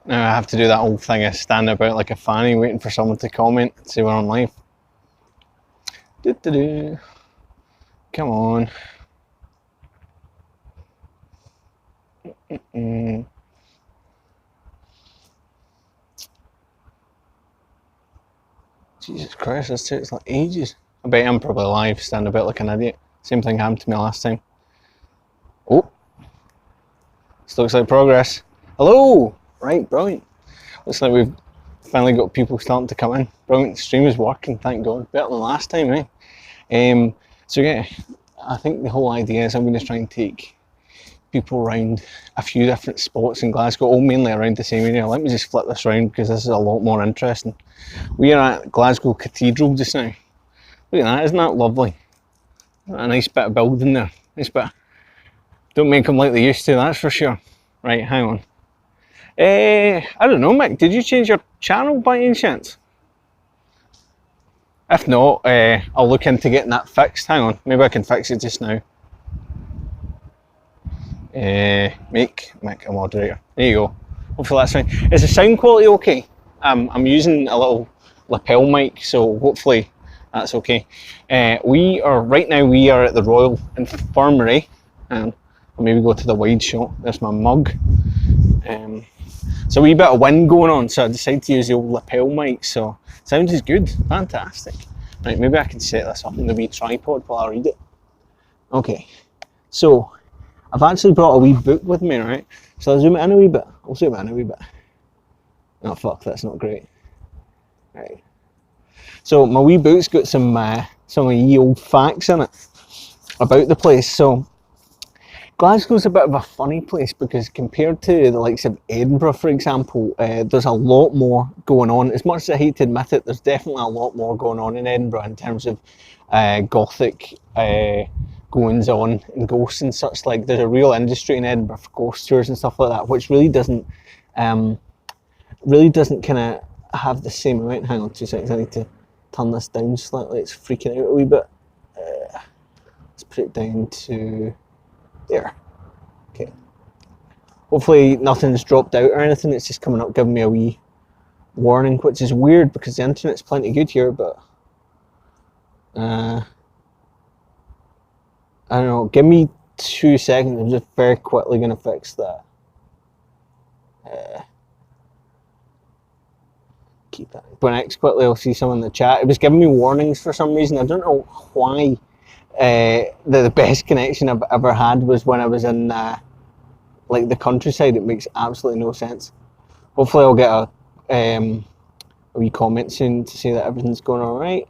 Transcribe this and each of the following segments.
Now I have to do that old thing of standing about like a fanny waiting for someone to comment and say we're on live. Doo-doo-doo. Come on. Jesus Christ, this takes like ages. I bet I'm probably live, standing about like an idiot. Same thing happened to me last time. Oh, this looks like progress. Hello! Right, brilliant. Looks like we've finally got people starting to come in. Brilliant, the stream is working, thank God. Better than last time, eh? So yeah, I think the whole idea is I'm going to try and take people around a few different spots in Glasgow, all mainly around the same area. Let me just flip this around because this is a lot more interesting. We are at Glasgow Cathedral just now. Look at that, isn't that lovely? A nice bit of building there. Nice bit. Don't make them like they used to, that's for sure. Right, hang on. I don't know, Mick, did you change your channel by any chance? If not, I'll look into getting that fixed. Hang on, maybe I can fix it just now. Make Mick a moderator. There you go. Hopefully that's fine. Is the sound quality okay? I'm using a little lapel mic, so hopefully that's okay. Right now we are at the Royal Infirmary. I'll maybe go to the wide shot. There's my mug. So a wee bit of wind going on, so I decided to use the old lapel mic, so sound is good, fantastic. Right, maybe I can set this up on the wee tripod while I read it. Okay, so I've actually brought a wee book with me, right? So I'll zoom it in a wee bit. I'll zoom it in a wee bit. Oh fuck, that's not great. Right. So my wee book's got some wee old facts in it about the place. So Glasgow's a bit of a funny place because compared to the likes of Edinburgh, for example, there's a lot more going on. As much as I hate to admit it, there's definitely a lot more going on in Edinburgh in terms of Gothic goings on and ghosts and such. Like, there's a real industry in Edinburgh for ghost tours and stuff like that, which really doesn't kind of have the same amount. Hang on 2 seconds, I need to turn this down slightly. It's freaking out a wee bit. Let's put it down to there. Okay. Hopefully nothing's dropped out or anything. It's just coming up giving me a wee warning, which is weird because the internet's plenty good here, but I don't know. Give me 2 seconds. I'm just very quickly going to fix that. Keep that. But next, quickly, I'll see someone in the chat. It was giving me warnings for some reason. I don't know why. The best connection I've ever had was when I was in like the countryside. It makes absolutely no sense. Hopefully I'll get a wee comment soon to say that everything's going all right.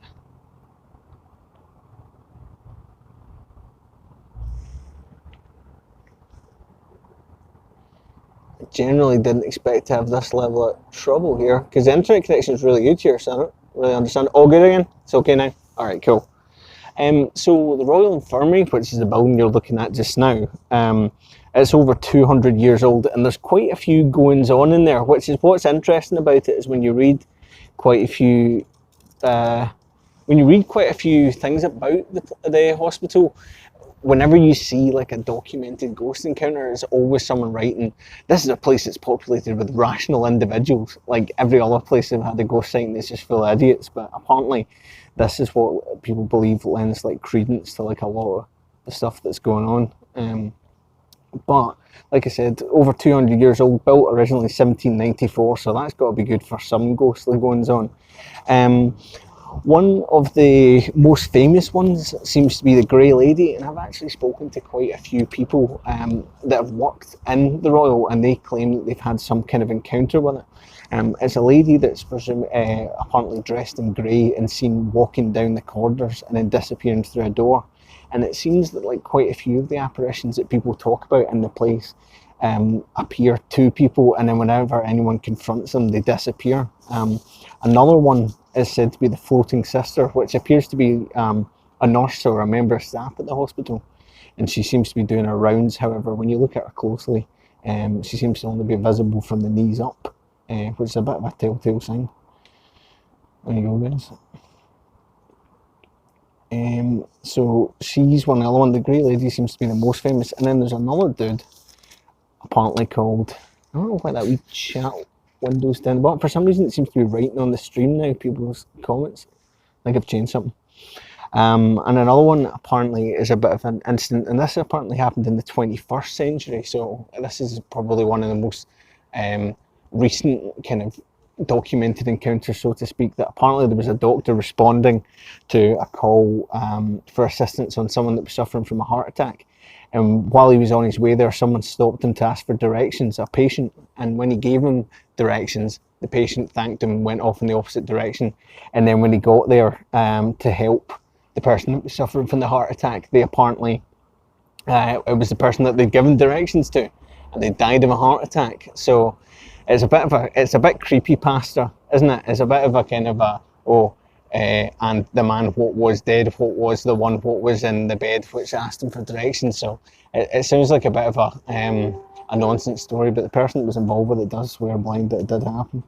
I generally didn't expect to have this level of trouble here because the internet connection is really good here, so I don't really understand. All good again? It's okay now? Alright, cool. So the Royal Infirmary, which is the building you're looking at just now, it's over 200 years old, and there's quite a few goings on in there, which is what's interesting about it is when you read quite a few things about the hospital. Whenever you see like a documented ghost encounter, there's always someone writing, this is a place that's populated with rational individuals. Like every other place they've had a ghost sighting, it's just full of idiots, but apparently this is what people believe lends like credence to like a lot of the stuff that's going on. But like I said, over 200 years old, built originally 1794, so that's got to be good for some ghostly goings on. One of the most famous ones seems to be the Grey Lady, and I've actually spoken to quite a few people that have worked in the Royal, and they claim that they've had some kind of encounter with it. It's a lady that's apparently dressed in grey and seen walking down the corridors and then disappearing through a door. And it seems that like quite a few of the apparitions that people talk about in the place appear to people, and then whenever anyone confronts them, they disappear. Another one is said to be the Floating Sister, which appears to be a nurse or a member of staff at the hospital, and she seems to be doing her rounds. However, when you look at her closely, she seems to only be visible from the knees up, which is a bit of a telltale sign. There you go, guys. So she's one. The other one, the Grey Lady, seems to be the most famous, and then there's another dude, apparently called, I don't know why that wee chat windows down the bottom. For some reason, it seems to be writing on the stream now, people's comments. I think I've changed something. And another one apparently is a bit of an incident, and this apparently happened in the 21st century, so this is probably one of the most recent kind of documented encounters, so to speak, that apparently there was a doctor responding to a call for assistance on someone that was suffering from a heart attack. And while he was on his way there, someone stopped him to ask for directions, a patient, and when he gave him directions, the patient thanked him and went off in the opposite direction. And then when he got there to help the person that was suffering from the heart attack, they apparently, it was the person that they'd given directions to, and they died of a heart attack. So it's a bit creepypasta, isn't it? It's a bit of a kind of a, and the man what was dead, what was the one what was in the bed which asked him for directions. So it sounds like a bit of a nonsense story, but the person that was involved with it does swear blind that it did happen.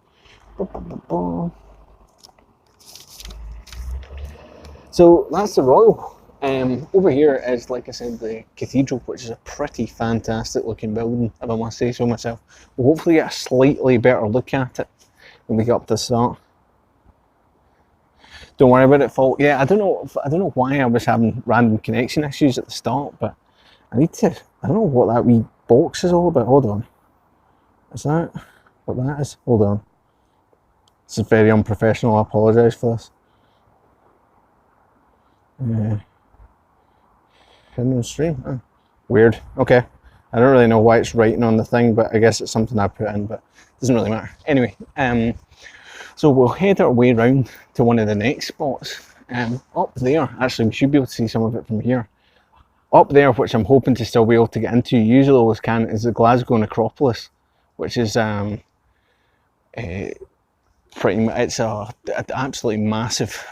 So that's the Royal. Over here is, like I said, the Cathedral, which is a pretty fantastic looking building, if I must say so myself. We'll hopefully get a slightly better look at it when we get up to the start. Don't worry about it, fault. Yeah, I don't know why I was having random connection issues at the start, but I don't know what that wee box is all about. Hold on. Is that what that is? Hold on. This is very unprofessional, I apologise for this. Hidden stream. Oh, weird. Okay. I don't really know why it's writing on the thing, but I guess it's something I put in, but it doesn't really matter. Anyway, so we'll head our way round to one of the next spots. Up there, actually we should be able to see some of it from here. Up there, which I'm hoping to still be able to get into, usually always can, is the Glasgow Necropolis, which is it's an absolutely massive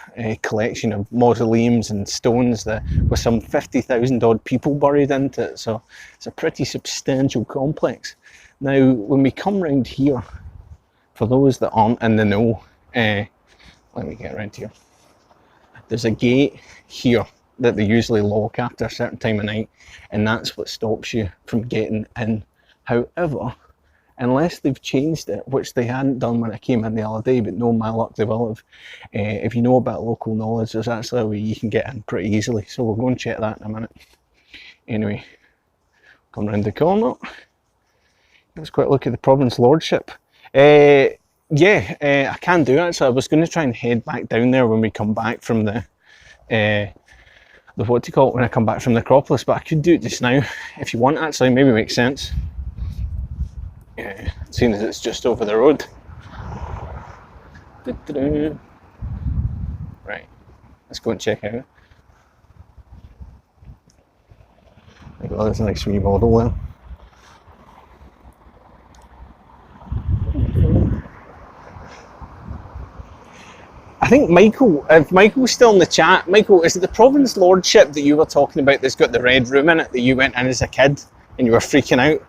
collection of mausoleums and stones that with some 50,000 odd people buried into it, so it's a pretty substantial complex. Now when we come round here, for those that aren't in the know, let me get around here, there's a gate here that they usually lock after a certain time of night, and that's what stops you from getting in. However, unless they've changed it, which they hadn't done when I came in the other day, but no, my luck they will have. If you know about local knowledge, there's actually a way you can get in pretty easily, so we'll go and check that in a minute. Anyway, come round the corner. Let's quick look at the Province Lordship. I can do actually. I was going to try and head back down there when we come back from the what do you call it, when I come back from the Necropolis, but I could do it just now if you want. Actually, maybe makes sense. Seeing as it's just over the road. Right, let's go and check out. Oh, there's a nice wee model there. I think Michael, if Michael's still in the chat, Michael, is it the Province Lordship that you were talking about that's got the red room in it that you went in as a kid and you were freaking out?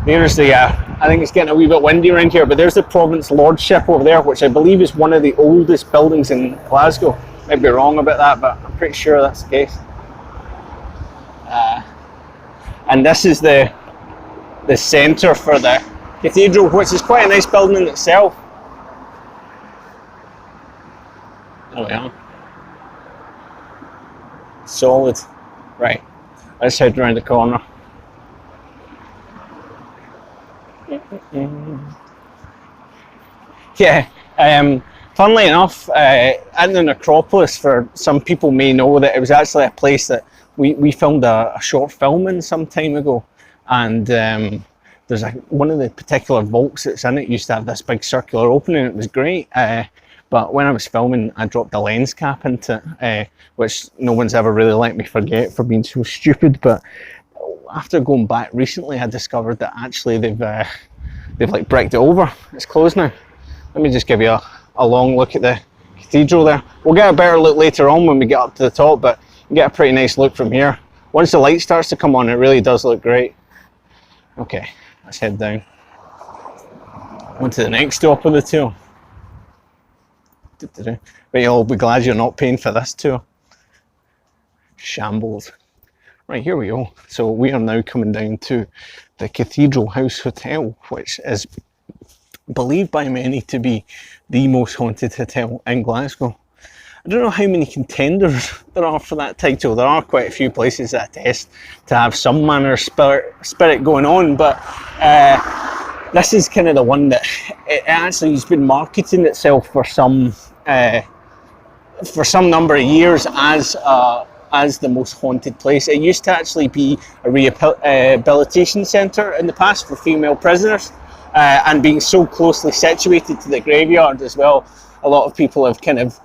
There's the, I think it's getting a wee bit windy around here, but there's the Province Lordship over there, which I believe is one of the oldest buildings in Glasgow. Might be wrong about that, but I'm pretty sure that's the case. And this is the centre for the Cathedral, which is quite a nice building in itself. There we are. Solid. Right, let's head around the corner. Yeah, funnily enough, in the Necropolis, for some people may know that it was actually a place that we filmed a short film in some time ago, and there's one of the particular vaults that's in it used to have this big circular opening. It was great, but when I was filming I dropped a lens cap into it, which no one's ever really let me forget for being so stupid, but after going back recently I discovered that actually they've like bricked it over. It's closed now. Let me just give you a long look at the Cathedral there. We'll get a better look later on when we get up to the top, but you get a pretty nice look from here. Once the light starts to come on, it really does look great. Okay, let's head down. On to the next stop of the tour. But you'll be glad you're not paying for this tour. Shambles. Right, here we go. So we are now coming down to the Cathedral House Hotel, which is believed by many to be the most haunted hotel in Glasgow. I don't know how many contenders there are for that title. There are quite a few places that attest to have some manner of spirit going on, but this is kind of the one that it actually has been marketing itself for some number of years as the most haunted place. It used to actually be a rehabilitation centre in the past for female prisoners, and being so closely situated to the graveyard as well, a lot of people have kind of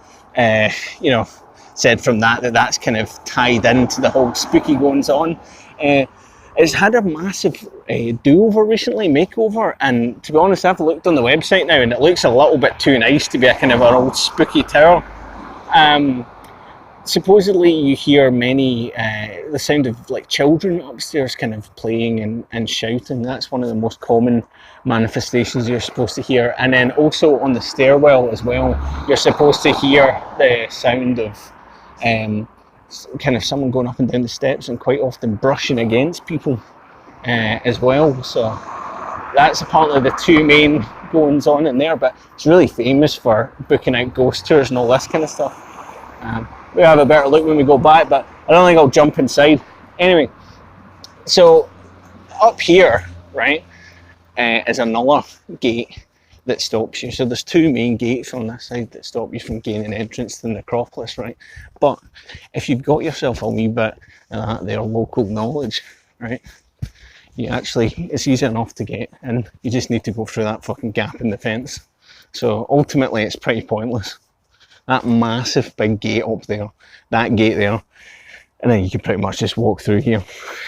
said from that's kind of tied into the whole spooky goings on. It's had a massive do-over recently, makeover, and to be honest, I've looked on the website now and it looks a little bit too nice to be a kind of an old spooky tower. Supposedly you hear the sound of like children upstairs kind of playing and shouting. That's one of the most common manifestations you're supposed to hear. And then also on the stairwell as well, you're supposed to hear the sound of kind of someone going up and down the steps and quite often brushing against people as well. So that's apparently the two main goings on in there, but it's really famous for booking out ghost tours and all this kind of stuff. We'll have a better look when we go back, but I don't think I'll jump inside. Anyway, so up here, right, is another gate that stops you. So there's two main gates on this side that stop you from gaining entrance to the necropolis, right? But if you've got yourself a wee bit of their local knowledge, right, it's easy enough to get in. You just need to go through that fucking gap in the fence. So ultimately it's pretty pointless. That massive big gate up there, that gate there, and then you can pretty much just walk through here.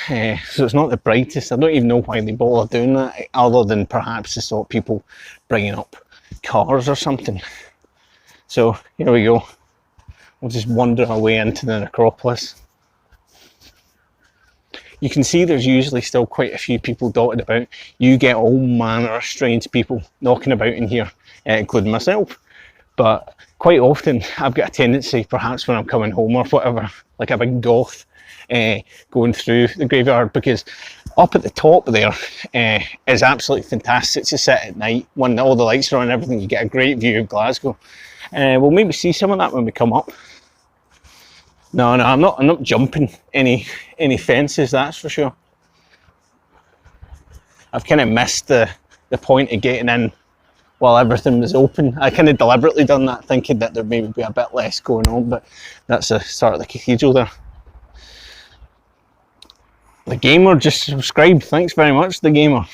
So it's not the brightest. I don't even know why they bother doing that, other than perhaps to stop people bringing up cars or something. So here we go. We'll just wander our way into the necropolis. You can see there's usually still quite a few people dotted about. You get all manner of strange people knocking about in here, including myself. But quite often I've got a tendency, perhaps when I'm coming home or whatever, like a big goth going through the graveyard, because up at the top there is absolutely fantastic to sit at night when all the lights are on and everything. You get a great view of Glasgow. We'll maybe see some of that when we come up. No, I'm not jumping any fences, that's for sure. I've kind of missed the point of getting in while everything was open. I kind of deliberately done that, thinking that there may be a bit less going on, but that's the start of the cathedral there. The Gamer just subscribed, thanks very much, The Gamer.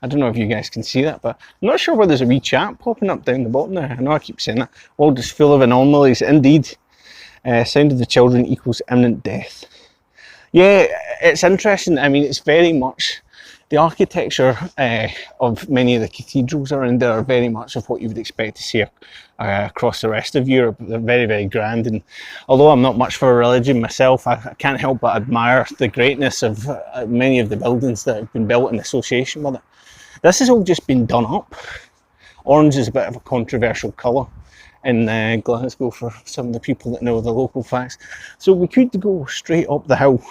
I don't know if you guys can see that, but I'm not sure where there's a wee chat popping up down the bottom there. I know I keep saying that. World is full of anomalies, indeed. Sound of the children equals imminent death. Yeah, it's interesting. I mean, it's very much, the architecture of many of the cathedrals around there are very much of what you would expect to see across the rest of Europe. They're very, very grand, and although I'm not much for religion myself, I can't help but admire the greatness of many of the buildings that have been built in association with it. This has all just been done up. Orange is a bit of a controversial colour in Glasgow for some of the people that know the local facts. So we could go straight up the hill,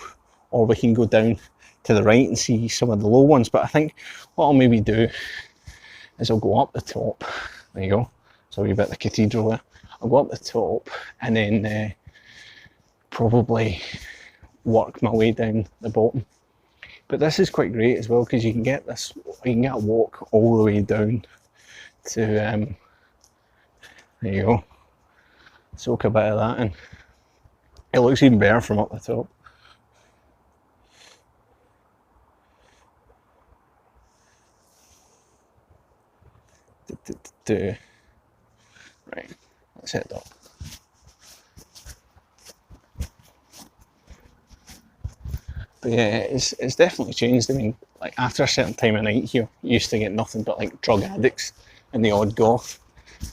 or we can go down to the right and see some of the low ones, but I think what I'll maybe do is I'll go up the top. There you go, so a wee bit of the cathedral there. I'll go up the top and then probably work my way down the bottom. But this is quite great as well, because you can get a walk all the way down to there you go, soak a bit of that in. It looks even better from up the top. Right, let's head up. But yeah, it's definitely changed. I mean, like after a certain time of night here, you used to get nothing but like drug addicts and the odd goth.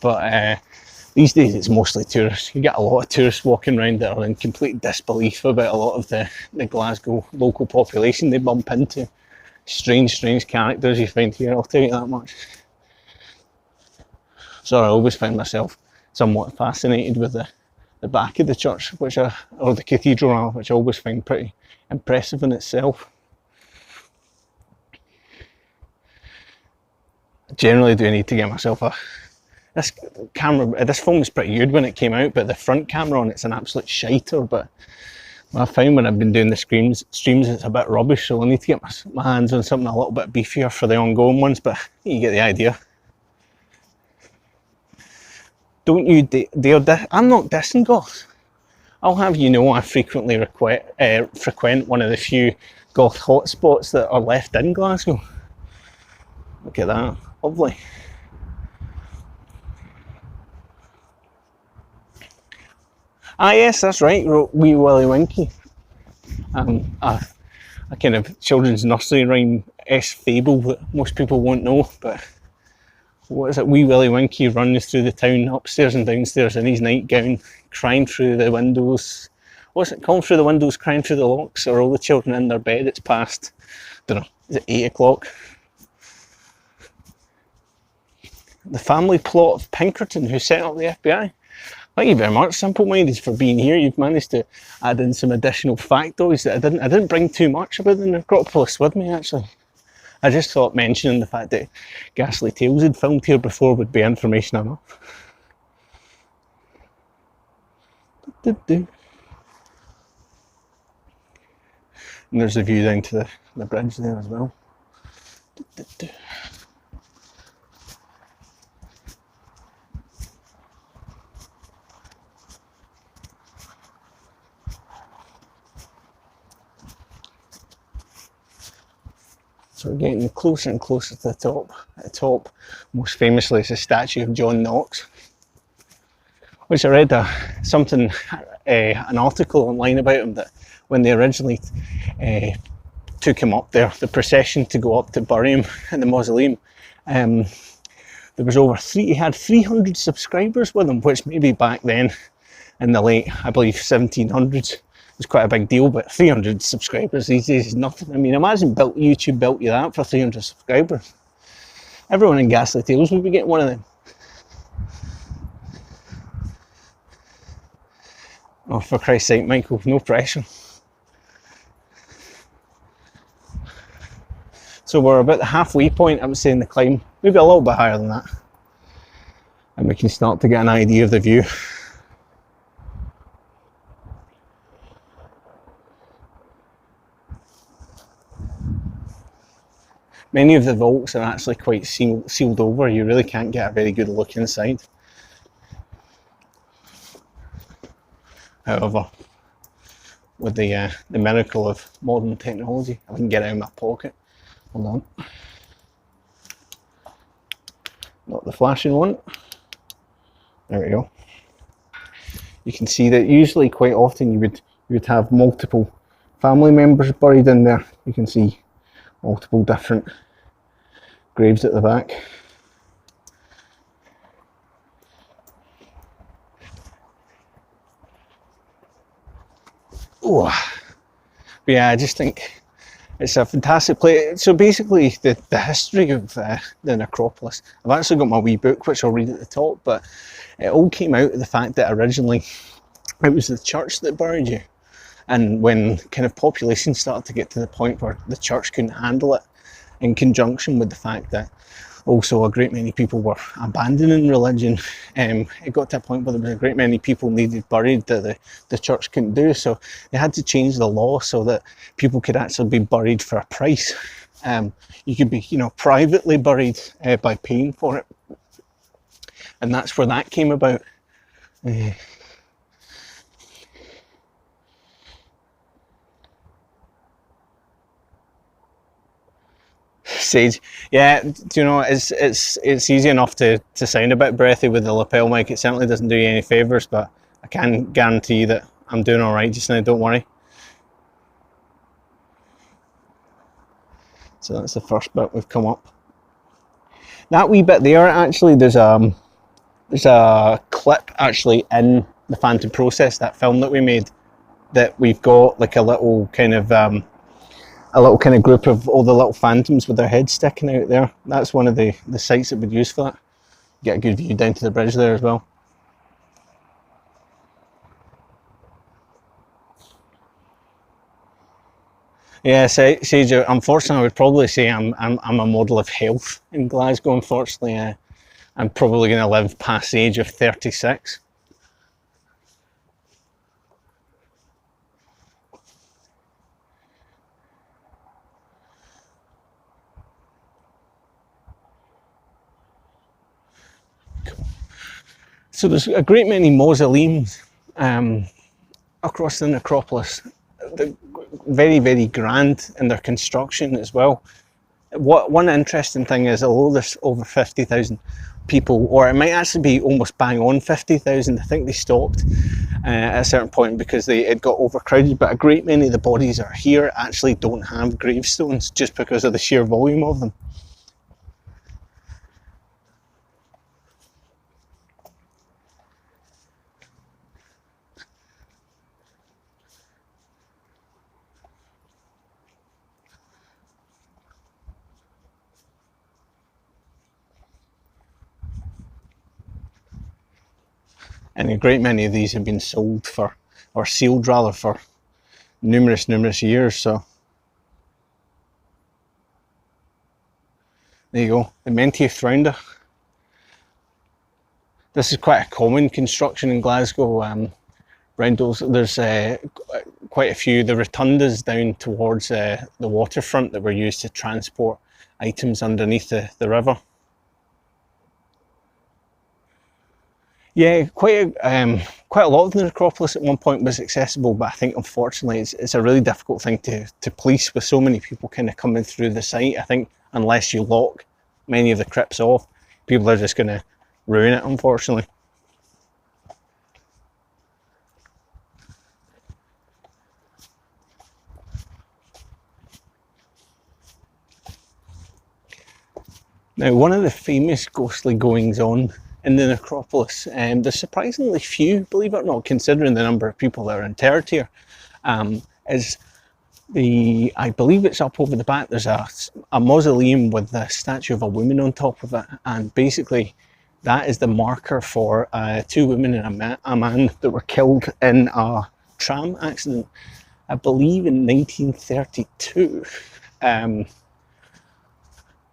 But these days it's mostly tourists. You get a lot of tourists walking around that are in complete disbelief about a lot of the Glasgow local population they bump into. Strange characters you find here, I'll tell you that much. So I always find myself somewhat fascinated with the back of the church, or the cathedral, which I always find pretty impressive in itself. generally do need to get myself a... This camera, this phone was pretty good when it came out, but the front camera on it's an absolute shiter. But I found when I've been doing the streams it's a bit rubbish, so I need to get my hands on something a little bit beefier for the ongoing ones, but you get the idea. Don't you dare I'm not dissing goth. I'll have you know I frequently frequent one of the few goth hotspots that are left in Glasgow. Look at that, lovely. Ah yes, that's right, Wee Willie Winkie. A kind of children's nursery rhyme-esque fable that most people won't know, but what is it? Wee Willie Winkie runs through the town, upstairs and downstairs in his nightgown, crying through the windows. What's it called? Through the windows, crying through the locks. Are all the children in their bed? It's past, don't know, is it 8 o'clock? The family plot of Pinkerton, who set up the FBI. Thank you very much, Simple Minded, for being here. You've managed to add in some additional factoids that I didn't bring too much about the necropolis with me, actually. I just thought mentioning the fact that Ghastly Tales had filmed here before would be information enough. And there's a view down to the bridge there as well. So we're getting closer and closer to the top. At the top, most famously, is a statue of John Knox, which I read an article online about him, that when they originally took him up there, the procession to go up to bury him in the mausoleum, there was he had 300 subscribers with him, which maybe back then in the late, I believe, 1700s, was quite a big deal, but 300 subscribers these days is nothing. I mean, imagine YouTube built you that for 300 subscribers. Everyone in Ghastly Tales would be getting one of them. Oh, for Christ's sake, Michael, no pressure. So we're about the halfway point, I would say, in the climb. Maybe a little bit higher than that. And we can start to get an idea of the view. Many of the vaults are actually quite sealed over. You really can't get a very good look inside. However, with the miracle of modern technology, I can get it out of my pocket. Hold on. Not the flashing one. There we go. You can see that usually, quite often, you would have multiple family members buried in there. You can see multiple different graves at the back. Oh, but yeah, I just think it's a fantastic place. So basically, the history of the necropolis, I've actually got my wee book which I'll read at the top, but it all came out of the fact that originally it was the church that buried you, and when kind of population started to get to the point where the church couldn't handle it, in conjunction with the fact that also a great many people were abandoning religion, it got to a point where there was a great many people needed buried that the church couldn't do, so they had to change the law so that people could actually be buried for a price. You could be, privately buried by paying for it, and that's where that came about. Sage, yeah, do you know, it's easy enough to sound a bit breathy with the lapel mic. It certainly doesn't do you any favours, but I can guarantee that I'm doing alright just now, don't worry. So that's the first bit we've come up. That wee bit there, actually, there's a clip actually in the Phantom Process, that film that we made, that we've got like a little kind of group of all the little phantoms with their heads sticking out there. That's one of the sites that we'd use for that. Get a good view down to the bridge there as well. Yeah, Sage, unfortunately I would probably say I'm a model of health in Glasgow, unfortunately. I'm probably going to live past the age of 36. So there's a great many mausoleums across the necropolis. They're very, very grand in their construction as well. One interesting thing is, although there's over 50,000 people, or it might actually be almost bang on 50,000, I think they stopped at a certain point because it got overcrowded, but a great many of the bodies that are here actually don't have gravestones just because of the sheer volume of them. And a great many of these have been sold for, or sealed rather, for numerous years. So there you go, the Mentieth Rounder. This is quite a common construction in Glasgow. Roundels, there's quite a few. The rotundas down towards the waterfront that were used to transport items underneath the river. Yeah, quite a lot of the necropolis at one point was accessible, but I think unfortunately it's a really difficult thing to police with so many people kind of coming through the site. I think unless you lock many of the crypts off, people are just going to ruin it, unfortunately. Now, one of the famous ghostly goings on in the necropolis, there's surprisingly few, believe it or not, considering the number of people that are interred here, is I believe it's up over the back, there's a mausoleum with the statue of a woman on top of it, and basically that is the marker for 2 women and a man that were killed in a tram accident, I believe in 1932.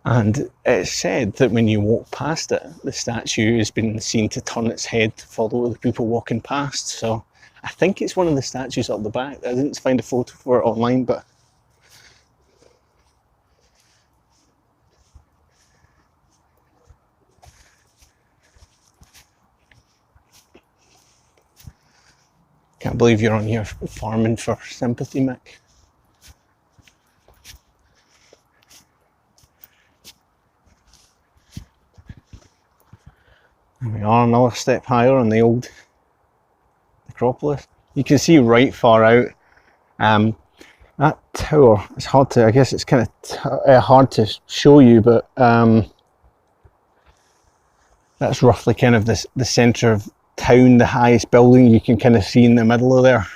And it's said that when you walk past it, the statue has been seen to turn its head to follow the people walking past. So I think it's one of the statues up the back. I didn't find a photo for it online, but can't believe you're on here farming for sympathy, Mick. There we are, another step higher on the old necropolis. You can see right far out. That tower, it's hard to, I guess it's kind of hard to show you, but that's roughly kind of the centre of town, the highest building you can kind of see in the middle of there.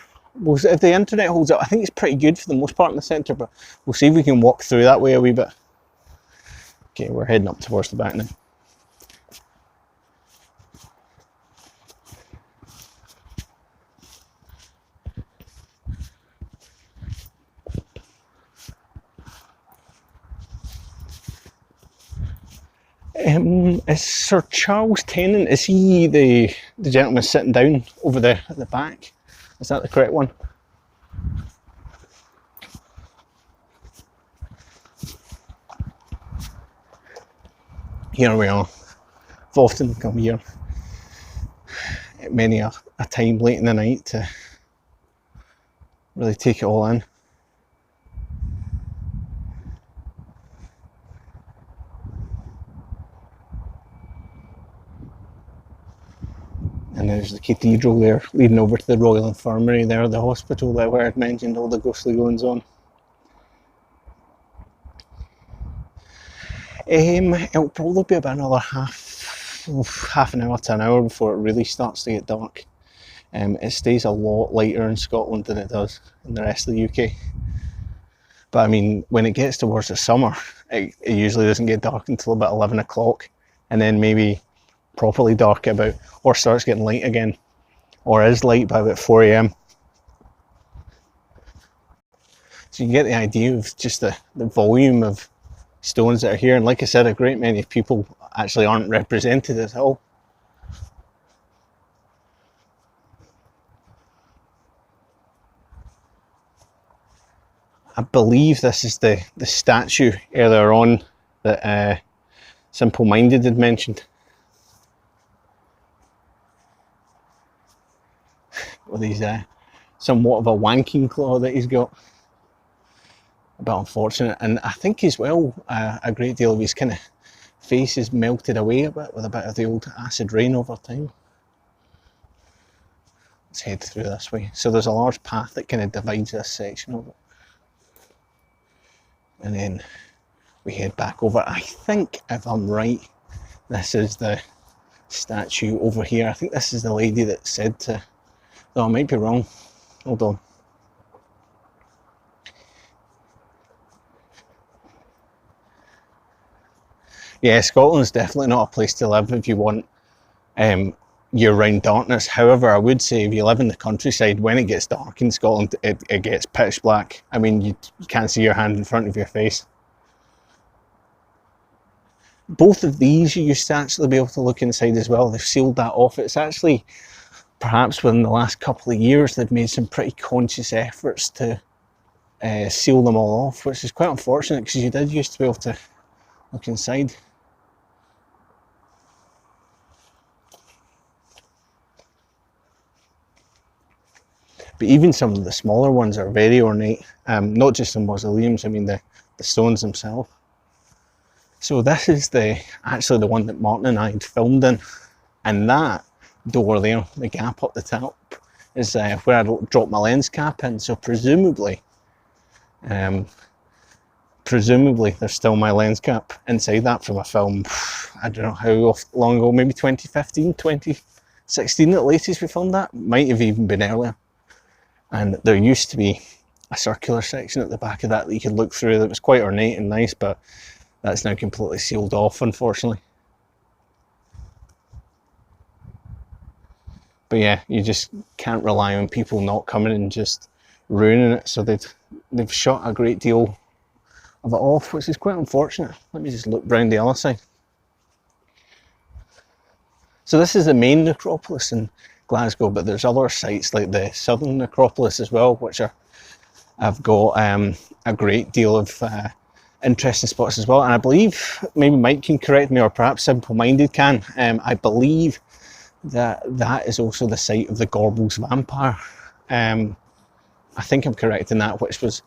If the internet holds up, I think it's pretty good for the most part in the centre, but we'll see if we can walk through that way a wee bit. Okay, we're heading up towards the back now. Is Sir Charles Tennant, is he the gentleman sitting down over there at the back? Is that the correct one? Here we are. I've often come here at many a time late in the night to really take it all in. And there's the cathedral there, leading over to the Royal Infirmary there, the hospital that where I'd mentioned all the ghostly goings on. It'll probably be about another half an hour to an hour before it really starts to get dark. It stays a lot lighter in Scotland than it does in the rest of the UK. But I mean, when it gets towards the summer, it usually doesn't get dark until about 11 o'clock, and then maybe properly dark about, or starts getting light again, or is light by about 4 AM. So you get the idea of just the volume of stones that are here, and like I said, a great many people actually aren't represented at all. I believe this is the statue earlier on that Simple Minded had mentioned. With his somewhat of a wanking claw that he's got. A bit unfortunate, and I think as well a great deal of his kind of face is melted away a bit with a bit of the old acid rain over time. Let's head through this way. So there's a large path that kind of divides this section of it. And then we head back over. I think, if I'm right, this is the statue over here. I think this is the lady that said to... Oh, I might be wrong. Hold on. Yeah, Scotland's definitely not a place to live if you want year-round darkness. However, I would say if you live in the countryside, when it gets dark in Scotland, it gets pitch black. I mean, you can't see your hand in front of your face. Both of these you used to actually be able to look inside as well. They've sealed that off. It's actually, perhaps within the last couple of years, they've made some pretty conscious efforts to seal them all off, which is quite unfortunate because you did used to be able to look inside. But even some of the smaller ones are very ornate, not just the mausoleums, I mean the stones themselves. So this is actually the one that Martin and I had filmed in, and that door there, the gap up the top, is where I dropped my lens cap in, so presumably there's still my lens cap inside that from a film, I don't know how long ago, maybe 2015, 2016 at latest we filmed that, might have even been earlier. And there used to be a circular section at the back of that you could look through that was quite ornate and nice, but that's now completely sealed off, unfortunately. But yeah, you just can't rely on people not coming and just ruining it, so they've shot a great deal of it off, which is quite unfortunate. Let me just look round the other side. So this is the main necropolis in Glasgow, but there's other sites like the southern necropolis as well, which have got a great deal of interesting spots as well. And I believe, maybe Mike can correct me, or perhaps Simple Minded can, I believe that is also the site of the Gorbals vampire. I think I'm correct in that, which was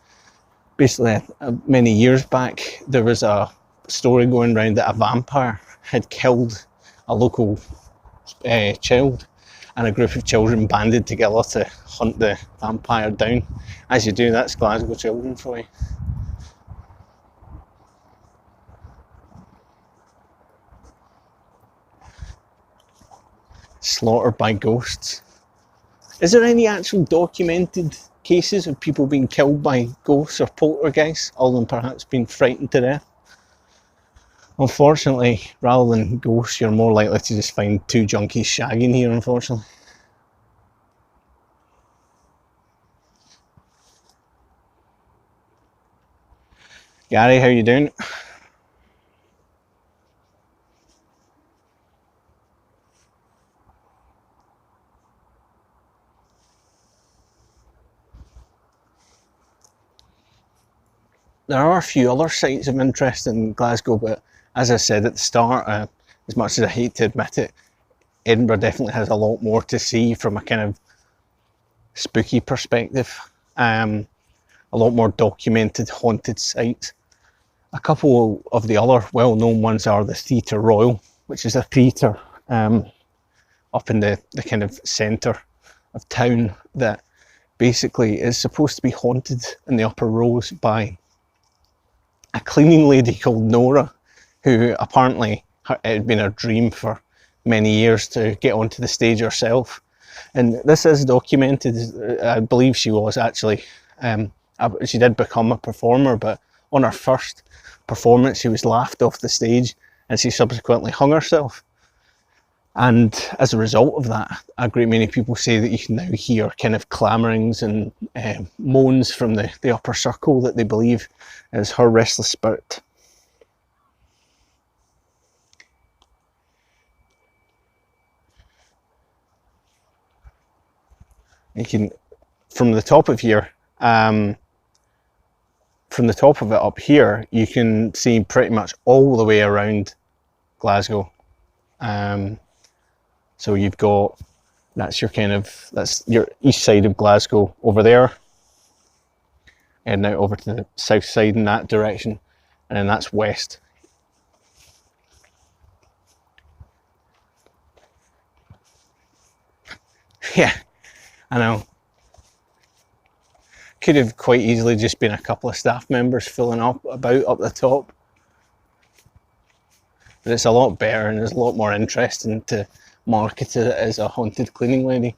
basically many years back there was a story going around that a vampire had killed a local child, and a group of children banded together to hunt the vampire down. As you do, that's Glasgow children for you. Slaughtered by ghosts. Is there any actual documented cases of people being killed by ghosts or poltergeists, other than perhaps being frightened to death? Unfortunately, rather than ghosts, you're more likely to just find two junkies shagging here, unfortunately. Gary, how you doing? There are a few other sites of interest in Glasgow, but as I said at the start, as much as I hate to admit it, Edinburgh definitely has a lot more to see from a kind of spooky perspective. A lot more documented haunted sites. A couple of the other well-known ones are the Theatre Royal, which is a theatre up in the kind of centre of town that basically is supposed to be haunted in the upper rows by a cleaning lady called Nora, who apparently it had been her dream for many years to get onto the stage herself. And this is documented. I believe she was actually, she did become a performer, but on her first performance she was laughed off the stage and she subsequently hung herself. And as a result of that, a great many people say that you can now hear kind of clamorings and moans from the upper circle that they believe is her restless spirit. You can, from the top of here, from the top of it up here, you can see pretty much all the way around Glasgow. So you've got, that's your east side of Glasgow over there, and now over to the south side in that direction, and then that's west. Yeah, I know. Could have quite easily just been a couple of staff members filling up about up the top. But it's a lot better and there's a lot more interesting to market it as a haunted cleaning lady.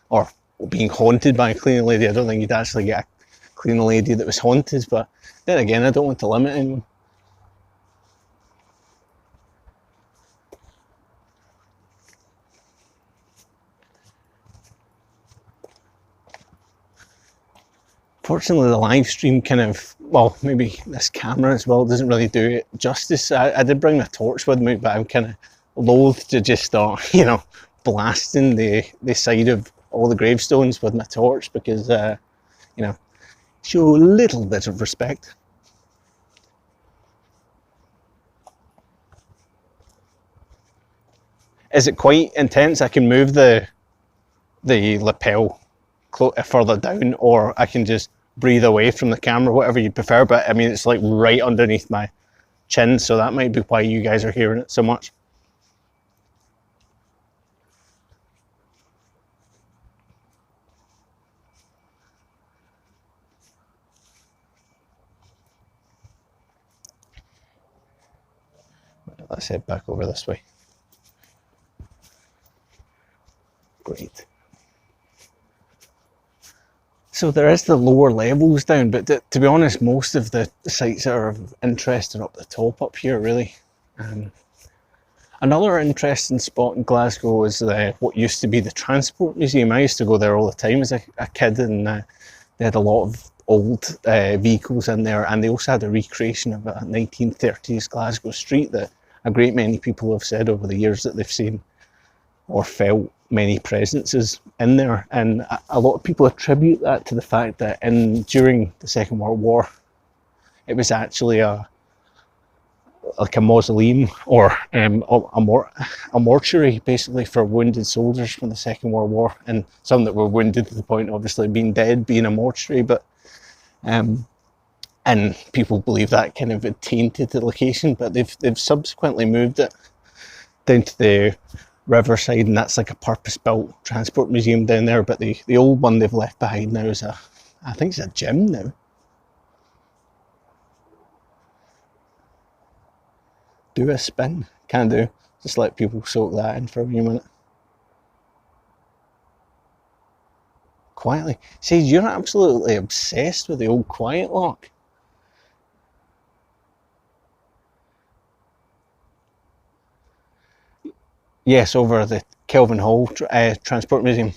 Or being haunted by a cleaning lady. I don't think you'd actually get a cleaning lady that was haunted, but then again, I don't want to limit anyone. Fortunately, the live stream kind of, well, maybe this camera as well doesn't really do it justice. I did bring my torch with me, but I'm kind of loath to just start, blasting the side of all the gravestones with my torch because, show a little bit of respect. Is it quite intense? I can move the lapel further down, or I can just breathe away from the camera, whatever you prefer, but I mean it's like right underneath my chin, so that might be why you guys are hearing it so much. Let's head back over this way. Great. So there is the lower levels down, but to be honest, most of the sites that are of interest are up the top up here, really. Another interesting spot in Glasgow is what used to be the Transport Museum. I used to go there all the time as a kid, and they had a lot of old vehicles in there, and they also had a recreation of a 1930s Glasgow street that a great many people have said over the years that they've seen or felt many presences in there, and a lot of people attribute that to the fact that during the Second World War it was actually like a mausoleum or a mortuary basically for wounded soldiers from the Second World War, and some that were wounded to the point obviously being dead being a mortuary, but and people believe that kind of tainted the location, but they've subsequently moved it down to the riverside, and that's like a purpose-built transport museum down there, but the old one they've left behind now is I think it's a gym now. Do a spin, can do. Just let people soak that in for a few minutes. Quietly. See, you're absolutely obsessed with the old quiet lock. Yes, over the Kelvingrove Transport Museum.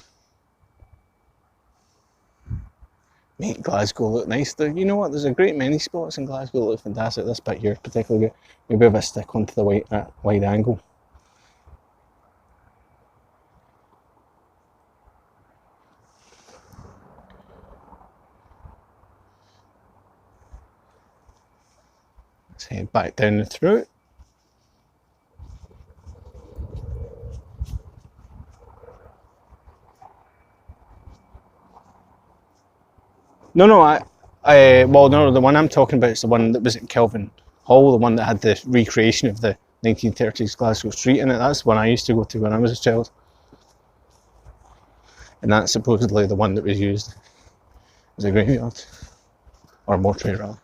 Make Glasgow look nice. You know what? There's a great many spots in Glasgow that look fantastic. This bit here particularly good. Maybe if I stick onto the wide angle. Let's head back down the throat. No, the one I'm talking about is the one that was at Kelvin Hall, the one that had the recreation of the 1930s Glasgow street in it. That's the one I used to go to when I was a child. And that's supposedly the one that was used as a graveyard, or mortuary rather.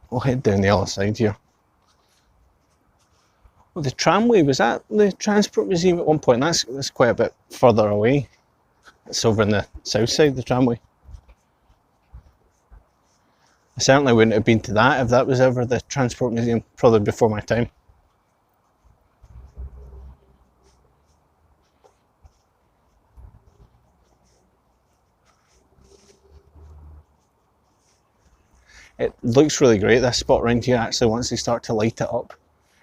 We'll head down the other side here. Well, the tramway, was that the Transport Museum at one point? That's quite a bit further away. It's over on the south side, the tramway. I certainly wouldn't have been to that if that was ever the Transport Museum, probably before my time. It looks really great, this spot around here, actually, once they start to light it up.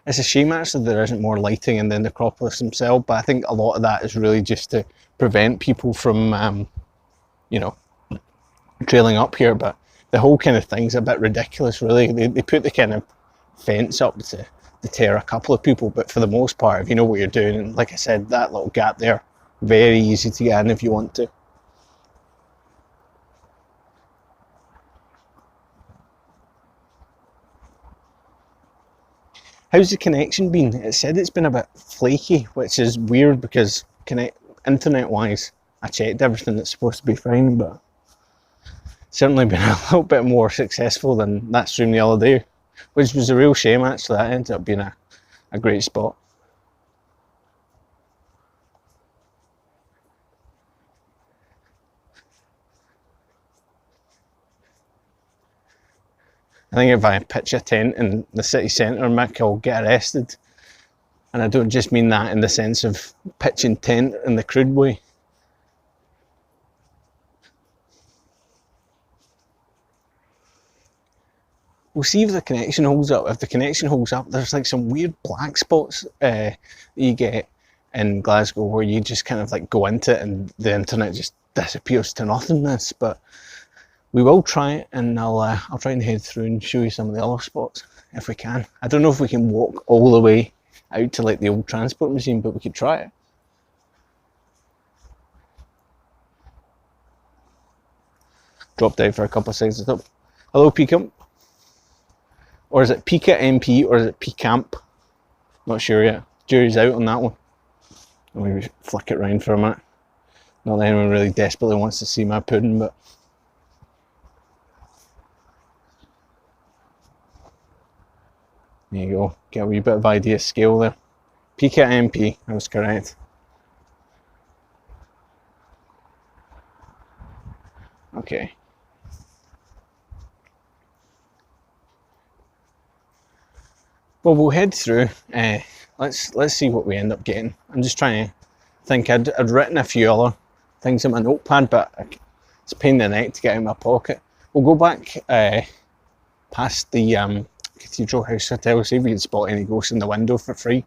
It's a shame, actually, there isn't more lighting in the necropolis themselves, but I think a lot of that is really just to prevent people from, you know, trailing up here. But the whole kind of thing's a bit ridiculous, really. They put the kind of fence up to deter a couple of people, but for the most part, if you know what you're doing, and like I said, that little gap there, very easy to get in if you want to. How's the connection been? It said it's been a bit flaky, which is weird because internet-wise, I checked everything that's supposed to be fine, but certainly been a little bit more successful than that stream the other day, which was a real shame, actually. That ended up being a great spot. I think if I pitch a tent in the city centre, Mick, I'll get arrested. And I don't just mean that in the sense of pitching tent in the crude way. We'll see if the connection holds up. If the connection holds up, there's like some weird black spots that you get in Glasgow where you just kind of like go into it and the internet just disappears to nothingness. But we will try it, and I'll try and head through and show you some of the other spots if we can. I don't know if we can walk all the way out to like the old transport museum, but we could try it. Drop down for a couple of seconds. Hello, Picamp. Or is it Pika MP or is it Picamp? Not sure yet. Jury's out on that one. I'll maybe flick it round for a minute. Not that anyone really desperately wants to see my pudding, but there you go, get a wee bit of idea of scale there. Pika MP, I was correct. Okay. Well, we'll head through. Let's see what we end up getting. I'm just trying to think. I'd written a few other things in my notepad, but it's a pain in the neck to get out of my pocket. We'll go back past the Cathedral House Hotel, see if we can spot any ghosts in the window for free.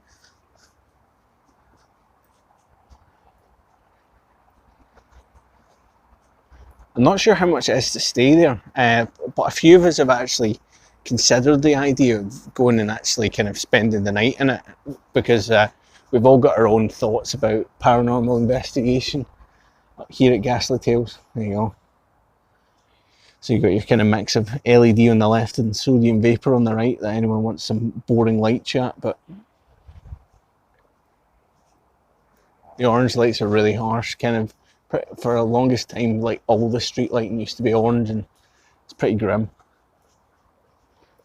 I'm not sure how much it is to stay there, but a few of us have actually considered the idea of going and actually kind of spending the night in it, because we've all got our own thoughts about paranormal investigation here at Ghastly Tales. There you go. So you've got your kind of mix of LED on the left and sodium vapour on the right, that anyone wants some boring light chat, but the orange lights are really harsh, kind of, for the longest time, like all the street lighting used to be orange, and it's pretty grim.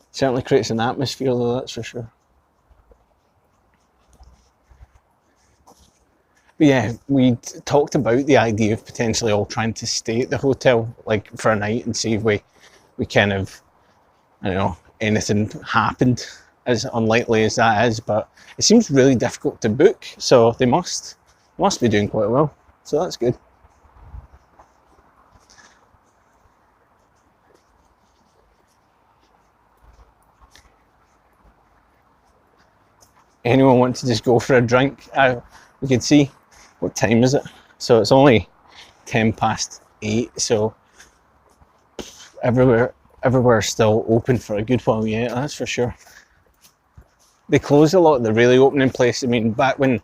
Certainly creates an atmosphere though, that's for sure. But yeah, we talked about the idea of potentially all trying to stay at the hotel, like for a night, and see if we kind of, I don't know, anything happened, as unlikely as that is, but it seems really difficult to book, so they must be doing quite well, so that's good. Anyone want to just go for a drink? We could see, what time is it? So it's only 8:10, so everywhere's still open for a good while yet, that's for sure. They closed a lot of the really opening places. I mean, back when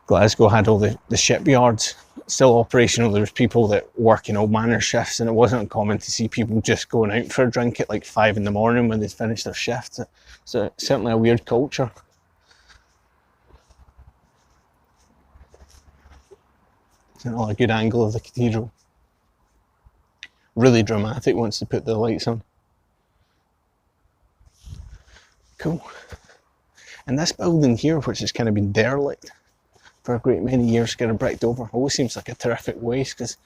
Glasgow had all the shipyards still operational, there was people that work in all manner of shifts, and it wasn't uncommon to see people just going out for a drink at like 5 in the morning when they'd finished their shift. So it's certainly a weird culture. Another good angle of the cathedral. Really dramatic once they put the lights on. Cool. And this building here, which has kind of been derelict for a great many years, kind of bricked over, always seems like a terrific waste, because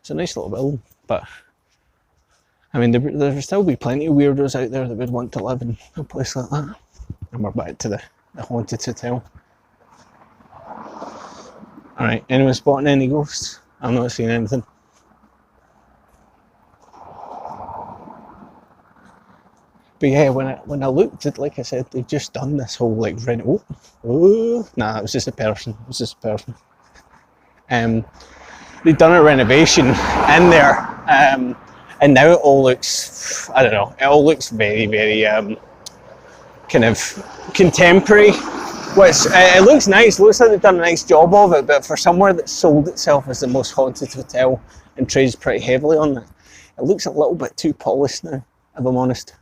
it's a nice little building. But I mean, there will still be plenty of weirdos out there that would want to live in a place like that. And we're back to the haunted hotel. Alright, anyone spotting any ghosts? I'm not seeing anything. But yeah, when I looked at, like I said, they've just done this whole like nah, it was just a person. It was just a person. They've done a renovation in there, and now it all looks, I don't know, it all looks very, very kind of contemporary. Which it looks nice. It looks like they've done a nice job of it. But for somewhere that sold itself as the most haunted hotel and trades pretty heavily on that, it looks a little bit too polished now, if I'm honest.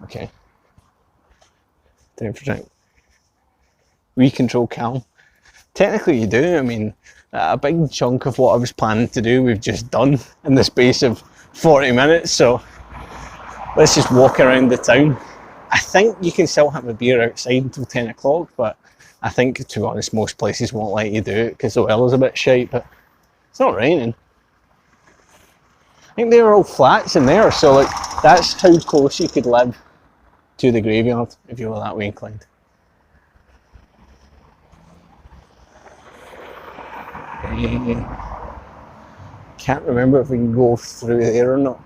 Okay. Time for drink. We control Calum. Technically you do. I mean, a big chunk of what I was planning to do we've just done in the space of 40 minutes, so let's just walk around the town. I think you can still have a beer outside until 10 o'clock, but I think, to be honest, most places won't let you do it because the weather's a bit shite, but it's not raining. I think they were all flats in there, so like that's how close you could live to the graveyard if you were that way inclined. Can't remember if we can go through there or not.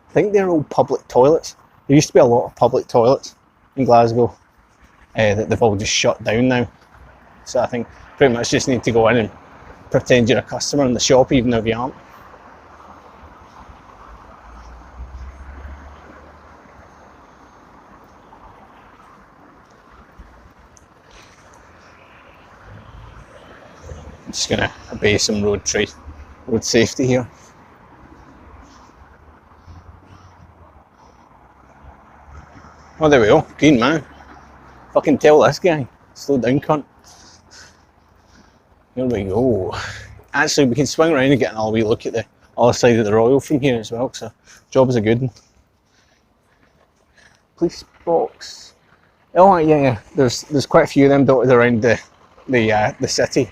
I think they're all public toilets. There used to be a lot of public toilets in Glasgow that they've all just shut down now. So I think pretty much just need to go in and pretend you're a customer in the shop even if you aren't. I'm just going to obey some road safety here. Oh, there we go. Green man. Fucking tell this guy. Slow down, cunt. Here we go. Actually, we can swing around and get an all wee look at the other side of the Royal from here as well, so job's a good one. Police box. Oh yeah. There's quite a few of them dotted around the city.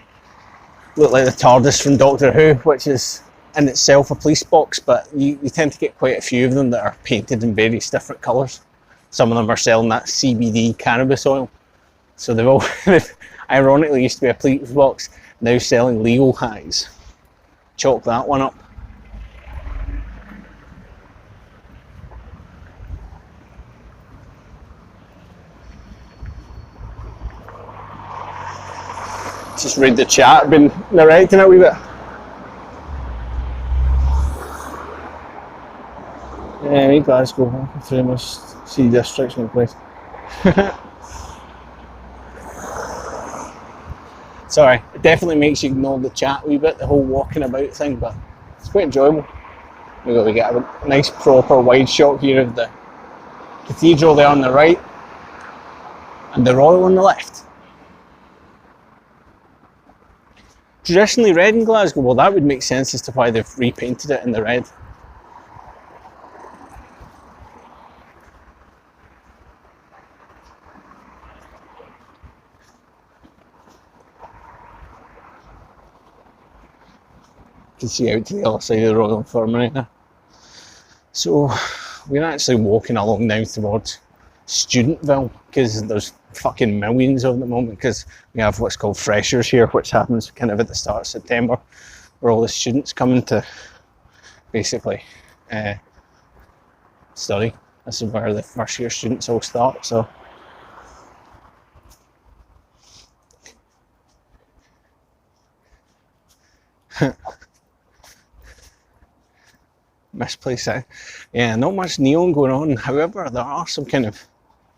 Look like the TARDIS from Doctor Who, which is in itself a police box, but you tend to get quite a few of them that are painted in various different colours. Some of them are selling that CBD cannabis oil. So they've all, ironically used to be a police box, now selling legal highs. Chalk that one up. Just read the chat, I've been narrating it a wee bit. Yeah, Glasgow, famous sea districts in place. Sorry, it definitely makes you ignore the chat a wee bit, the whole walking about thing, but it's quite enjoyable. We get a nice proper wide shot here of the Cathedral there on the right and the Royal on the left. Traditionally red in Glasgow, well that would make sense as to why they've repainted it in the red. You can see out to the other side of the Royal Infirmary now. So we're actually walking along now towards Studentville because there's fucking millions of them at the moment, because we have what's called freshers here, which happens kind of at the start of September, where all the students come in to basically study. This is where the first year students all start. So misplaced it. Yeah, not much neon going on. However, there are some kind of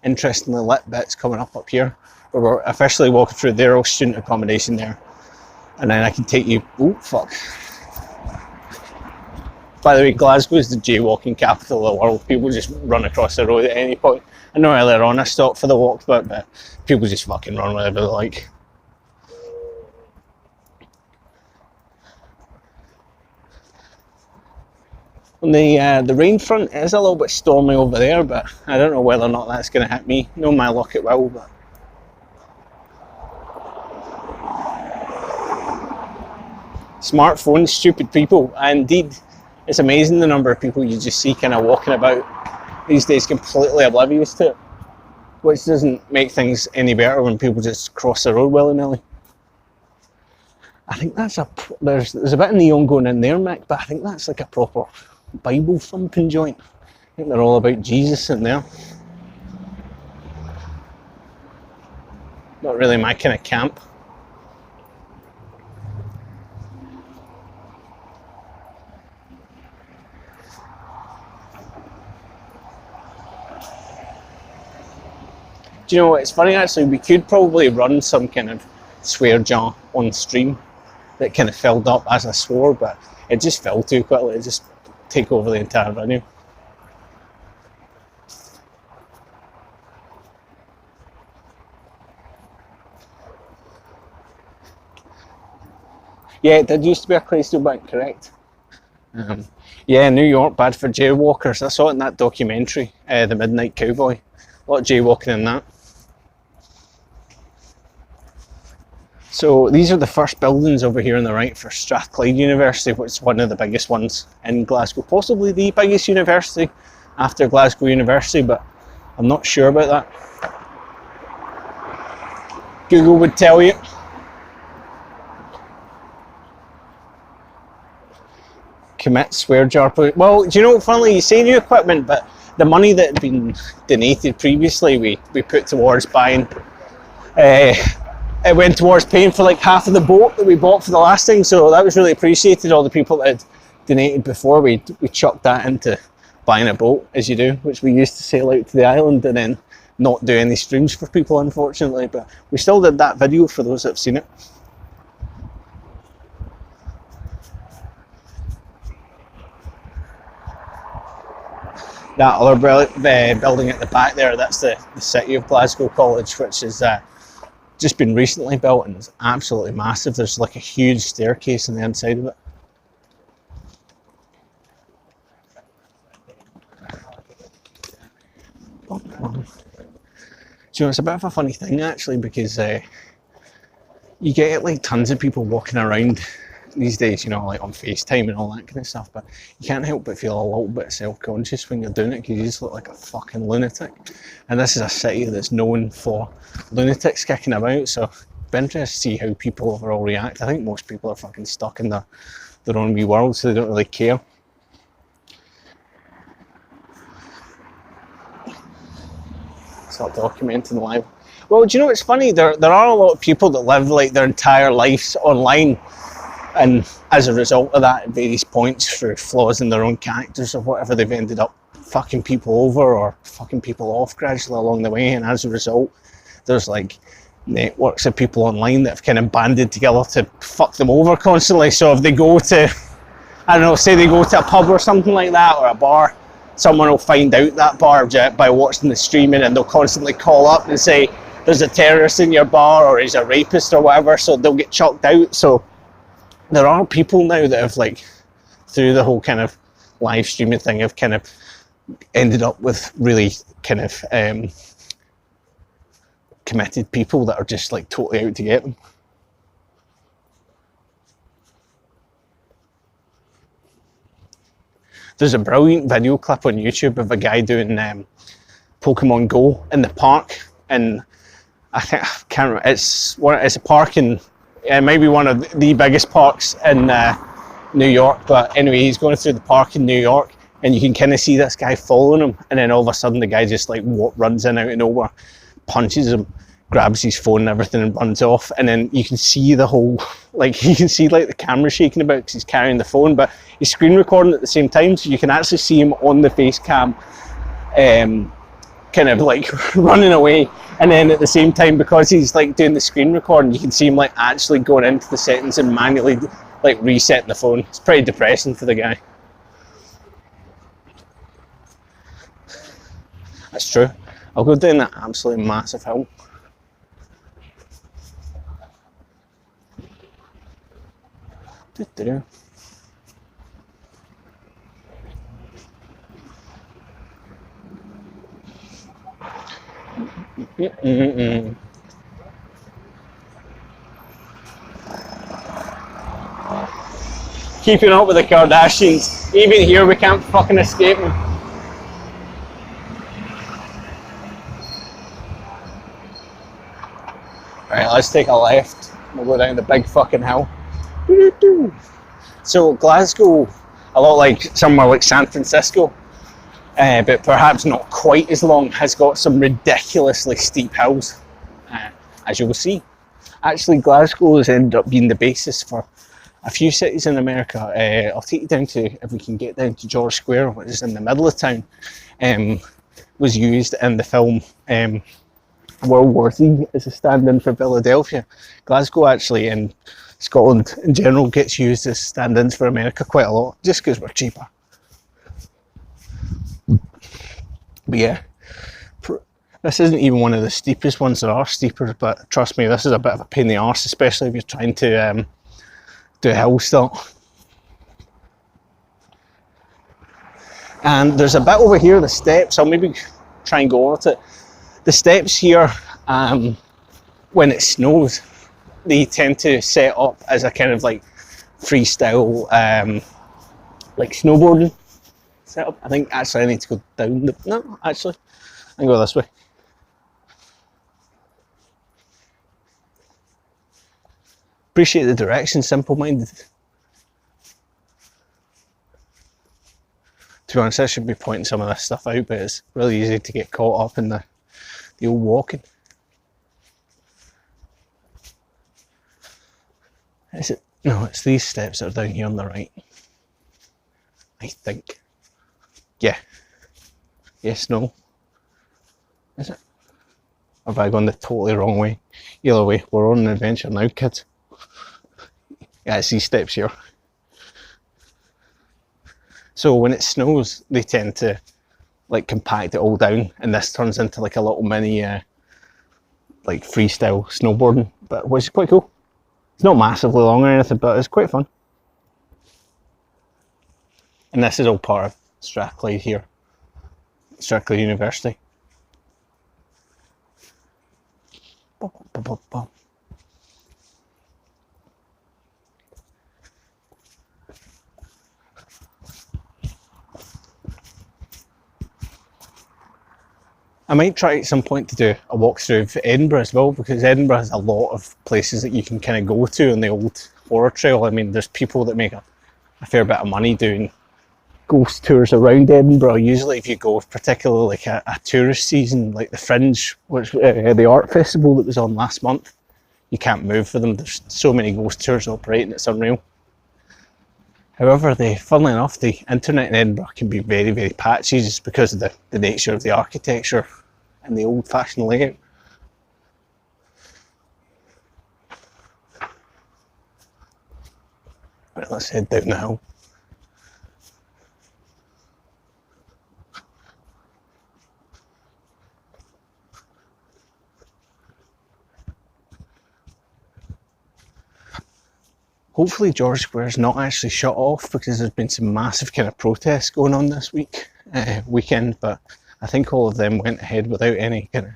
interestingly lit bits coming up here, where we're officially walking through their old student accommodation there, and then I can take you. Oh fuck! By the way, Glasgow is the jaywalking capital of the world. People just run across the road at any point. I know earlier on I stopped for the walk, but people just fucking run wherever they like. On the rain front, it is a little bit stormy over there, but I don't know whether or not that's going to hit me. No, my luck it will, but smartphones, stupid people. Indeed, it's amazing the number of people you just see kind of walking about these days completely oblivious to it, which doesn't make things any better when people just cross the road willy-nilly. I think that's there's a bit of neon going in there, Mick, but I think that's like a proper Bible thumping joint. I think they're all about Jesus in there. Not really my kind of camp. Do you know what, it's funny actually, we could probably run some kind of swear jar on stream that kind of filled up as I swore, but it just fell too quickly, it just take over the entire video. Yeah, it did used to be a cloister bank, correct. Yeah, New York, bad for jaywalkers. I saw it in that documentary, The Midnight Cowboy. A lot of jaywalking in that. So these are the first buildings over here on the right for Strathclyde University, which is one of the biggest ones in Glasgow. Possibly the biggest university after Glasgow University, but I'm not sure about that. Google would tell you. Commit swear jar. Well, do you know, funnily you say new equipment, but the money that had been donated previously, we put towards buying. It went towards paying for like half of the boat that we bought for the last thing, so that was really appreciated. All the people that had donated before, we chucked that into buying a boat, as you do, which we used to sail out to the island and then not do any streams for people, unfortunately, but we still did that video for those that have seen it. That other building at the back there, that's the City of Glasgow College, which is just been recently built and it's absolutely massive. There's like a huge staircase on the inside of it. Oh, you know, it's a bit of a funny thing actually, because you get like tons of people walking around these days, you know, like on FaceTime and all that kind of stuff, but you can't help but feel a little bit self-conscious when you're doing it because you just look like a fucking lunatic. And this is a city that's known for lunatics kicking about, so it'd be interesting to see how people overall react. I think most people are fucking stuck in their own wee world, so they don't really care. Start documenting live. Well, do you know what's funny? There are a lot of people that live like their entire lives online, and as a result of that, at various points, through flaws in their own characters or whatever, they've ended up fucking people over or fucking people off gradually along the way. And as a result, there's like networks of people online that have kind of banded together to fuck them over constantly. So if they go to, I don't know, say they go to a pub or something like that, or a bar, someone will find out that bar by watching the streaming, and they'll constantly call up and say, there's a terrorist in your bar, or he's a rapist or whatever, so they'll get chucked out. So there are people now that have, like, through the whole kind of live streaming thing, have kind of ended up with really kind of committed people that are just like totally out to get them. There's a brilliant video clip on YouTube of a guy doing Pokemon Go in the park, and I can't remember, it's a park in, it might be one of the biggest parks in New York, but anyway, he's going through the park in New York, and you can kind of see this guy following him, and then all of a sudden the guy just like runs in out of nowhere, punches him, grabs his phone and everything and runs off, and then you can see the whole, like, you can see like the camera shaking about because he's carrying the phone, but he's screen recording at the same time, so you can actually see him on the face cam kind of like running away, and then at the same time, because he's like doing the screen recording, you can see him like actually going into the settings and manually like resetting the phone. It's pretty depressing for the guy. That's true. I'll go down that absolutely massive hill. Doo-doo. Keeping up with the Kardashians. Even here we can't fucking escape them. Right, let's take a left. We'll go down the big fucking hill. So Glasgow a lot like somewhere like San Francisco, but perhaps not quite as long, has got some ridiculously steep hills, as you will see. Actually, Glasgow has ended up being the basis for a few cities in America. I'll take you down to, if we can get down to George Square, which is in the middle of town, was used in the film World War Z as a stand-in for Philadelphia. Glasgow actually, and Scotland in general, gets used as stand-ins for America quite a lot, just because we're cheaper. But yeah, this isn't even one of the steepest ones. There are steeper, but trust me, this is a bit of a pain in the arse, especially if you're trying to do a hill start. And there's a bit over here, the steps. I'll maybe try and go over it. The steps here, when it snows, they tend to set up as a kind of like freestyle, like snowboarding setup. I think actually I need to go down the, no, actually, I can go this way. Appreciate the direction, simple-minded. To be honest, I should be pointing some of this stuff out, but it's really easy to get caught up in the old walking. Is it? No, it's these steps that are down here on the right. I think. Yeah. Yes, no. Is it? Or have I gone the totally wrong way? Either way, we're on an adventure now, kids. Yeah, it's these steps here. So when it snows, they tend to like compact it all down, and this turns into like a little mini like freestyle snowboarding, but which is quite cool. It's not massively long or anything, but it's quite fun. And this is all part of Strathclyde here, Strathclyde University. I might try at some point to do a walkthrough of Edinburgh as well, because Edinburgh has a lot of places that you can kind of go to on the old horror trail. I mean, there's people that make a fair bit of money doing ghost tours around Edinburgh. Usually if you go, particularly like a tourist season, like the Fringe, which the art festival that was on last month, you can't move for them. There's so many ghost tours operating, it's unreal. However, funnily enough, the internet in Edinburgh can be very, very patchy just because of the nature of the architecture and the old-fashioned layout. Right, let's head down the hill. Hopefully George Square's not actually shut off, because there's been some massive kind of protests going on this weekend, but I think all of them went ahead without any kind of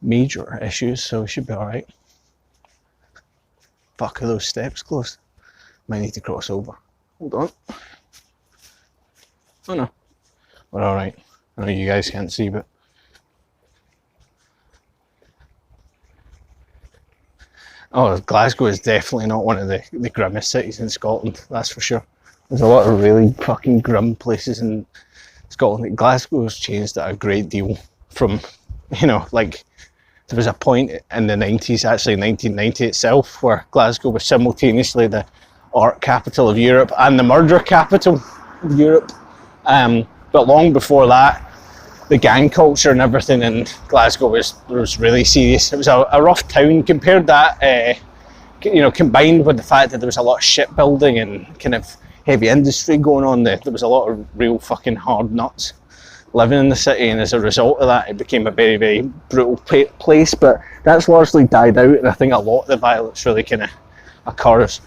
major issues, so we should be alright. Fuck, are those steps closed? Might need to cross over. Hold on. Oh no, we're alright. I know you guys can't see, but oh, Glasgow is definitely not one of the grimmest cities in Scotland, that's for sure. There's a lot of really fucking grim places in Scotland. Glasgow's changed a great deal from, you know, like, there was a point in the 90s, actually 1990 itself, where Glasgow was simultaneously the art capital of Europe and the murder capital of Europe. But long before that, the gang culture and everything in Glasgow was really serious. It was a rough town. Compared that, you know, combined with the fact that there was a lot of shipbuilding and kind of heavy industry going on, there was a lot of real fucking hard nuts living in the city, and as a result of that, it became a very, very brutal place. But that's largely died out, and I think a lot of the violence really kind of occurs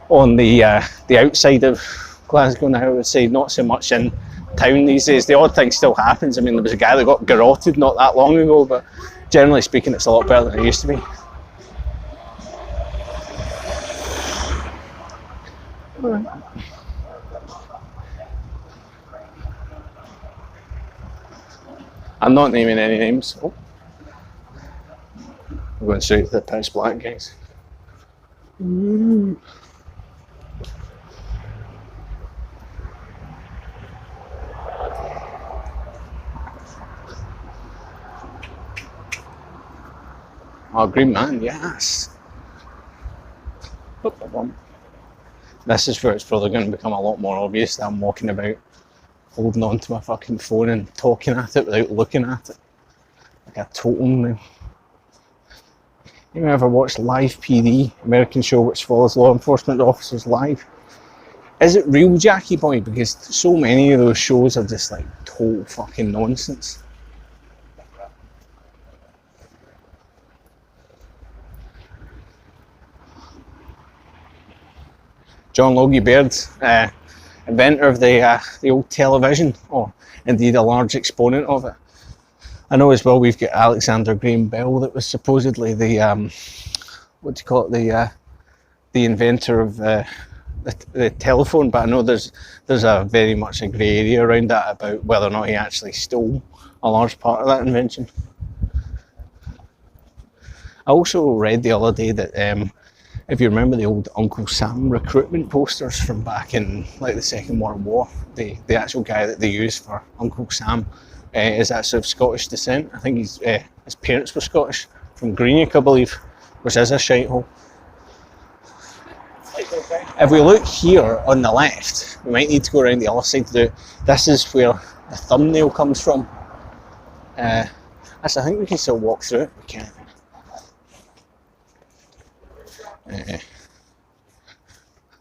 on the outside of Glasgow now, I would say, not so much in town these days. The odd thing still happens. I mean, there was a guy that got garroted not that long ago, but generally speaking, it's a lot better than it used to be. I'm not naming any names. Oh. I'm going straight to the pitch black, guys. Oh, Green Man, yes. This is where it's probably going to become a lot more obvious that I'm walking about holding on to my fucking phone and talking at it without looking at it. Like a totem now. You ever watched Live PD, American show which follows law enforcement officers live? Is it real, Jackie Boy? Because so many of those shows are just like total fucking nonsense. John Logie Baird, inventor of the old television, or indeed a large exponent of it. I know as well we've got Alexander Graham Bell that was supposedly the what do you call it, the inventor of the telephone, but I know there's a very much a grey area around that about whether or not he actually stole a large part of that invention. I also read the other day that if you remember the old Uncle Sam recruitment posters from back in like the Second World War, the actual guy that they used for Uncle Sam is actually of Scottish descent. I think his parents were Scottish, from Greenock I believe, which is a shithole. If we look here on the left, we might need to go around the other side to do it. This is where the thumbnail comes from. Actually, I think we can still walk through it. We can't.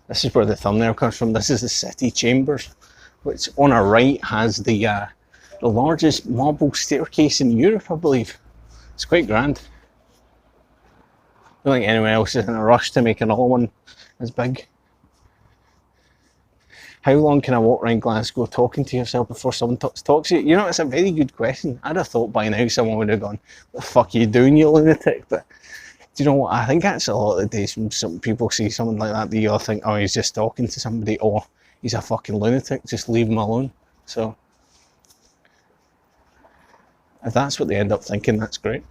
This is where the thumbnail comes from. This is the city chambers, which on our right has the largest marble staircase in Europe, I believe. It's quite grand. I don't think anyone else is in a rush to make another one as big. How long can I walk around Glasgow talking to yourself before someone talks to you? You know, it's a very good question. I'd have thought by now someone would have gone, "What the fuck are you doing, you lunatic?" But do you know what? I think that's a lot of the days when some people see someone like that, you think, oh, he's just talking to somebody, or he's a fucking lunatic, just leave him alone. So, if that's what they end up thinking, that's great.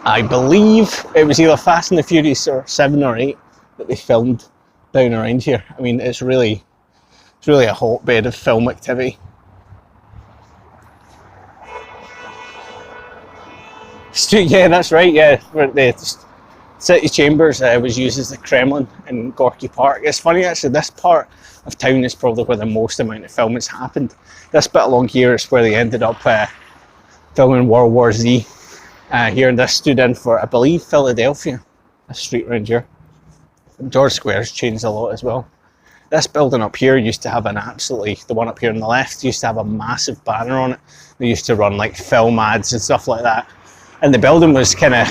I believe it was either Fast and the Furious or 7 or 8 that they filmed down around here. I mean, it's really a hotbed of film activity. Yeah, that's right, yeah. The city chambers was used as the Kremlin in Gorky Park. It's funny actually, this part of town is probably where the most amount of filming has happened. This bit along here is where they ended up filming World War Z. Here, and this stood in for, I believe, Philadelphia, a street around here. George Square's changed a lot as well. This building up here used to have the one up here on the left, used to have a massive banner on it. They used to run like film ads and stuff like that. And the building was kind of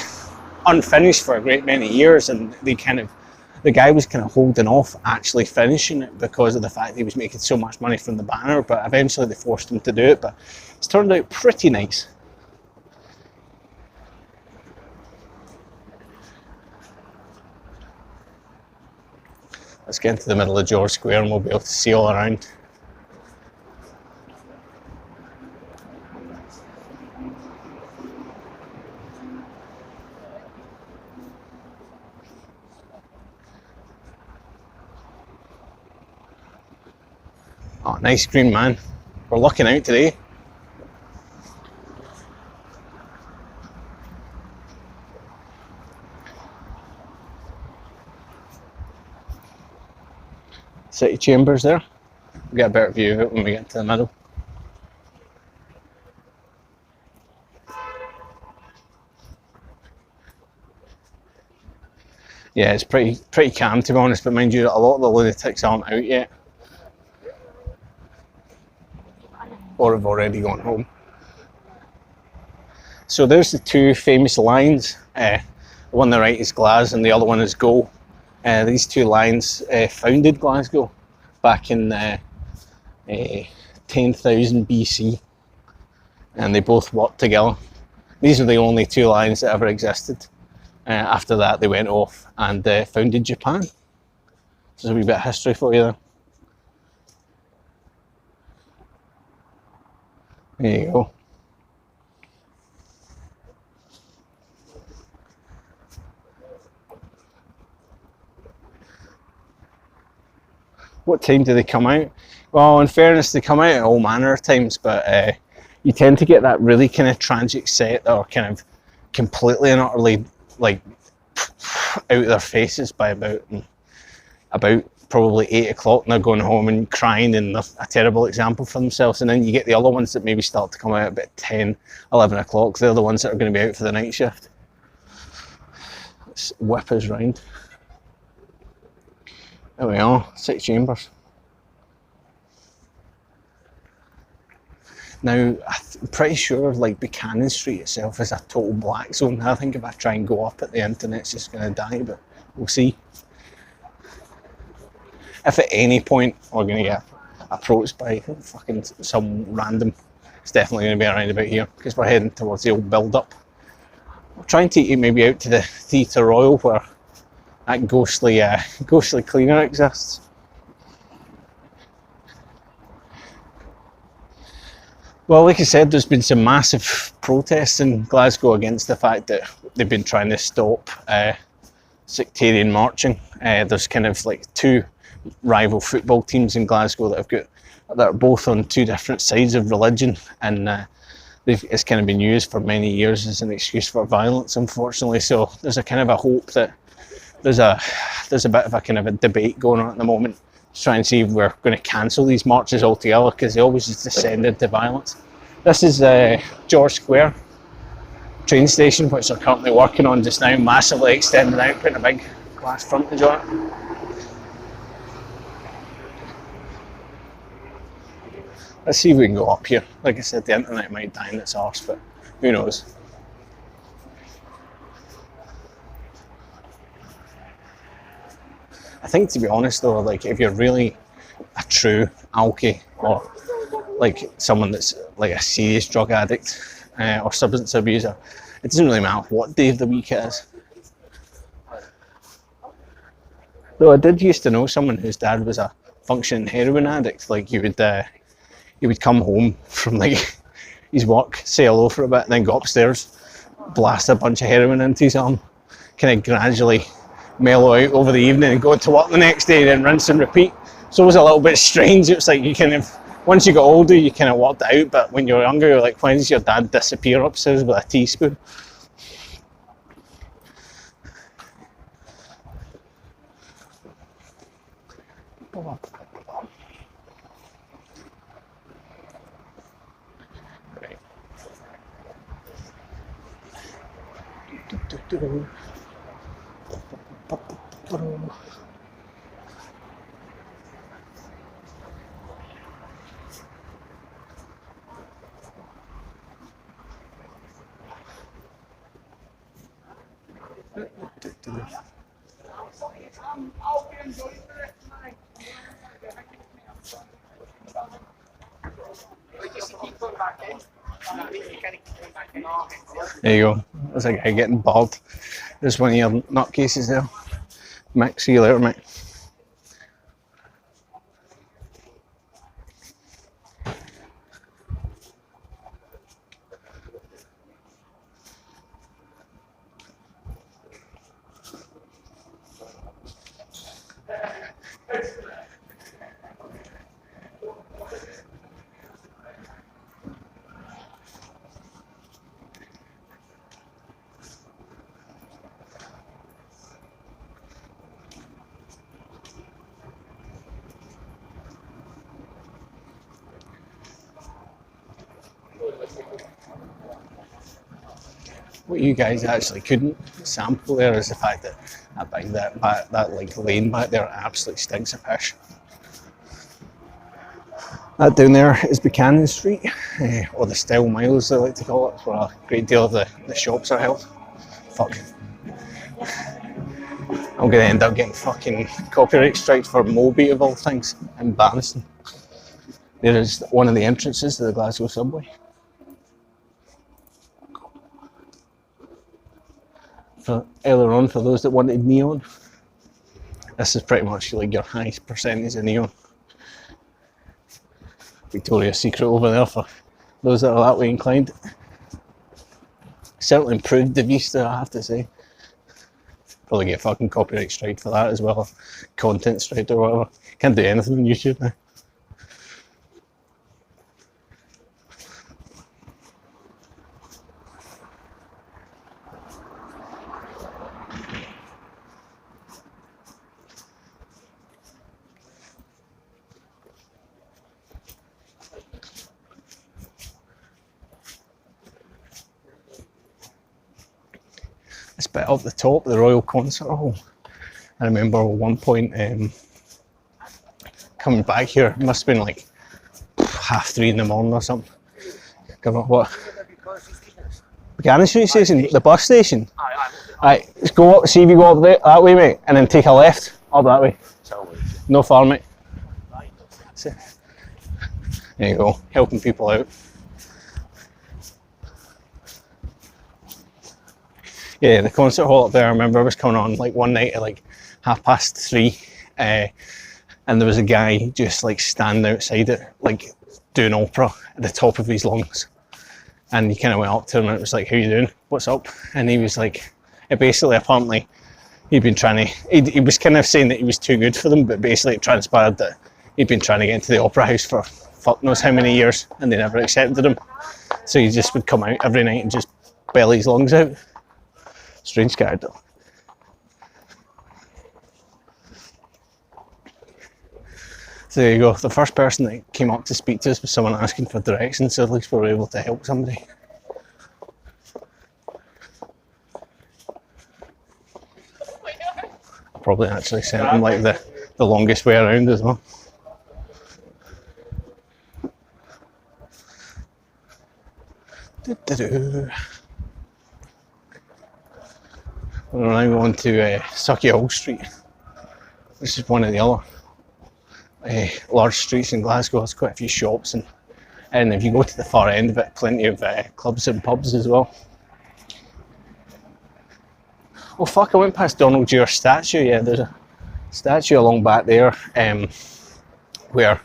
unfinished for a great many years, and the guy was kind of holding off actually finishing it because of the fact he was making so much money from the banner, but eventually they forced him to do it, but it's turned out pretty nice. Let's get into the middle of George Square and we'll be able to see all around. Oh, nice Green Man. We're looking out today. City chambers there. We'll get a better view of it when we get to the middle. Yeah, it's pretty calm to be honest, but mind you, a lot of the lunatics aren't out yet. Or have already gone home. So there's the two famous lines. The one on the right is Glas and the other one is Go. These two lines founded Glasgow back in 10,000 BC, and they both worked together. These are the only two lines that ever existed. After that they went off and founded Japan. So there's a wee bit of history for you there. There you go. What time do they come out? Well, in fairness, they come out at all manner of times, but you tend to get that really kind of tragic set that are kind of completely and utterly like out of their faces by about probably 8 o'clock, and they're going home and crying and they're a terrible example for themselves. And then you get the other ones that maybe start to come out about 10, 11 o'clock. They're the ones that are going to be out for the night shift. Let's whip us round. There we are, 6 chambers. Now, I'm pretty sure like Buchanan Street itself is a total black zone. I think if I try and go up it, the internet's just going to die, but we'll see. If at any point we're going to get approached by fucking some random, it's definitely going to be around about here, because we're heading towards the old build-up. I'll try and take you maybe out to the Theatre Royal where that ghostly cleaner exists. Well, like I said, there's been some massive protests in Glasgow against the fact that they've been trying to stop sectarian marching. There's kind of like 2 rival football teams in Glasgow that are both on 2 different sides of religion, and it's kind of been used for many years as an excuse for violence, unfortunately. So there's a kind of a hope that there's a bit of a kind of a debate going on at the moment, to try and see if we're going to cancel these marches altogether, because they always just descend into violence. This is George Square train station, which they're currently working on just now, massively extending out, putting a big glass frontage on it. Let's see if we can go up here. Like I said, the internet might die in its arse, but who knows. I think, to be honest though, like if you're really a true alkie, or like someone that's like a serious drug addict or substance abuser, it doesn't really matter what day of the week it is. Though I did used to know someone whose dad was a functioning heroin addict. Like he would come home from like his work, say hello for a bit, and then go upstairs, blast a bunch of heroin into his arm, kind of gradually mellow out over the evening and go to work the next day, then rinse and repeat. So it was a little bit strange. It's like you kind of, once you got older, you kind of worked it out, but when you're younger, you're like, when does your dad disappear upstairs with a teaspoon? There you go. There's a guy getting bored. There's one of your nutcases there. Mick, see you later, mate. What you guys actually couldn't sample there is the fact that that like lane back there absolutely stinks of piss. That down there is Buchanan Street, or the Style Mile as they like to call it, where a great deal of the shops are held. Fuck. I'm gonna end up getting fucking copyright strikes for Moby of all things. Embarrassing. There is one of the entrances to the Glasgow subway. For earlier on, for those that wanted neon, this is pretty much like your highest percentage of neon. Victoria's Secret over there for those that are that way inclined. Certainly improved the vista, I have to say. Probably get a fucking copyright strike for that as well, content strike or whatever. Can't do anything on YouTube now. this bit up the top, the Royal Concert Hall. I remember at one point coming back here, it must have been like 3:30 in the morning or something. What? Buchanan Street Station, the bus station. Aye, let's go up, see if you go up there, that way, mate, and then take a left up that way. No far, mate. There you go, helping people out. Yeah, the concert hall up there, I remember I was coming on like one night at like 3:30, and there was a guy just like standing outside it, like doing opera at the top of his lungs. And you kind of went up to him and it was like, how you doing? What's up? And he was like, basically, apparently, he'd been trying to, he was kind of saying that he was too good for them, but basically it transpired that he'd been trying to get into the opera house for fuck knows how many years and they never accepted him. So he just would come out every night and just belly his lungs out. Strange guy though. So there you go, the first person that came up to speak to us was someone asking for directions, so at least we were able to help somebody. I probably actually sent him like the longest way around as well. We're now going to Sucky Hall Street. This is one of the other large streets in Glasgow. There's quite a few shops, and if you go to the far end of it, plenty of clubs and pubs as well. Oh fuck, I went past Donald Dewar's statue. Yeah, there's a statue along back there where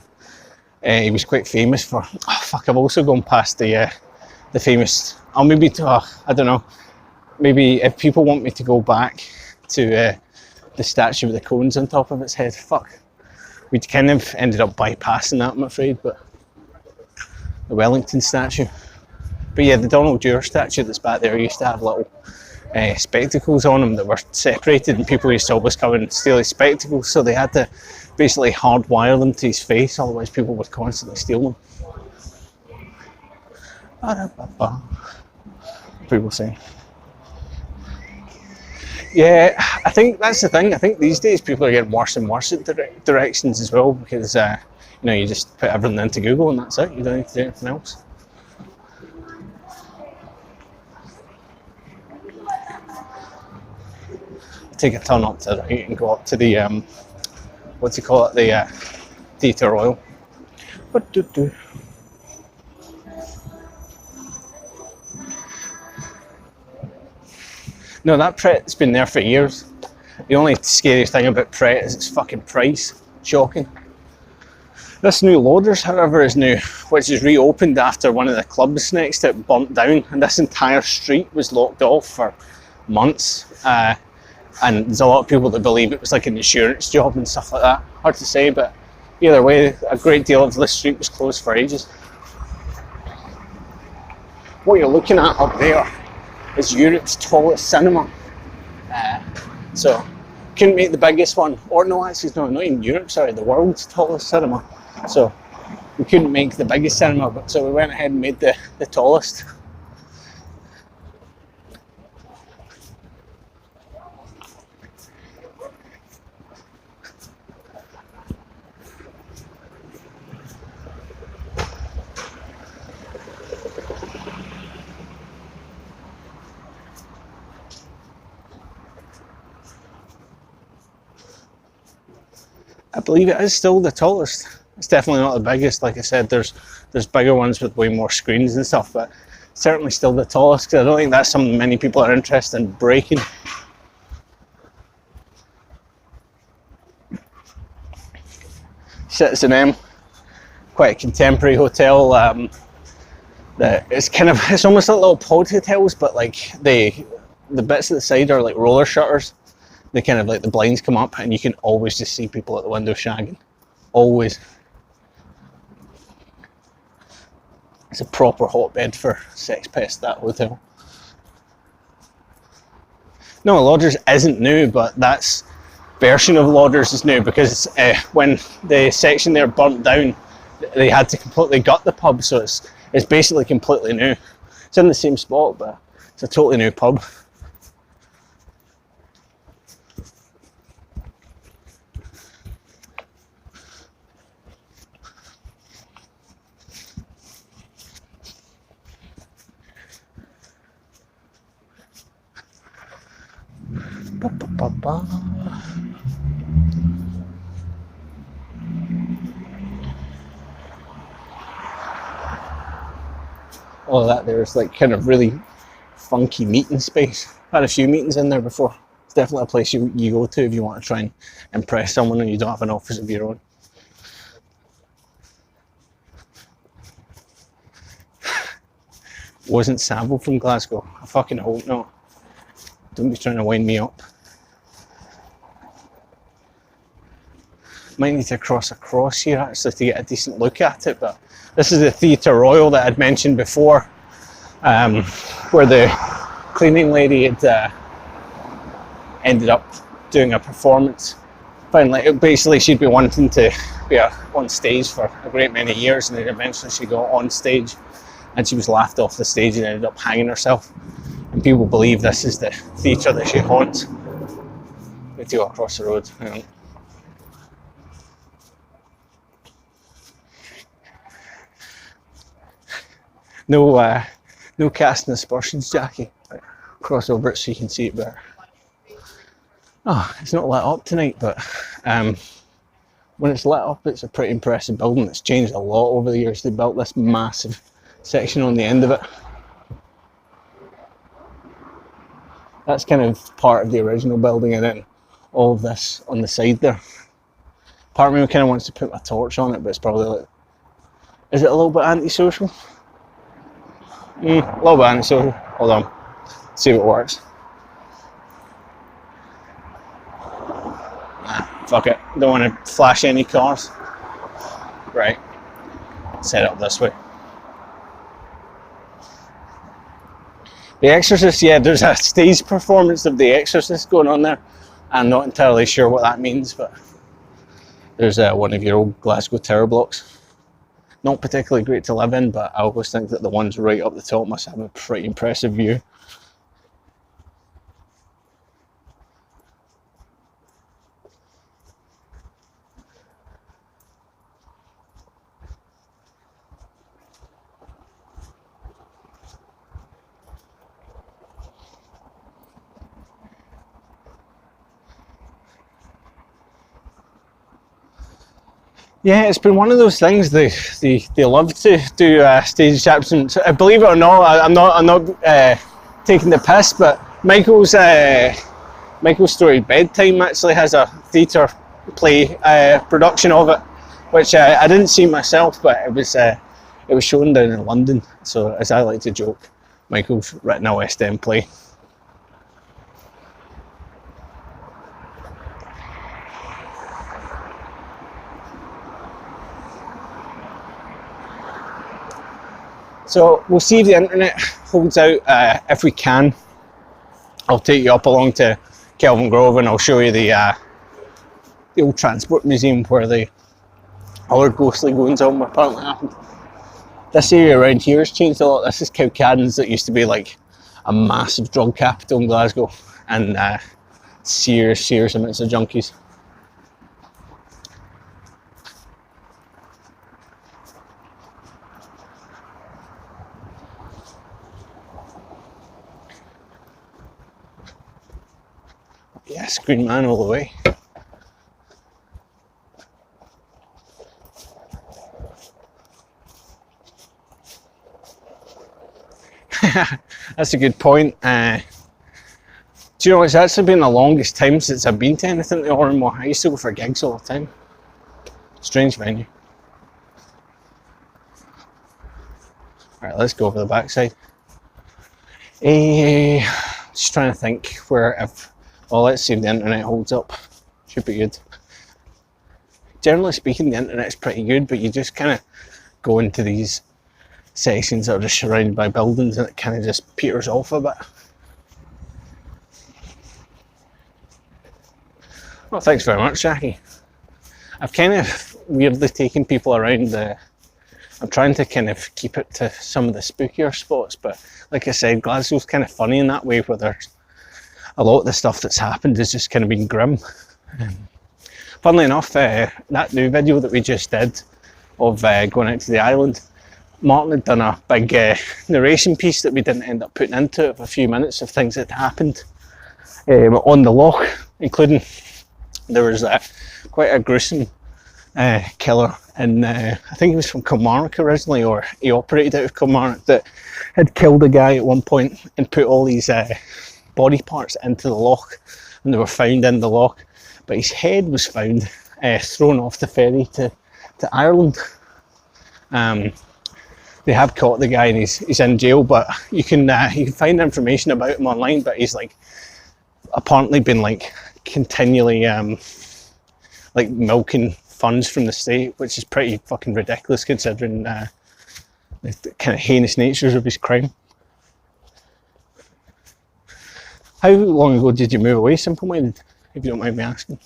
he was quite famous for. Oh fuck, I've also gone past the famous, or maybe I don't know, maybe if people want me to go back to the statue with the cones on top of its head, fuck. We'd kind of ended up bypassing that, I'm afraid, but the Wellington statue. But yeah, the Donald Dewar statue that's back there used to have little spectacles on them that were separated, and people used to always come and steal his spectacles, so they had to basically hardwire them to his face, otherwise people would constantly steal them. People saying. Yeah, I think that's the thing. I think these days people are getting worse and worse at directions as well, because you know, you just put everything into Google and that's it. You don't need to do anything else. Take a turn up to the right and go up to the what do you call it? The Theatre Royal. No, that Pret's been there for years. The only scariest thing about Pret is its fucking price. Shocking. This new Lauders, however, is new, which is reopened after one of the clubs next to it burnt down, and this entire street was locked off for months. And there's a lot of people that believe it was like an insurance job and stuff like that. Hard to say, but either way, a great deal of this street was closed for ages. What you're looking at up there is Europe's tallest cinema. So, couldn't make the biggest one, or no, actually, no, not even Europe, sorry, the world's tallest cinema. So, we couldn't make the biggest cinema, but so we went ahead and made the tallest. I believe it is still the tallest. It's definitely not the biggest. Like I said, there's bigger ones with way more screens and stuff, but certainly still the tallest, because I don't think that's something many people are interested in breaking. Citizen M, quite a contemporary hotel. That it's almost like little pod hotels, but like the bits at the side are like roller shutters. They kind of like the blinds come up and you can always just see people at the window shagging. Always. It's a proper hotbed for sex pests, that hotel. No, Lauders isn't new, but that version of Lauders is new because when the section there burnt down, they had to completely gut the pub, so it's basically completely new. It's in the same spot, but it's a totally new pub. Ba-ba. All of that there's like kind of really funky meeting space. I've had a few meetings in there before. It's definitely a place you go to if you want to try and impress someone and you don't have an office of your own. Wasn't Savo from Glasgow? I fucking hope not. Don't be trying to wind me up. Might need to cross across here actually to get a decent look at it, but this is the Theatre Royal that I'd mentioned before, where the cleaning lady had ended up doing a performance. Finally, basically she'd been wanting to be on stage for a great many years, and then eventually she got on stage and she was laughed off the stage and ended up hanging herself. And people believe this is the theatre that she haunts. Need to go across the road. Hang on. No casting aspersions, Jackie. Cross over it so you can see it better. Oh, it's not lit up tonight, but when it's lit up, it's a pretty impressive building. It's changed a lot over the years. They built this massive section on the end of it. That's kind of part of the original building, and then all of this on the side there. Part of me kind of wants to put my torch on it, but it's probably like, is it a little bit antisocial? A little bit antisocial. Hold on, see if it works. Fuck it, don't want to flash any cars. Right, set it up this way. The Exorcist, yeah, there's a stage performance of The Exorcist going on there. I'm not entirely sure what that means, but there's one of your old Glasgow tower blocks. Not particularly great to live in, but I always think that the ones right up the top must have a pretty impressive view. Yeah, it's been one of those things. They love to do stage chapters. Believe it or not, I'm not taking the piss, but Michael's story Bedtime actually has a theatre play production of it, which I didn't see myself, but it was shown down in London. So, as I like to joke, Michael's written a West End play. So we'll see if the internet holds out. If we can, I'll take you up along to Kelvingrove and I'll show you the old transport museum where the other ghostly goings on apparently happened. This area around here has changed a lot. This is Cowcaddens that used to be like a massive drug capital in Glasgow, and serious amounts of junkies. Yes, Green Man all the way. That's a good point. Do you know, it's actually been the longest time since I've been to anything at the Oranmore. I used to go for gigs all the time. Strange venue. Alright, let's go over the backside. Just trying to think where well, let's see if the internet holds up. Should be good. Generally speaking, the internet's pretty good, but you just kind of go into these sections that are just surrounded by buildings and it kind of just peters off a bit. Well, thanks very much, Jackie. I've kind of weirdly taken people around I'm trying to kind of keep it to some of the spookier spots, but like I said, Glasgow's kind of funny in that way, where there's a lot of the stuff that's happened has just kind of been grim. Funnily enough, that new video that we just did of going out to the island, Martin had done a big narration piece that we didn't end up putting into it of a few minutes of things that happened on the loch. including there was quite a gruesome killer, and I think he was from Kilmarnock originally, or he operated out of Kilmarnock, that had killed a guy at one point and put all these body parts into the loch, and they were found in the loch, but his head was found thrown off the ferry to Ireland. They have caught the guy and he's in jail, but you can find information about him online, but he's like apparently been like continually like milking funds from the state, which is pretty fucking ridiculous considering the kind of heinous natures of his crime. How long ago did you move away, Simple Minded, if you don't mind me asking?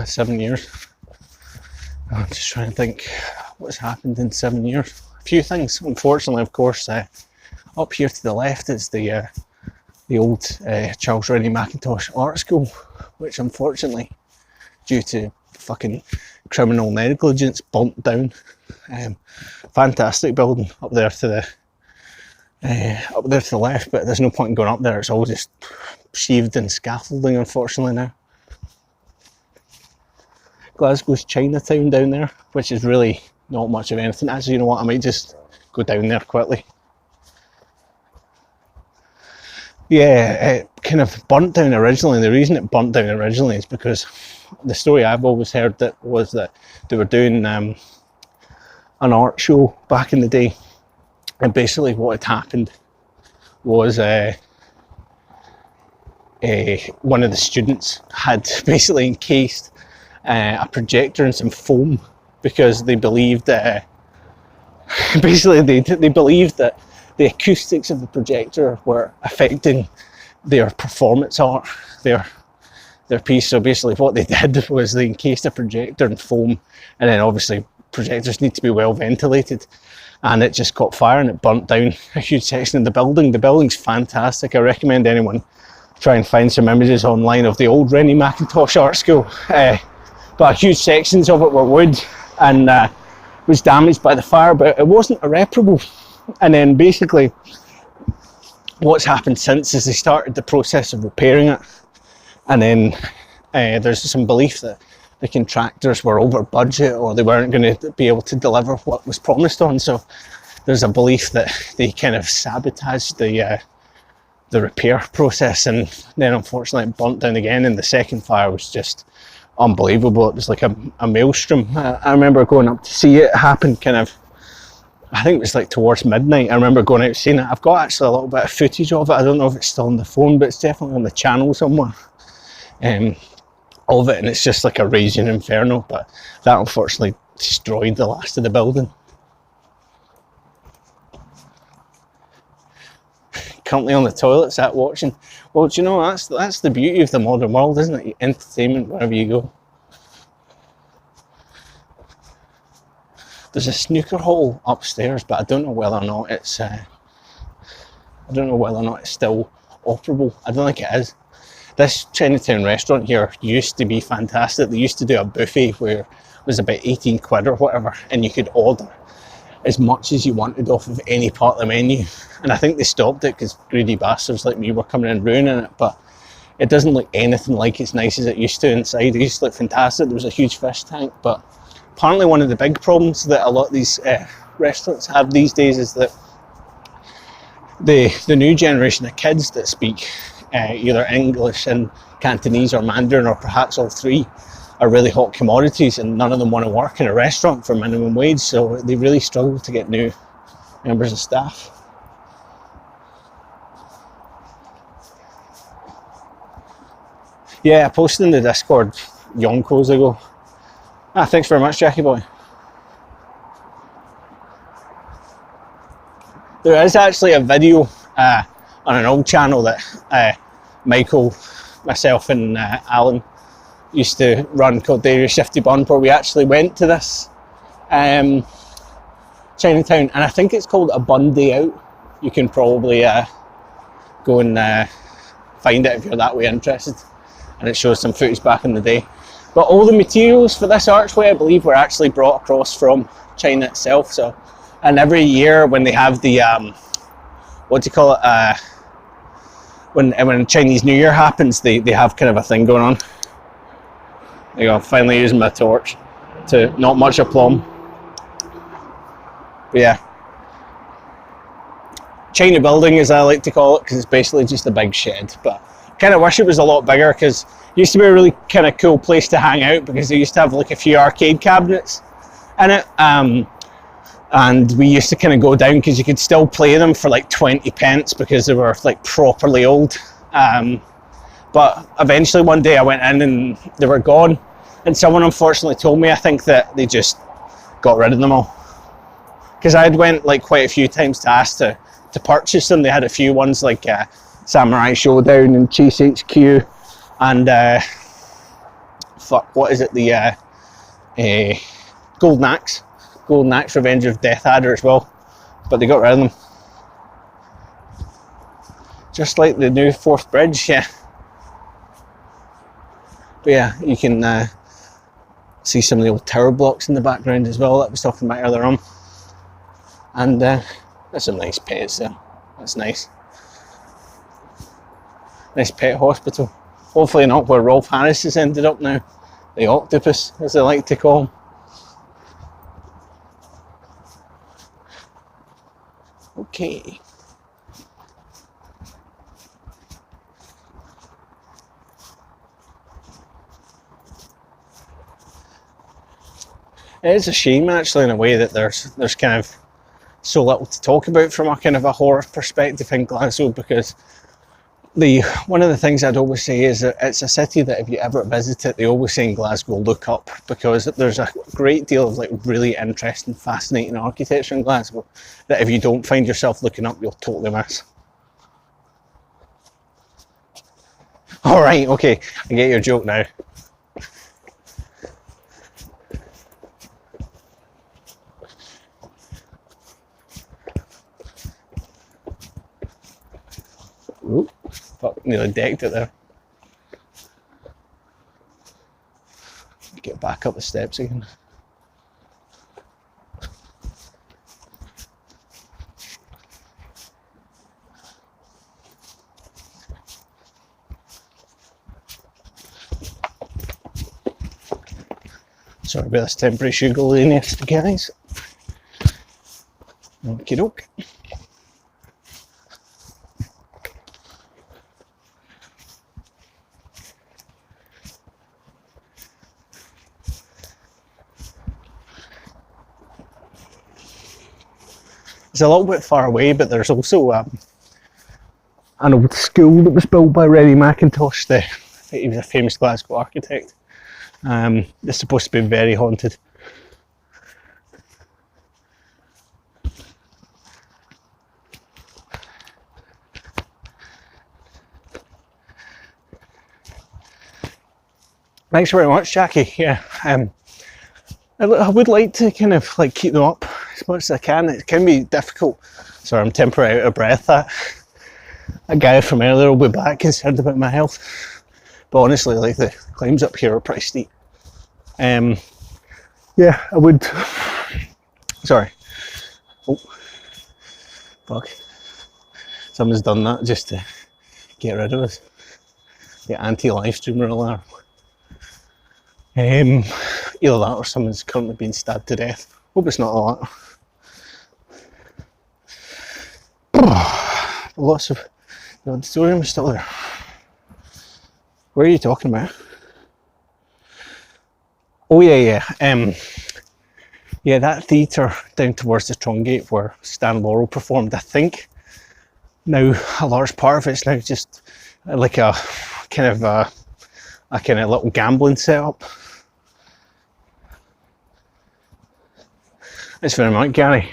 7 years. I'm just trying to think what's happened in 7 years. A few things, unfortunately, of course. Up here to the left is the old Charles Rennie Mackintosh Art School, which unfortunately, due to fucking criminal negligence, burnt down. Fantastic building up there to the left, but there's no point in going up there. It's all just sheathed in scaffolding, unfortunately now. Glasgow's Chinatown down there, which is really not much of anything. Actually, you know what, I might just go down there quickly. Yeah, it kind of burnt down originally. The reason it burnt down originally is because the story I've always heard was that they were doing an art show back in the day, and basically what had happened was one of the students had basically encased a projector in some foam, because they believed basically they believed that the acoustics of the projector were affecting their performance art, their piece. So basically what they did was they encased a projector in foam, and then obviously projectors need to be well ventilated, and it just caught fire and it burnt down a huge section of the building. The building's fantastic. I recommend anyone try and find some images online of the old Rennie Mackintosh Art School. But huge sections of it were wood and was damaged by the fire, but it wasn't irreparable. And then basically what's happened since is they started the process of repairing it, and then there's some belief that the contractors were over budget, or they weren't going to be able to deliver what was promised on, so there's a belief that they kind of sabotaged the repair process, and then unfortunately it burnt down again, and the second fire was just unbelievable. It was like a maelstrom. I remember going up to see it happen kind of, I think it was like towards midnight. I remember going out seeing it. I've got actually a little bit of footage of it. I don't know if it's still on the phone, but it's definitely on the channel somewhere of it, and it's just like a raging inferno. But that unfortunately destroyed the last of the building. Currently on the toilet, sat watching. Well, do you know, that's the beauty of the modern world, isn't it? Entertainment wherever you go. There's a snooker hall upstairs, but I don't know whether or not it's still operable. I don't think it is. This Chinatown restaurant here used to be fantastic. They used to do a buffet where it was about 18 quid or whatever, and you could order as much as you wanted off of any part of the menu. And I think they stopped it because greedy bastards like me were coming in and ruining it, but it doesn't look anything like as nice as it used to inside. It used to look fantastic. There was a huge fish tank, but apparently one of the big problems that a lot of these restaurants have these days is that the new generation of kids that speak either English and Cantonese or Mandarin, or perhaps all three, are really hot commodities, and none of them want to work in a restaurant for minimum wage, so they really struggle to get new members of staff. Yeah, I posted in the Discord yonkos ago. Thanks very much, Jackie boy. There is actually a video on an old channel that Michael, myself and Alan used to run, called Daily Shifty Bun, where we actually went to this Chinatown, and I think it's called A Bun Day Out. You can probably go and find it if you're that way interested, and it shows some footage back in the day. But all the materials for this archway, I believe, were actually brought across from China itself. So, and every year when they have the what do you call it, when Chinese New Year happens, they have kind of a thing going on. There you go, finally using my torch to not much aplomb. But yeah, China building, as I like to call it, because it's basically just a big shed. But I kind of wish it was a lot bigger, because it used to be a really kind of cool place to hang out, because they used to have like a few arcade cabinets in it, and we used to kind of go down because you could still play them for like 20 pence because they were like properly old. But eventually one day I went in and they were gone, and someone unfortunately told me, I think, that they just got rid of them all, because I had went like quite a few times to ask to purchase them. They had a few ones like Samurai Showdown and Chase HQ and fuck, what is it, the Golden Axe Revenge of Death Adder as well, but they got rid of them. Just like the new Forth Bridge, yeah. But yeah, you can see some of the old tower blocks in the background as well that I was talking about earlier on. And there's some nice pets there. That's nice. Nice pet hospital. Hopefully not where Rolf Harris has ended up now. The octopus, as they like to call him. Okay. It is a shame, actually, in a way, that there's kind of so little to talk about from a kind of a horror perspective in Glasgow, because one of the things I'd always say is that it's a city that if you ever visit it, they always say in Glasgow, look up, because there's a great deal of like really interesting, fascinating architecture in Glasgow that if you don't find yourself looking up, you'll totally miss. All right, okay, I get your joke now. Ooh, fuck, nearly decked it there. Get back up the steps again. Sorry about this temporary sugarliness, guys. Okie doke. It's a little bit far away, but there's also an old school that was built by Reddy Mackintosh. He was a famous Glasgow architect. It's supposed to be very haunted. Thanks very much, Jackie. Yeah, I would like to kind of like keep them up as much as I can. It can be difficult. Sorry, I'm temporarily out of breath. That guy from earlier will be back concerned about my health. But honestly, like the climbs up here are pretty steep. Yeah, I would. Sorry. Oh, fuck. Someone's done that just to get rid of us. The anti-live streamer alarm. Either that or someone's currently being stabbed to death. Hope it's not a lot. Lots of the auditorium is still there. Where are you talking about? Oh yeah. Yeah, that theatre down towards the Trongate where Stan Laurel performed, I think now a large part of it's now just like a kind of little gambling setup. Thanks very much, Gary.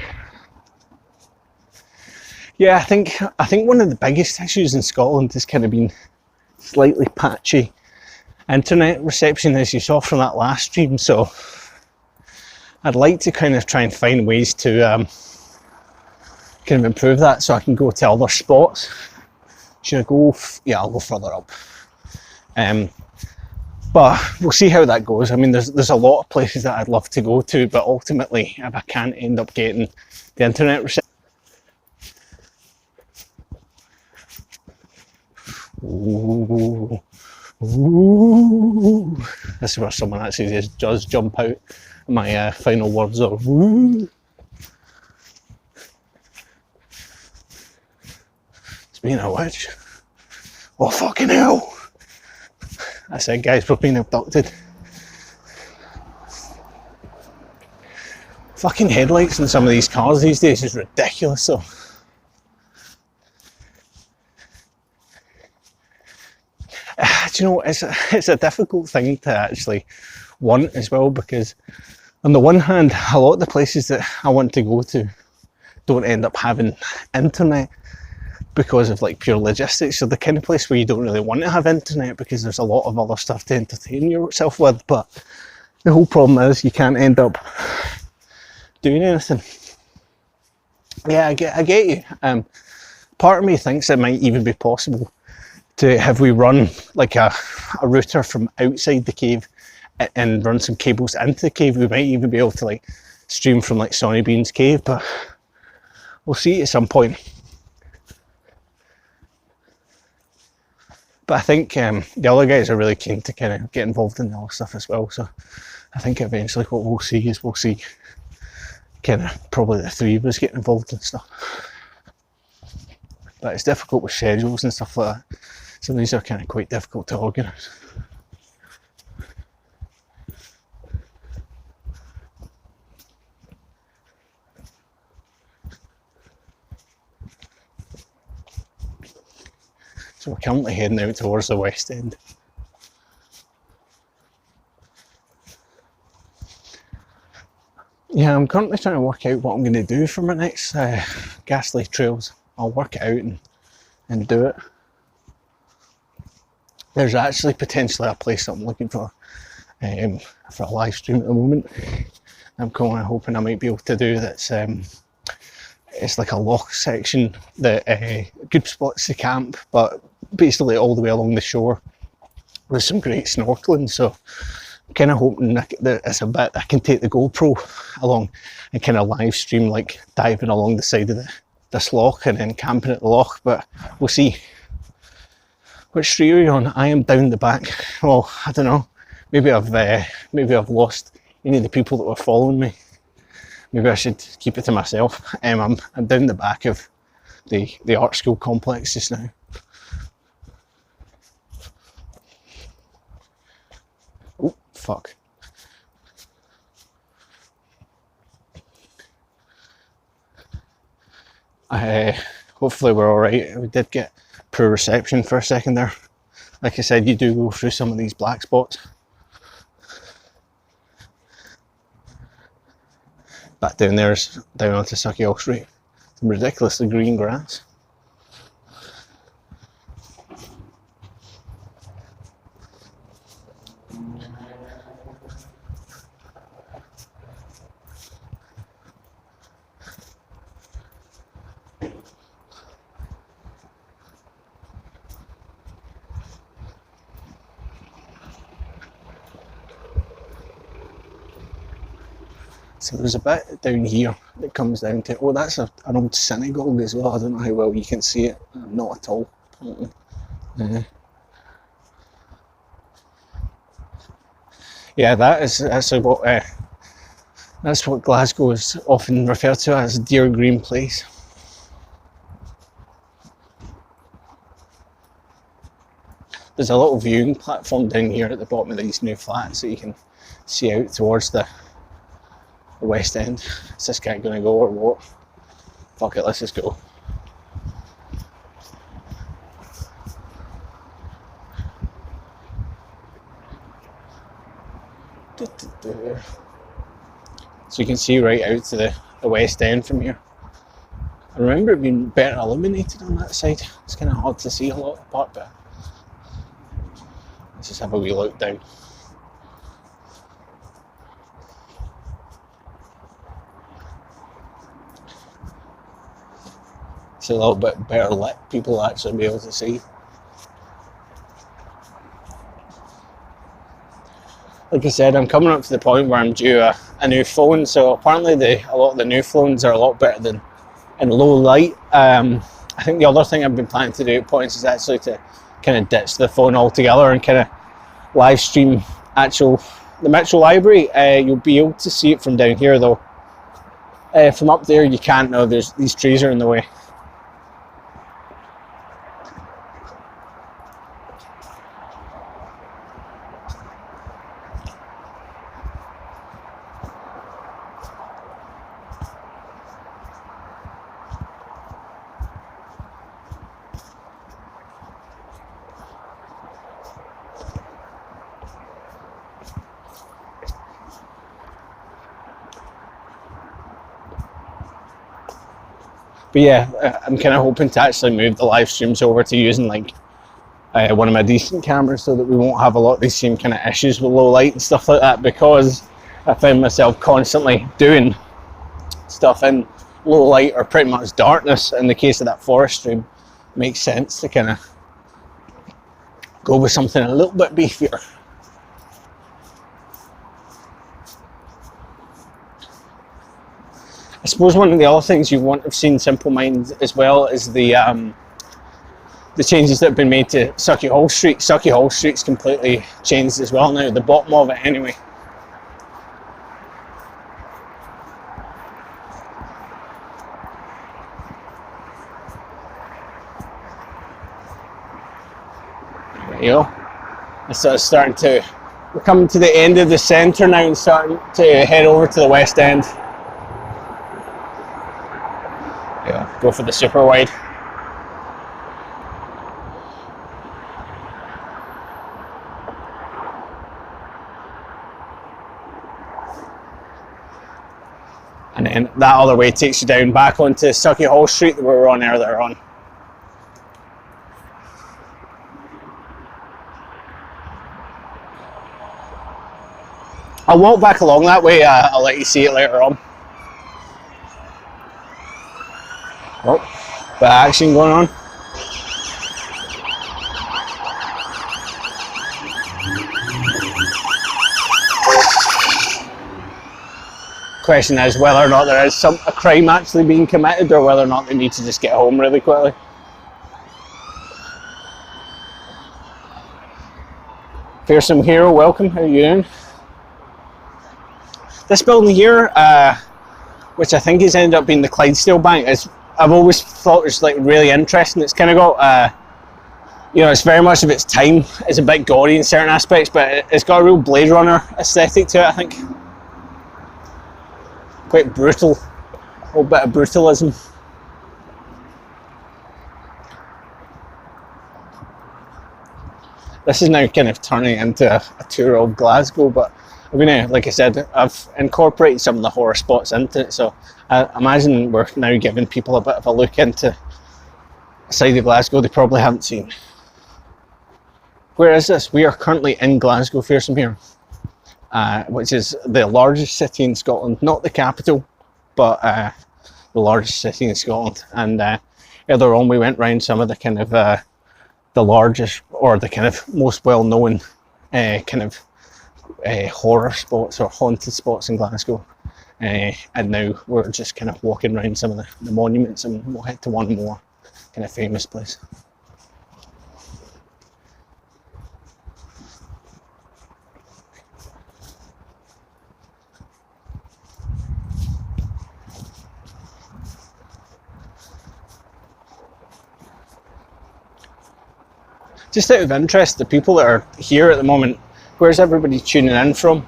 Yeah, I think one of the biggest issues in Scotland has kind of been slightly patchy internet reception, as you saw from that last stream. So I'd like to kind of try and find ways to kind of improve that so I can go to other spots. Should I go? Yeah, I'll go further up. But we'll see how that goes. I mean, there's a lot of places that I'd love to go to, but ultimately, if I can't end up getting the internet reception. Ooh, ooh. This is where someone actually just does jump out. My final words are woo. It's been a witch. Oh fucking hell! I said, guys, we're being abducted. Fucking headlights in some of these cars these days is ridiculous though. Do you know, it's a difficult thing to actually want as well, because on the one hand, a lot of the places that I want to go to don't end up having internet because of like pure logistics. So the kind of place where you don't really want to have internet because there's a lot of other stuff to entertain yourself with, but the whole problem is you can't end up doing anything. Yeah, I get you. Part of me thinks it might even be possible to have we run like a router from outside the cave and run some cables into the cave. We might even be able to like stream from like Sonny Bean's cave, but we'll see at some point. But I think the other guys are really keen to kind of get involved in the other stuff as well, so I think eventually what we'll see kind of probably the three of us getting involved in stuff. But it's difficult with schedules and stuff like that. Some of these are kind of quite difficult to organise. So we're currently heading out towards the West End. Yeah, I'm currently trying to work out what I'm going to do for my next Ghastly trails. I'll work it out and do it. There's actually potentially a place that I'm looking for a live stream at the moment. I'm kind of hoping I might be able to do that's it's like a loch section that good spots to camp, but basically all the way along the shore with some great snorkeling. So I'm kind of hoping that it's a bit I can take the GoPro along and kind of live stream like diving along the side of this loch and then camping at the loch, but we'll see. Which street are you on? I am down the back. Well, I don't know. Maybe I've lost any of the people that were following me. Maybe I should keep it to myself. I'm down the back of the art school complex just now. Oh fuck. Hopefully we're alright. We did get poor reception for a second there. Like I said, you do go through some of these black spots. Back down there's down onto Suckyall Street. Some ridiculously green grass. So there's a bit down here that comes down to, oh, that's an old synagogue as well. I don't know how well you can see it. Not at all. Yeah, that's what Glasgow is often referred to as Deer Green Place. There's a little viewing platform down here at the bottom of these new flats so you can see out towards the West End. Is this guy gonna go or what? Fuck it, let's just go. So you can see right out to the West End from here. I remember it being better illuminated on that side. It's kind of hard to see a lot apart, but let's just have a wee look down. It's a little bit better lit, people will actually be able to see. Like I said, I'm coming up to the point where I'm due a new phone, so apparently a lot of the new phones are a lot better than in low light. I think the other thing I've been planning to do at points is actually to kind of ditch the phone altogether and kind of live stream the Metro Library. You'll be able to see it from down here though. From up there you can't, no, these trees are in the way. But yeah, I'm kind of hoping to actually move the live streams over to using like one of my decent cameras so that we won't have a lot of these same kind of issues with low light and stuff like that, because I find myself constantly doing stuff in low light or pretty much darkness. In the case of that forest stream, it makes sense to kind of go with something a little bit beefier. I suppose one of the other things you won't have seen Simple Minds as well is the changes that have been made to Sucky Hall Street. Sucky Hall Street's completely changed as well now, the bottom of it anyway. There you go. It's sort of starting to, we're coming to the end of the centre now and starting to head over to the West End. Yeah, go for the super wide. And then that other way takes you down back onto Sucky Hall Street that we were on earlier on. I'll walk back along that way, I'll let you see it later on. Oh, bit of action going on. Question is whether or not there is a crime actually being committed, or whether or not they need to just get home really quickly. Fearsome Hero, welcome, how are you doing? This building here, which I think has ended up being the Clydesdale Bank, I've always thought it was like really interesting. It's kind of got, you know, it's very much of its time. It's a bit gaudy in certain aspects, but it's got a real Blade Runner aesthetic to it, I think. Quite brutal, a whole bit of brutalism. This is now kind of turning into a tour of Glasgow, but I'm gonna, like I said, I've incorporated some of the horror spots into it, so I imagine we're now giving people a bit of a look into a side of Glasgow they probably haven't seen. Where is this? We are currently in Glasgow, Fearsome Hero, which is the largest city in Scotland, not the capital, but the largest city in Scotland. And earlier on we went round some of the kind of the largest, or the kind of most well-known kind of horror spots or haunted spots in Glasgow, and now we're just kind of walking around some of the monuments, and we'll head to one more kind of famous place. Just out of interest, the people that are here at the moment, where's everybody tuning in from?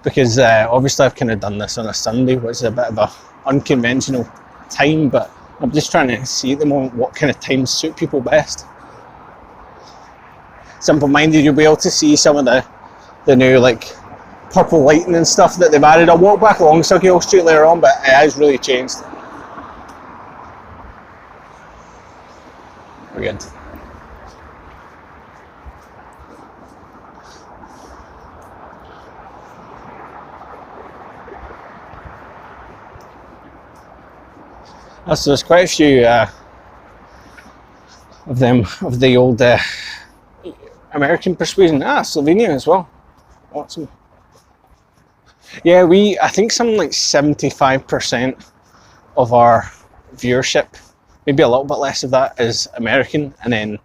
Because obviously I've kind of done this on a Sunday, which is a bit of a unconventional time, but I'm just trying to see at the moment what kind of times suit people best. Simple Minded, you'll be able to see some of the new like purple lighting and stuff that they've added. I'll walk back along Sucky Hall Street later on, but it has really changed. We're good. So there's quite a few of them, of the old American persuasion. Slovenia as well. Awesome. Yeah, I think something like 75% of our viewership, maybe a little bit less of that, is American, and then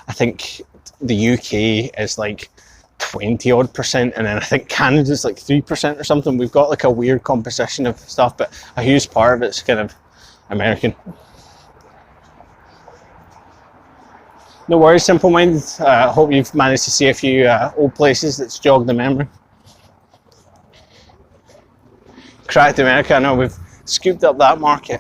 I think the UK is like 20 odd percent, and then I think Canada's like 3% or something. We've got like a weird composition of stuff, but a huge part of it's kind of American. No worries, Simple Mind. I hope you've managed to see a few old places that's jogged the memory. Cracked America, I know we've scooped up that market.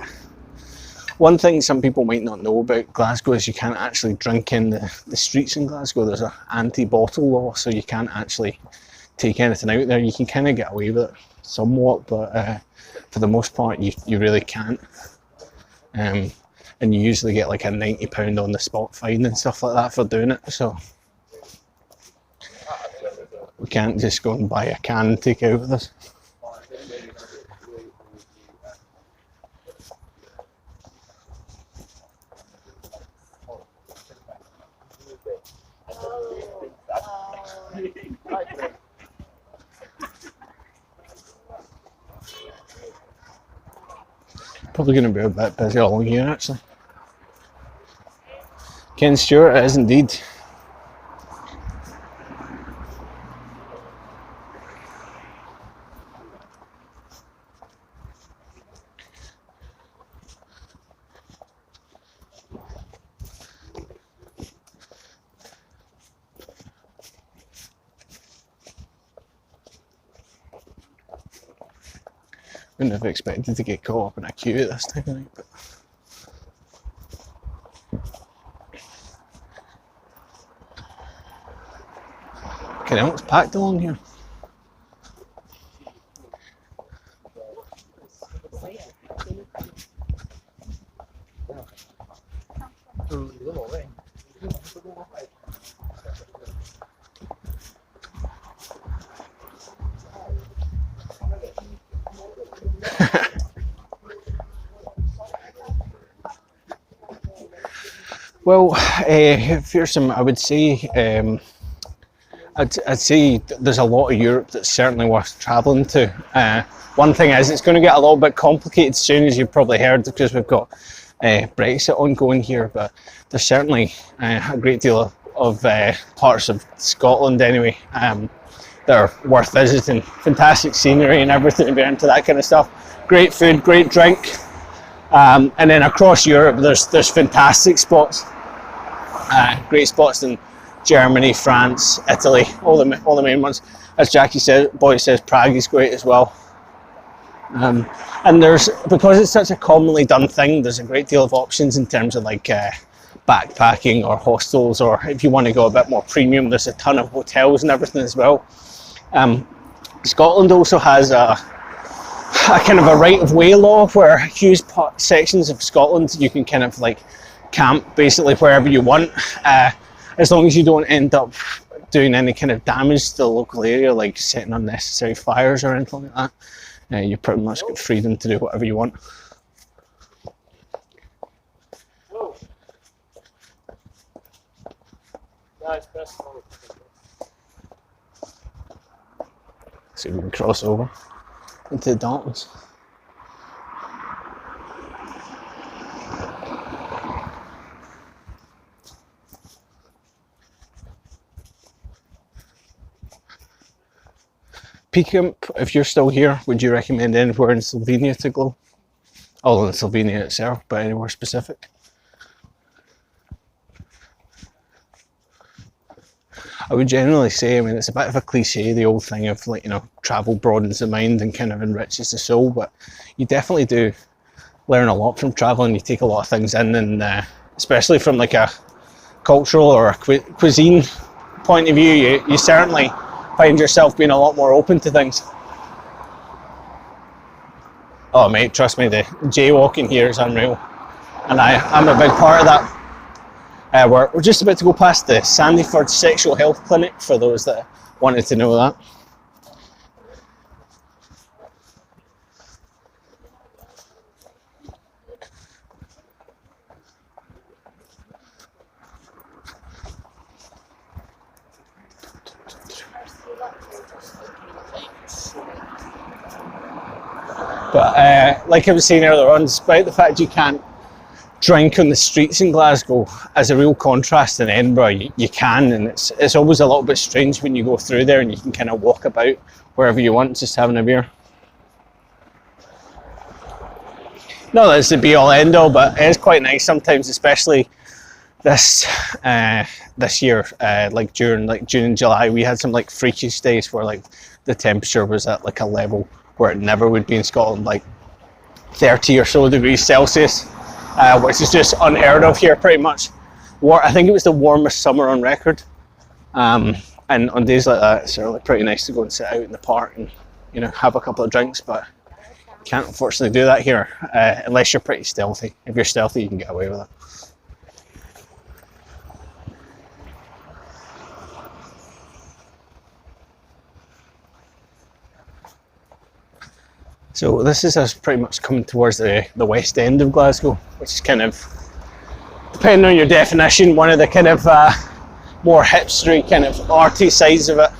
One thing some people might not know about Glasgow is you can't actually drink in the streets in Glasgow. There's an anti-bottle law, so you can't actually take anything out there. You can kind of get away with it somewhat, but for the most part you really can't. And you usually get like a £90 on the spot fine and stuff like that for doing it, so we can't just go and buy a can and take it out with us. Probably going to be a bit busy all year actually. Ken Stewart, it is indeed. Wouldn't have expected to get caught up in a queue at this time of night, but okay, it's packed along here. Well, fearsome, I would say, I'd say there's a lot of Europe that's certainly worth travelling to. One thing is, it's going to get a little bit complicated soon, as you've probably heard, because we've got Brexit ongoing here, but there's certainly a great deal of parts of Scotland anyway that are worth visiting. Fantastic scenery and everything to be into that kind of stuff. Great food, great drink. And then across Europe, there's fantastic spots. Great spots in Germany, France, Italy, all the main ones. As Jackie says, Prague is great as well. And because it's such a commonly done thing, there's a great deal of options in terms of like backpacking or hostels, or if you want to go a bit more premium, there's a ton of hotels and everything as well. Scotland also has a kind of a right of way law where huge sections of Scotland you can kind of like camp basically wherever you want, as long as you don't end up doing any kind of damage to the local area, like setting unnecessary fires or anything like that. You pretty much get freedom to do whatever you want. See if we can cross over into the darkness. Peakamp, if you're still here, would you recommend anywhere in Slovenia to go? Other than Slovenia itself, but anywhere specific? I would generally say, I mean, it's a bit of a cliche, the old thing of like, you know, travel broadens the mind and kind of enriches the soul, but you definitely do learn a lot from traveling. You take a lot of things in, and especially from like a cultural or a cuisine point of view, you certainly find yourself being a lot more open to things. Oh mate, trust me, the jaywalking here is unreal, and I'm a big part of that. We're just about to go past the Sandyford Sexual Health Clinic, for those that wanted to know that. But like I was saying earlier on, despite the fact you can't drink on the streets in Glasgow, as a real contrast in Edinburgh, you can, and it's always a little bit strange when you go through there and you can kind of walk about wherever you want just having a beer. Not that it's the be all end all, but it is quite nice sometimes, especially this year, like during like June and July, we had some like freakish days where like the temperature was at like a level where it never would be in Scotland, like 30 or so degrees Celsius, which is just unheard of here pretty much. I think it was the warmest summer on record, and on days like that it's really pretty nice to go and sit out in the park and, you know, have a couple of drinks, but can't unfortunately do that here, unless you're pretty stealthy. If you're stealthy, you can get away with it. So this is us pretty much coming towards the west end of Glasgow, which is kind of, depending on your definition, one of the kind of more hipstery, kind of arty sides of it.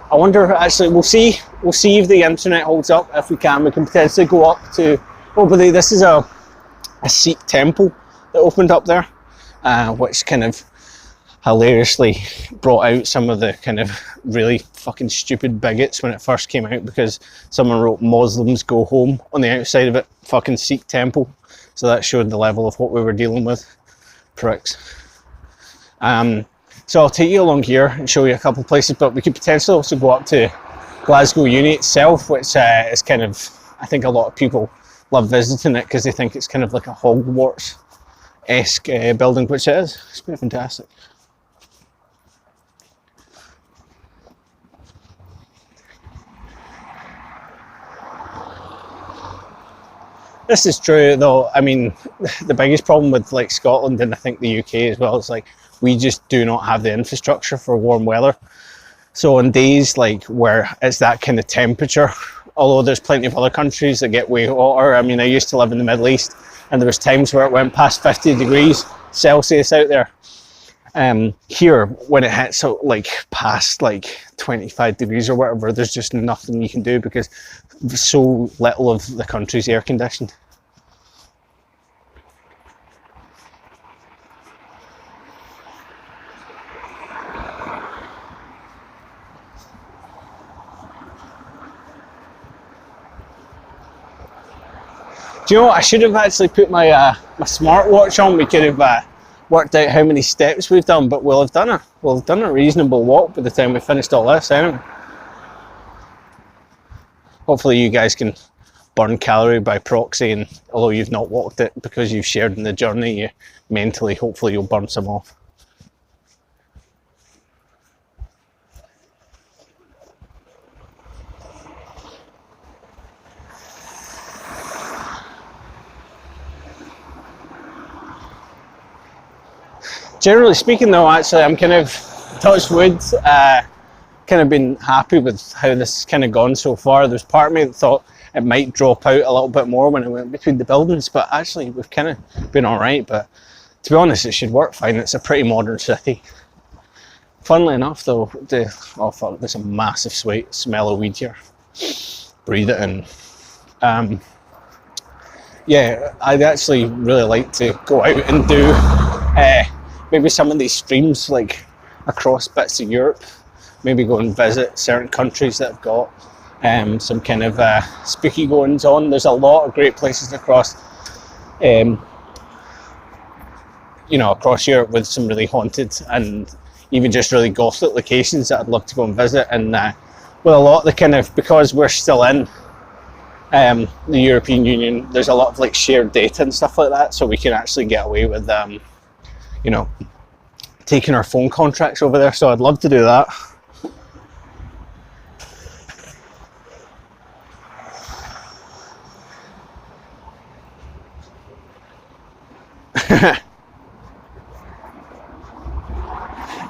I wonder, actually, we'll see if the internet holds up. If we can potentially go up to, this is a Sikh temple that opened up there, which kind of hilariously brought out some of the kind of really fucking stupid bigots when it first came out, because someone wrote "Mausoleums go home" on the outside of it, fucking Sikh temple. So that showed the level of what we were dealing with. Pricks. So I'll take you along here and show you a couple of places, but we could potentially also go up to Glasgow Uni itself, which is kind of, I think a lot of people love visiting it because they think it's kind of like a Hogwarts-esque building, which it is. It's pretty fantastic. This is true though. I mean, the biggest problem with like Scotland, and I think the UK as well, is like we just do not have the infrastructure for warm weather. So on days like where it's that kind of temperature, although there's plenty of other countries that get way hotter. I mean, I used to live in the Middle East and there was times where it went past 50 degrees Celsius out there. Here, when it hits like past like 25 degrees or whatever, there's just nothing you can do because so little of the country's air conditioned. Do you know what? I should have actually put my my smartwatch on. We could have worked out how many steps we've done, but we'll have done a reasonable walk by the time we finished all this anyway. Hopefully you guys can burn calorie by proxy, and although you've not walked it because you've shared in the journey, you mentally, hopefully you'll burn some off. Generally speaking though, actually I'm kind of, touch wood, kind of been happy with how this has kind of gone so far. There's part of me that thought it might drop out a little bit more when it went between the buildings, but actually we've kind of been alright. But to be honest, it should work fine. It's a pretty modern city. Funnily enough though, oh fuck, there's a massive smell of weed here. Breathe it in. Yeah, I'd actually really like to go out and do maybe some of these streams like across bits of Europe, maybe go and visit certain countries that have got some kind of spooky goings on. There's a lot of great places across across Europe with some really haunted and even just really gothic locations that I'd love to go and visit. And with a lot of the kind of, because we're still in the European Union, there's a lot of like shared data and stuff like that, so we can actually get away with taking our phone contracts over there, so I'd love to do that.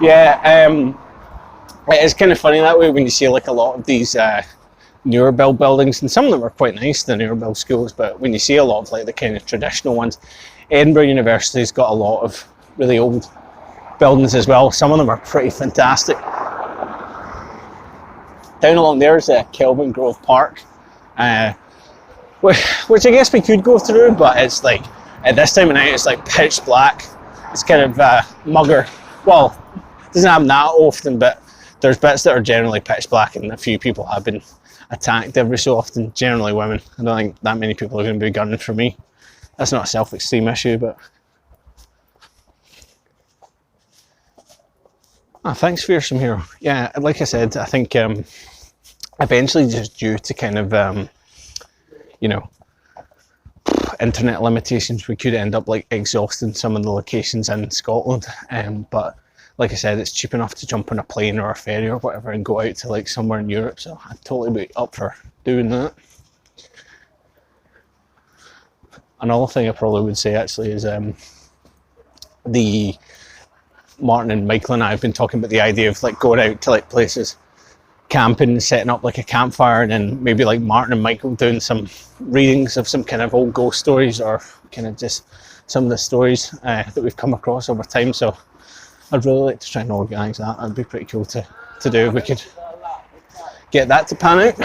Yeah, it is kind of funny that way when you see like a lot of these newer build buildings, and some of them are quite nice, the newer build schools, but when you see a lot of like the kind of traditional ones, Edinburgh University's got a lot of really old buildings as well. Some of them are pretty fantastic. Down along there is Kelvingrove Park, which I guess we could go through, but it's like, at this time of night, it's like pitch black. It's kind of mugger. Well, it doesn't happen that often, but there's bits that are generally pitch black, and a few people have been attacked every so often, generally women. I don't think that many people are going to be gunning for me. That's not a self-esteem issue, but... thanks for some hero. Yeah, like I said, I think eventually just due to kind of, you know, internet limitations, we could end up like exhausting some of the locations in Scotland. But like I said, it's cheap enough to jump on a plane or a ferry or whatever and go out to like somewhere in Europe, so I'd totally be up for doing that. Another thing I probably would say actually is the Martin and Michael and I have been talking about the idea of like going out to like places, camping and setting up like a campfire, and then maybe like Martin and Michael doing some readings of some kind of old ghost stories, or kind of just some of the stories that we've come across over time. So I'd really like to try and organise that. That'd be pretty cool to do if we could get that to pan out.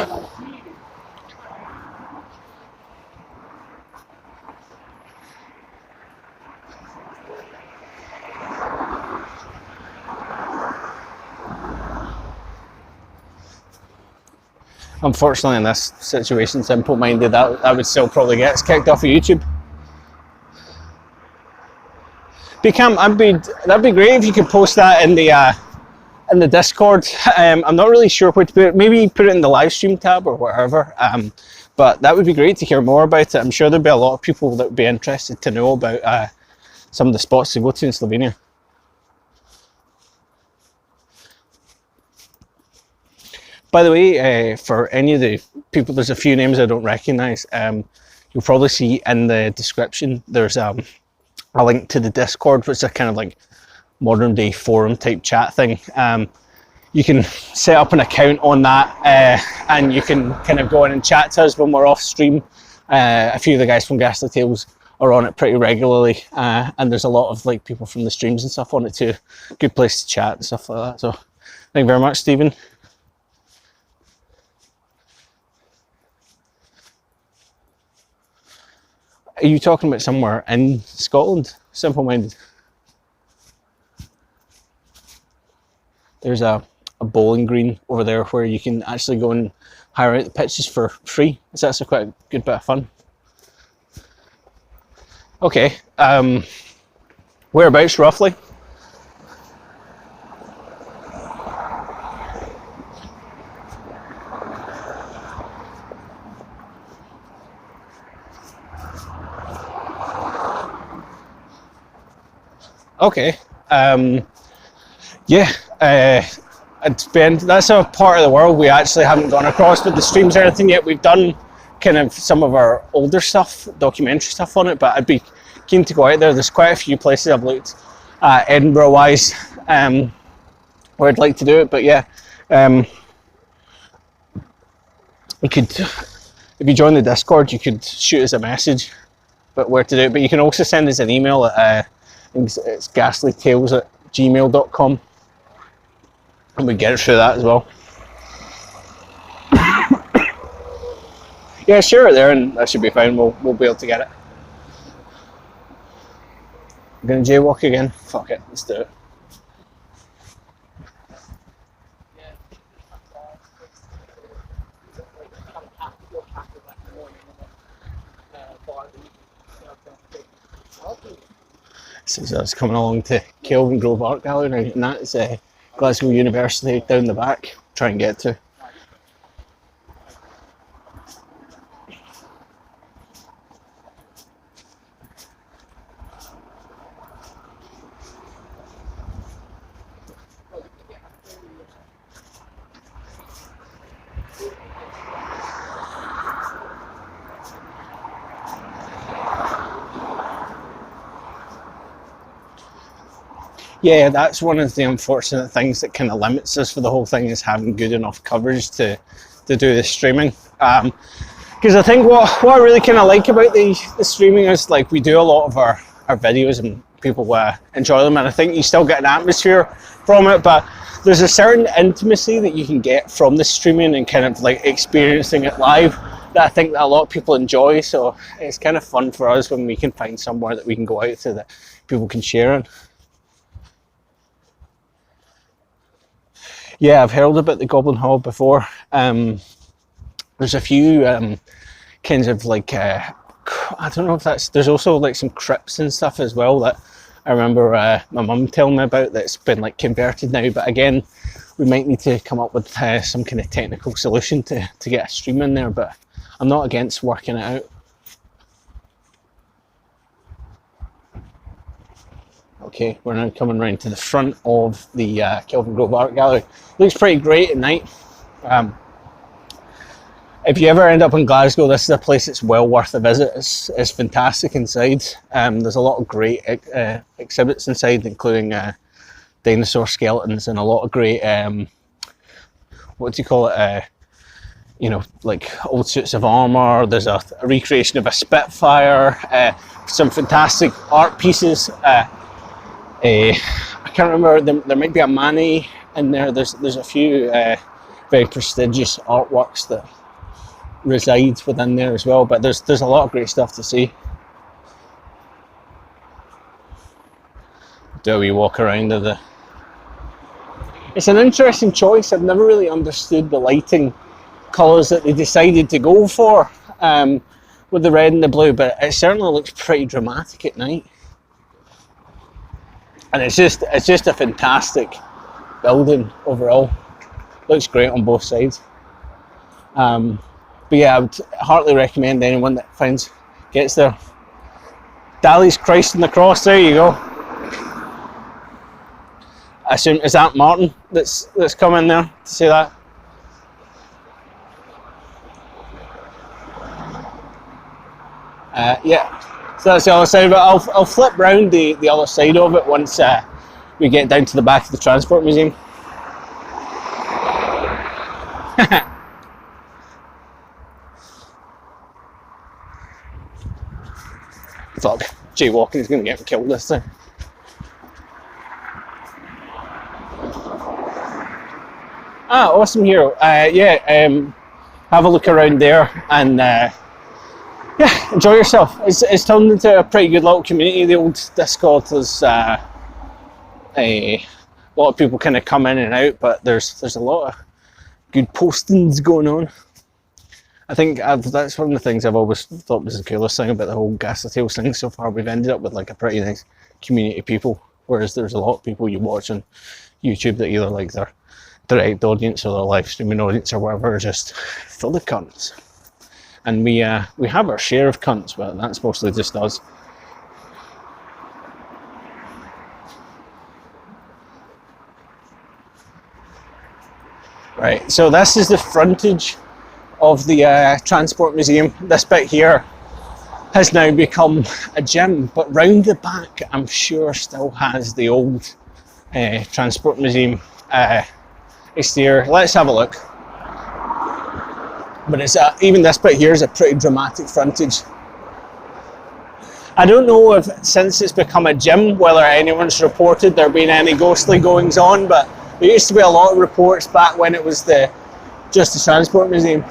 Unfortunately, in this situation, simple-minded, that would still probably get us kicked off of YouTube. That'd be great if you could post that in the Discord. I'm not really sure where to put it. Maybe put it in the live stream tab or wherever. But that would be great to hear more about it. I'm sure there'd be a lot of people that would be interested to know about some of the spots to go to in Slovenia. By the way, for any of the people, there's a few names I don't recognise. You'll probably see in the description, there's a link to the Discord, which is a kind of like modern day forum type chat thing. You can set up an account on that and you can kind of go in and chat to us when we're off stream. A few of the guys from Ghastly Tales are on it pretty regularly, and there's a lot of like people from the streams and stuff on it too. Good place to chat and stuff like that. So thank you very much, Stephen. Are you talking about somewhere in Scotland? Simple-minded. There's a bowling green over there where you can actually go and hire out the pitches for free. It's actually quite a good bit of fun. Okay, whereabouts roughly? Okay, yeah, that's a part of the world we actually haven't gone across with the streams or anything yet. We've done kind of some of our older stuff, documentary stuff on it, but I'd be keen to go out there. There's quite a few places I've looked Edinburgh wise where I'd like to do it, but yeah, you could, if you join the Discord, you could shoot us a message about where to do it, but you can also send us an email at it's ghastlytales@gmail.com, and we get it through that as well. Yeah, share it there and that should be fine. We'll be able to get it. I'm gonna jaywalk again. Fuck it, let's do it. So I was coming along to Kelvingrove Art Gallery, and that's Glasgow University down the back. Try and get to. Yeah, that's one of the unfortunate things that kind of limits us for the whole thing, is having good enough coverage to do the streaming. Because I think what I really kind of like about the streaming is like we do a lot of our videos and people enjoy them, and I think you still get an atmosphere from it, but there's a certain intimacy that you can get from the streaming and kind of like experiencing it live that I think that a lot of people enjoy. So it's kind of fun for us when we can find somewhere that we can go out to that people can share in. Yeah, I've heard about the Goblin Hall before. There's a few kinds of like, I don't know if that's, there's also like some crypts and stuff as well that I remember my mum telling me about that's been like converted now, but again, we might need to come up with some kind of technical solution to get a stream in there, but I'm not against working it out. Okay, we're now coming round to the front of the Kelvingrove Art Gallery. Looks pretty great at night. If you ever end up in Glasgow, this is a place that's well worth a visit. It's fantastic inside. There's a lot of great exhibits inside, including dinosaur skeletons and a lot of great, what do you call it, you know, like old suits of armour. There's a recreation of a Spitfire, some fantastic art pieces. I can't remember, there might be a Manny in there. There's a few very prestigious artworks that resides within there as well, but there's a lot of great stuff to see. Do a wee walk around of the... It's an interesting choice. I've never really understood the lighting colours that they decided to go for with the red and the blue, but it certainly looks pretty dramatic at night. And it's just a fantastic building overall. Looks great on both sides. But yeah, I would heartily recommend anyone that gets there. Dali's Christ on the Cross, there you go. I assume, is that Martin that's come in there to say that? Yeah, so that's the other side of it. I'll flip round the other side of it once we get down to the back of the Transport Museum. Fuck, jaywalking is going to get me killed this time. Ah, awesome hero. Have a look around there and yeah, enjoy yourself. It's turned into a pretty good little community. The old Discord, there's a lot of people kind of come in and out, but there's a lot of good postings going on. I think that's one of the things I've always thought was the coolest thing about the whole Ghastly Tales thing so far. We've ended up with like a pretty nice community of people, whereas there's a lot of people you watch on YouTube that either like their direct audience or their live streaming audience or whatever are just full of cunts. And we have our share of cunts, but that's mostly just us. Right, so this is the frontage of the Transport Museum. This bit here has now become a gym, but round the back I'm sure still has the old Transport Museum exterior. Let's have a look. But it's even this bit here is a pretty dramatic frontage. I don't know if since it's become a gym whether anyone's reported there being any ghostly goings on, but there used to be a lot of reports back when it was just the Transport Museum.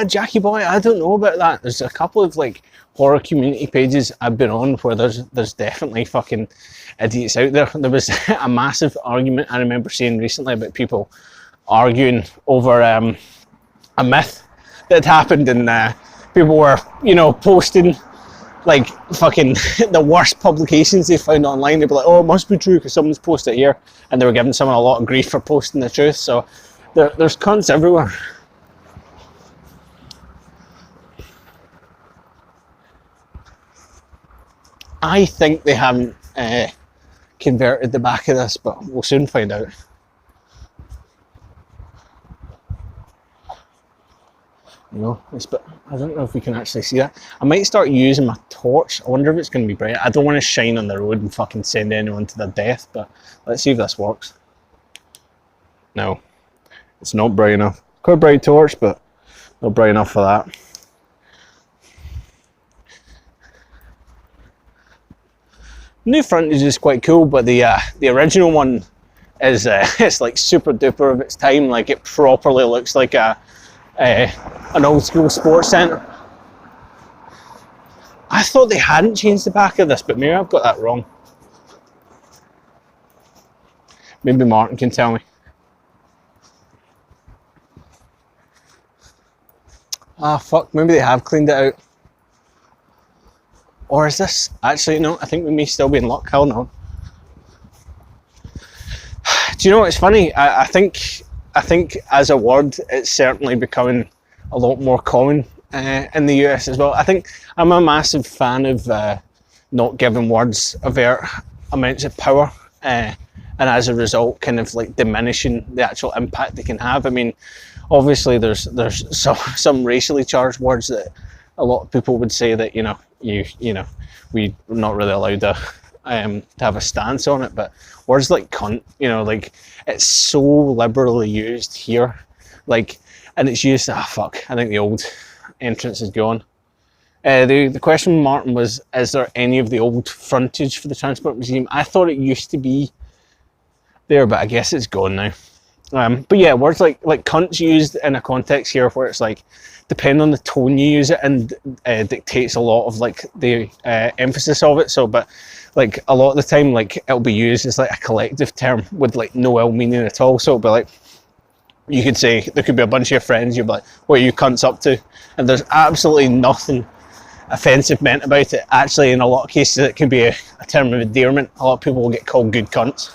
Jackie boy, I don't know about that. There's a couple of like horror community pages I've been on where there's definitely fucking idiots out there. There was a massive argument I remember seeing recently about people arguing over a myth that happened, and people were, you know, posting like fucking the worst publications they found online. They'd be like, oh, it must be true because someone's posted it here, and they were giving someone a lot of grief for posting the truth. So there's cunts everywhere. I think they haven't converted the back of this, but we'll soon find out. You know, but I don't know if we can actually see that. I might start using my torch. I wonder if it's going to be bright. I don't want to shine on the road and fucking send anyone to their death, but let's see if this works. No, it's not bright enough. Quite a bright torch, but Not bright enough for that. New frontage is quite cool, but the original one is it's like super duper of its time. Like it properly looks like an old school sports centre. I thought they hadn't changed the back of this, but maybe I've got that wrong. Maybe Martin can tell me. Ah, fuck, maybe they have cleaned it out. Or is this, actually no, I think we may still be in luck. Hell no. Do you know what's funny? I think as a word, it's certainly becoming a lot more common in the US as well. I think I'm a massive fan of not giving words avert amounts of power, and as a result, kind of like diminishing the actual impact they can have. I mean, obviously, there's some racially charged words that a lot of people would say that you know we're not really allowed to have a stance on it, but words like cunt, you know, like it's so liberally used here, like, and it's used. Ah, fuck! I think the old entrance is gone. The question from Martin was, is there any of the old frontage for the Transport Museum? I thought it used to be there, but I guess it's gone now. But yeah, words like cunt's used in a context here where it's like, depending on the tone you use it and dictates a lot of like the emphasis of it. So, but like a lot of the time, like it'll be used as like a collective term with like no ill meaning at all. So it'll be like, you could say, there could be a bunch of your friends, you'll be like, what are you cunts up to? And there's absolutely nothing offensive meant about it. Actually, in a lot of cases, it can be a term of endearment. A lot of people will get called good cunts.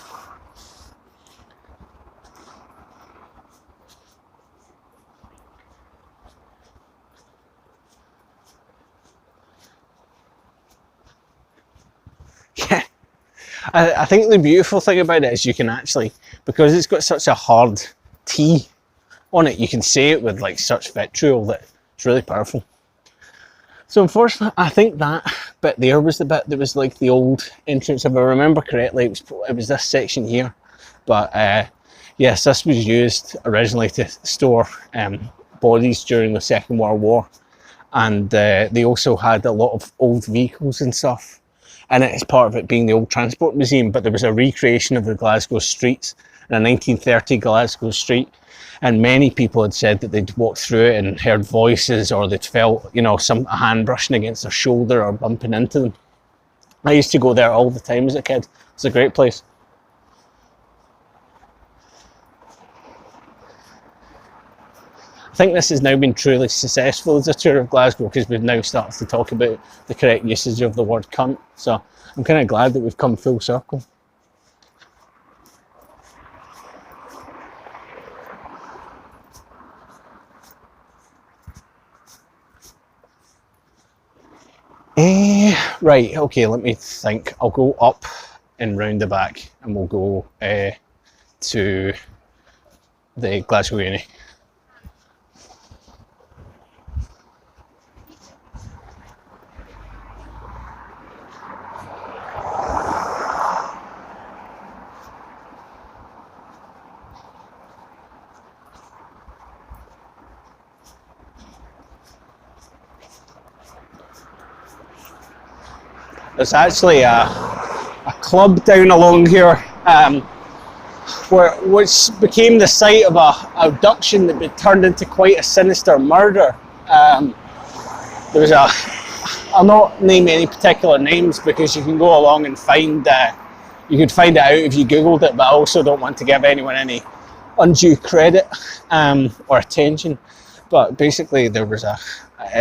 Yeah, I think the beautiful thing about it is you can actually, because it's got such a hard T on it, you can say it with like such vitriol that it's really powerful. So unfortunately, I think that bit there was the bit that was like the old entrance. If I remember correctly, it was this section here. But yes, this was used originally to store bodies during the Second World War, and they also had a lot of old vehicles and stuff. And it's part of it being the old Transport Museum, but there was a recreation of the Glasgow streets in a 1930 Glasgow street, and many people had said that they'd walked through it and heard voices, or they'd felt, you know, a hand brushing against their shoulder or bumping into them. I used to go there all the time as a kid. It's a great place. I think this has now been truly successful as a tour of Glasgow, because we've now started to talk about the correct usage of the word cunt. So I'm kind of glad that we've come full circle. Right, okay, let me think. I'll go up and round the back, and we'll go to the Glasgow Uni. There's actually a club down along here, which became the site of a abduction that turned into quite a sinister murder. There was I'll not name any particular names because you can go along and find, you could find it out if you googled it, but I also don't want to give anyone any undue credit or attention. But basically there was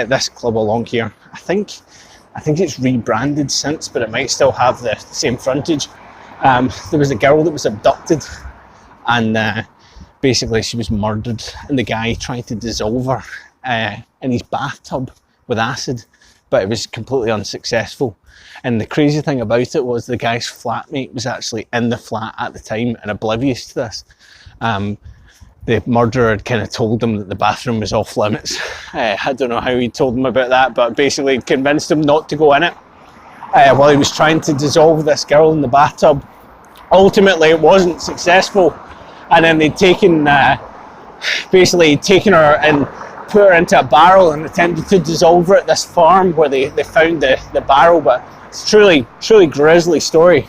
this club along here. I think it's rebranded since, but it might still have the same frontage. There was a girl that was abducted, and basically she was murdered, and the guy tried to dissolve her in his bathtub with acid, but it was completely unsuccessful. And the crazy thing about it was the guy's flatmate was actually in the flat at the time and oblivious to this. The murderer had kind of told him that the bathroom was off limits. I don't know how he told him about that, but basically convinced him not to go in it while he was trying to dissolve this girl in the bathtub. Ultimately, it wasn't successful, and then they'd taken her and put her into a barrel and attempted to dissolve her at this farm where they found the barrel, but it's truly grisly story.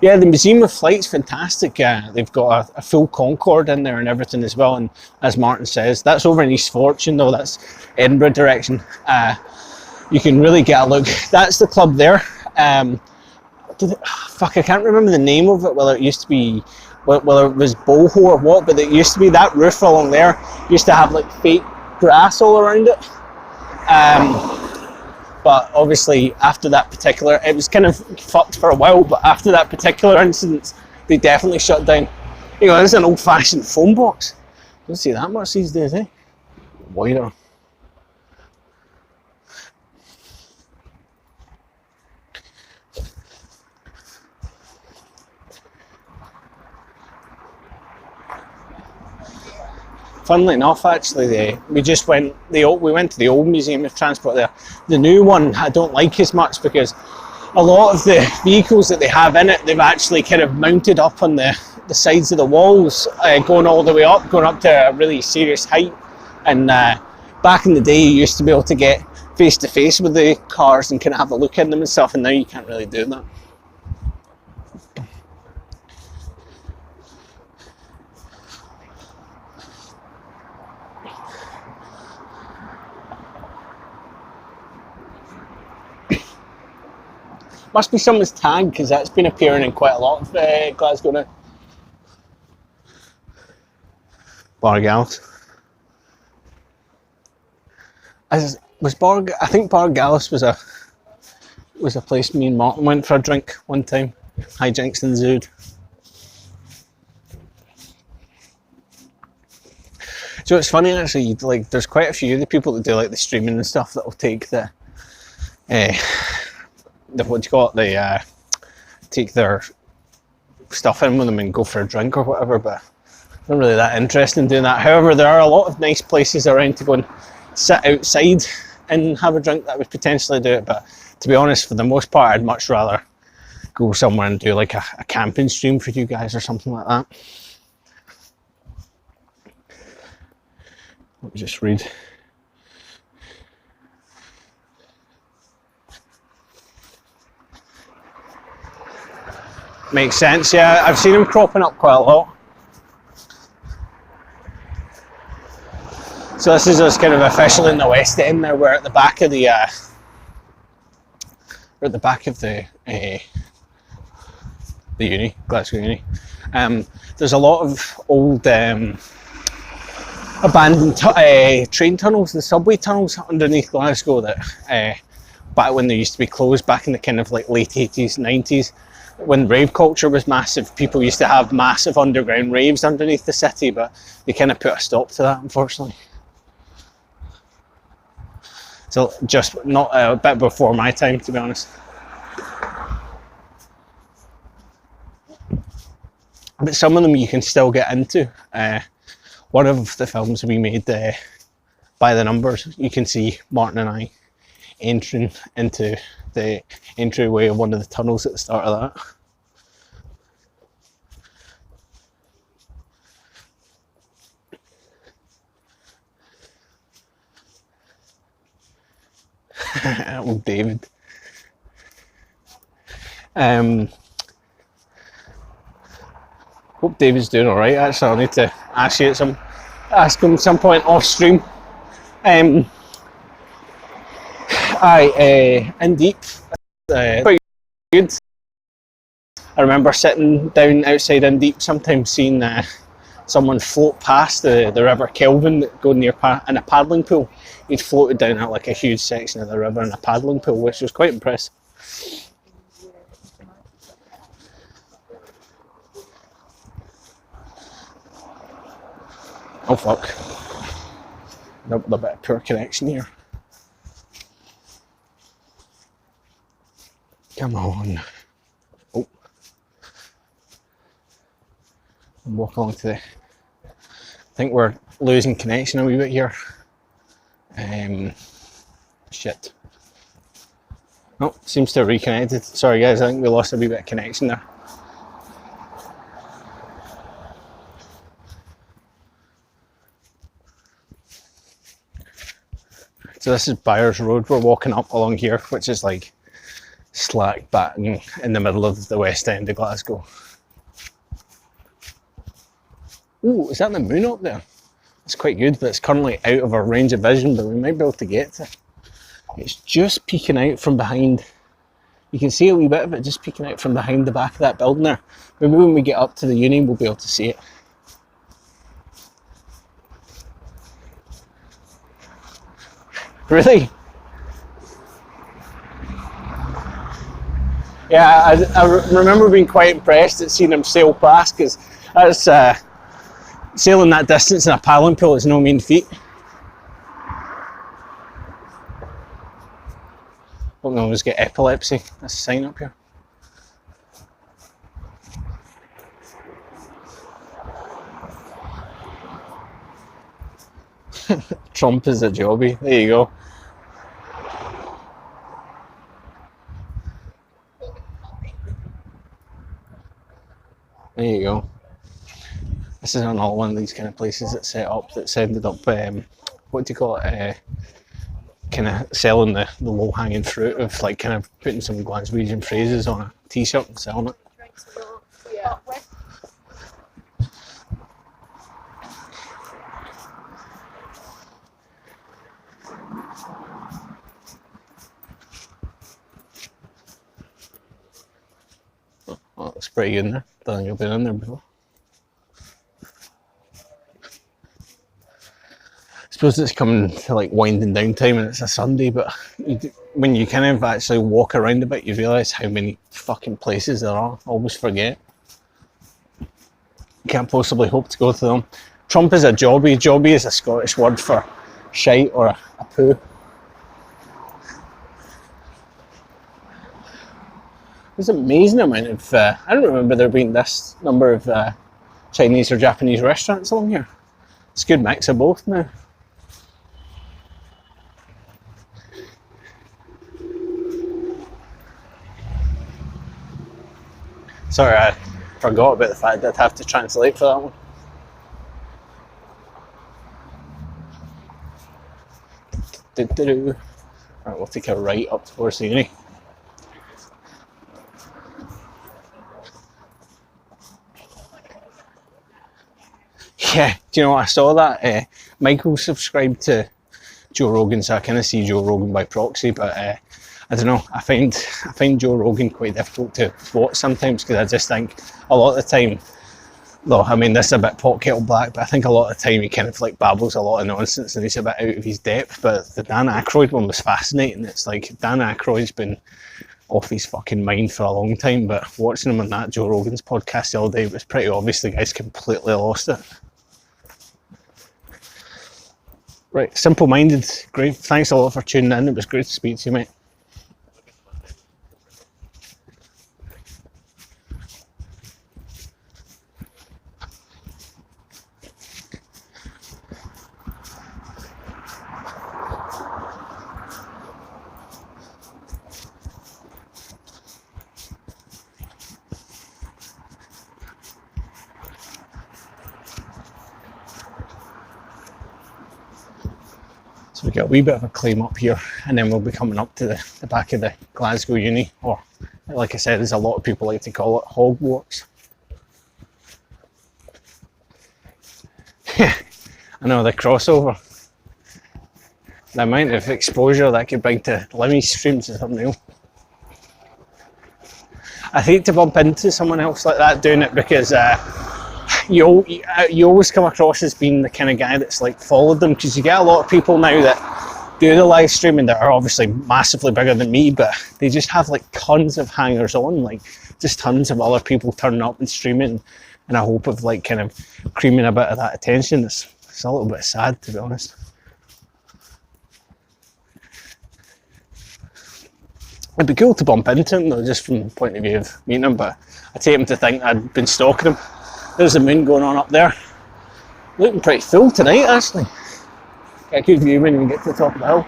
Yeah, the Museum of Flight's fantastic. They've got a full Concorde in there and everything as well, and as Martin says, that's over in East Fortune though, that's Edinburgh direction. You can really get a look. That's the club there. Fuck, I can't remember the name of it, whether it used to be, whether it was Boho or what, but it used to be that roof along there used to have like fake grass all around it. But obviously after that particular, it was kind of fucked for a while, but after that particular incident, they definitely shut down. You know, this is an old-fashioned phone box. Don't see that much these days, eh? Wider. Funnily enough, actually, we went to the old Museum of Transport there. The new one I don't like as much because a lot of the vehicles that they have in it, they've actually kind of mounted up on the sides of the walls, going all the way up, going up to a really serious height. And back in the day, you used to be able to get face to face with the cars and kind of have a look in them and stuff, and now you can't really do that. Must be someone's tag, because that's been appearing in quite a lot of Glasgow now. Bargal's. I think Bargal's was a place me and Martin went for a drink one time. Hijinks ensued. So it's funny actually, like there's quite a few of the people that do like the streaming and stuff that will take what do you call it? They take their stuff in with them and go for a drink or whatever, but I'm not really that interested in doing that. However, there are a lot of nice places around to go and sit outside and have a drink that would potentially do it, but to be honest, for the most part, I'd much rather go somewhere and do like a camping stream for you guys or something like that. Let me just read. Makes sense, yeah. I've seen them cropping up quite a lot. So this is us kind of officially in the West End now. We're at the back of the uni, Glasgow Uni. There's a lot of old abandoned train tunnels and subway tunnels underneath Glasgow that back when they used to be closed back in the kind of like late 80s, 90s. When rave culture was massive, people used to have massive underground raves underneath the city, but they kind of put a stop to that, unfortunately. So just not a bit before my time, to be honest. But some of them you can still get into. One of the films we made, By the Numbers, you can see Martin and I entering into the entryway of one of the tunnels at the start of that. Oh, David. Hope David's doing all right. Actually, I'll need to ask him at some point off stream. In deep, quite good. I remember sitting down outside in deep, sometimes seeing someone float past the river Kelvin that go near in a paddling pool. He'd floated down at like a huge section of the river in a paddling pool, which was quite impressive. Oh fuck. A bit of poor connection here. Come on. Oh. I'm walking along to I think we're losing connection a wee bit here. Shit. Oh, seems to have reconnected. Sorry guys, I think we lost a wee bit of connection there. So this is Byers Road we're walking up along here, which is like slack bang in the middle of the west end of Glasgow. Oh, is that the moon up there? It's quite good, but it's currently out of our range of vision, but we might be able to get to it. It's just peeking out from behind. You can see a wee bit of it just peeking out from behind the back of that building there. Maybe when we get up to the uni we'll be able to see it. Really? Yeah, I remember being quite impressed at seeing him sail past, because that's sailing that distance in a paddling pool is no mean feat. Hope no one's got epilepsy. That's a sign up here. Trump is a jobby. There you go. There you go. This is another one of these kind of places that's set up that's ended up, what do you call it? Kind of selling the low hanging fruit of like kind of putting some Glaswegian phrases on a t-shirt and selling it. Yeah. Oh, that looks pretty good in there. Don't think I've been in there before. I suppose it's coming to like winding down time and it's a Sunday, but when you kind of actually walk around a bit, you realise how many fucking places there are. I always forget. You can't possibly hope to go to them. Trump is a jobby. Jobby is a Scottish word for shite or a poo. There's an amazing amount of, I don't remember there being this number of Chinese or Japanese restaurants along here. It's a good mix of both now. Sorry, I forgot about the fact that I'd have to translate for that one. Right, we'll take a right up towards the uni. Yeah, do you know what, I saw that Michael subscribed to Joe Rogan, so I kind of see Joe Rogan by proxy, but I don't know, I find Joe Rogan quite difficult to watch sometimes, because I just think a lot of the time, though, I mean, this is a bit pot kettle black, but I think a lot of the time he kind of like babbles a lot of nonsense and he's a bit out of his depth. But the Dan Aykroyd one was fascinating. It's like Dan Aykroyd's been off his fucking mind for a long time, but watching him on that Joe Rogan's podcast the other day, it was pretty obvious the guy's completely lost it. Right, simple-minded, great. Thanks a lot for tuning in. It was great to speak to you, mate. So we got a wee bit of a climb up here, and then we'll be coming up to the back of the Glasgow Uni, or like I said, as a lot of people like to call it, Hogwarts. I know, the crossover. The amount of exposure that could bring to Limmy's streams is unreal. I hate to bump into someone else like that doing it, because you always come across as being the kind of guy that's like followed them, because you get a lot of people now that do the live streaming that are obviously massively bigger than me, but they just have like tons of hangers on, like just tons of other people turning up and streaming in a hope of like kind of creaming a bit of that attention. It's a little bit sad, to be honest. It'd be cool to bump into him though, just from the point of view of meeting him, but I take him to think I'd been stalking him. There's the moon going on up there. Looking pretty full tonight, actually. Get a good view when we get to the top of the hill.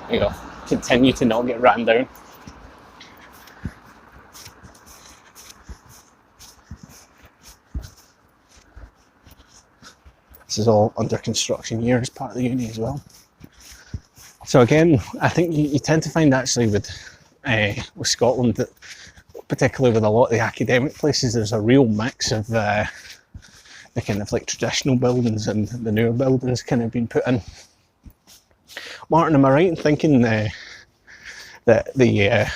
There you go. Continue to not get ran down. This is all under construction here as part of the uni as well. So again, I think you tend to find actually with Scotland that, particularly with a lot of the academic places, there's a real mix of the kind of like traditional buildings and the newer buildings kind of being put in. Martin, am I right in thinking that the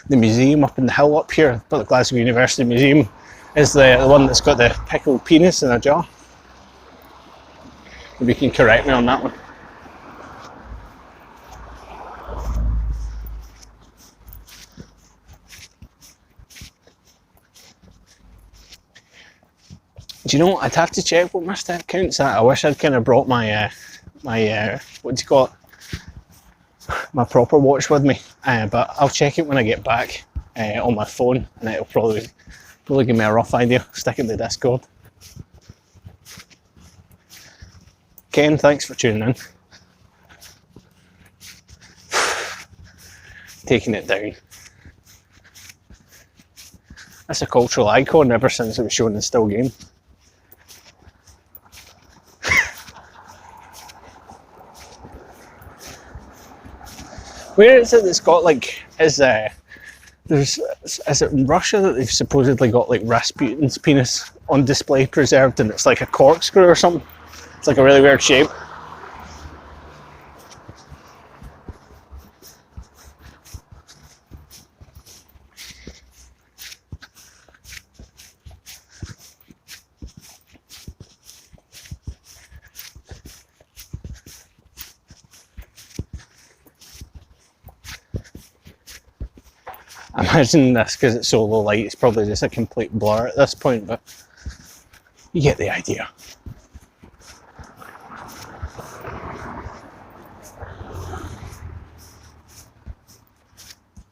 museum up in the hill up here, the Glasgow University Museum, is the one that's got the pickled penis in a jar? Maybe you can correct me on that one. Do you know, I'd have to check what my step count's at. I wish I'd kind of brought my what do you call it? My proper watch with me, but I'll check it when I get back on my phone, and it'll probably give me a rough idea. Stick it in the Discord. Ken, thanks for tuning in. Taking it down. That's a cultural icon ever since it was shown in Still Game. Where is it that's got like, is it in Russia that they've supposedly got like Rasputin's penis on display preserved, and it's like a corkscrew or something? It's like a really weird shape. I imagine this, because it's so low light, it's probably just a complete blur at this point, but you get the idea.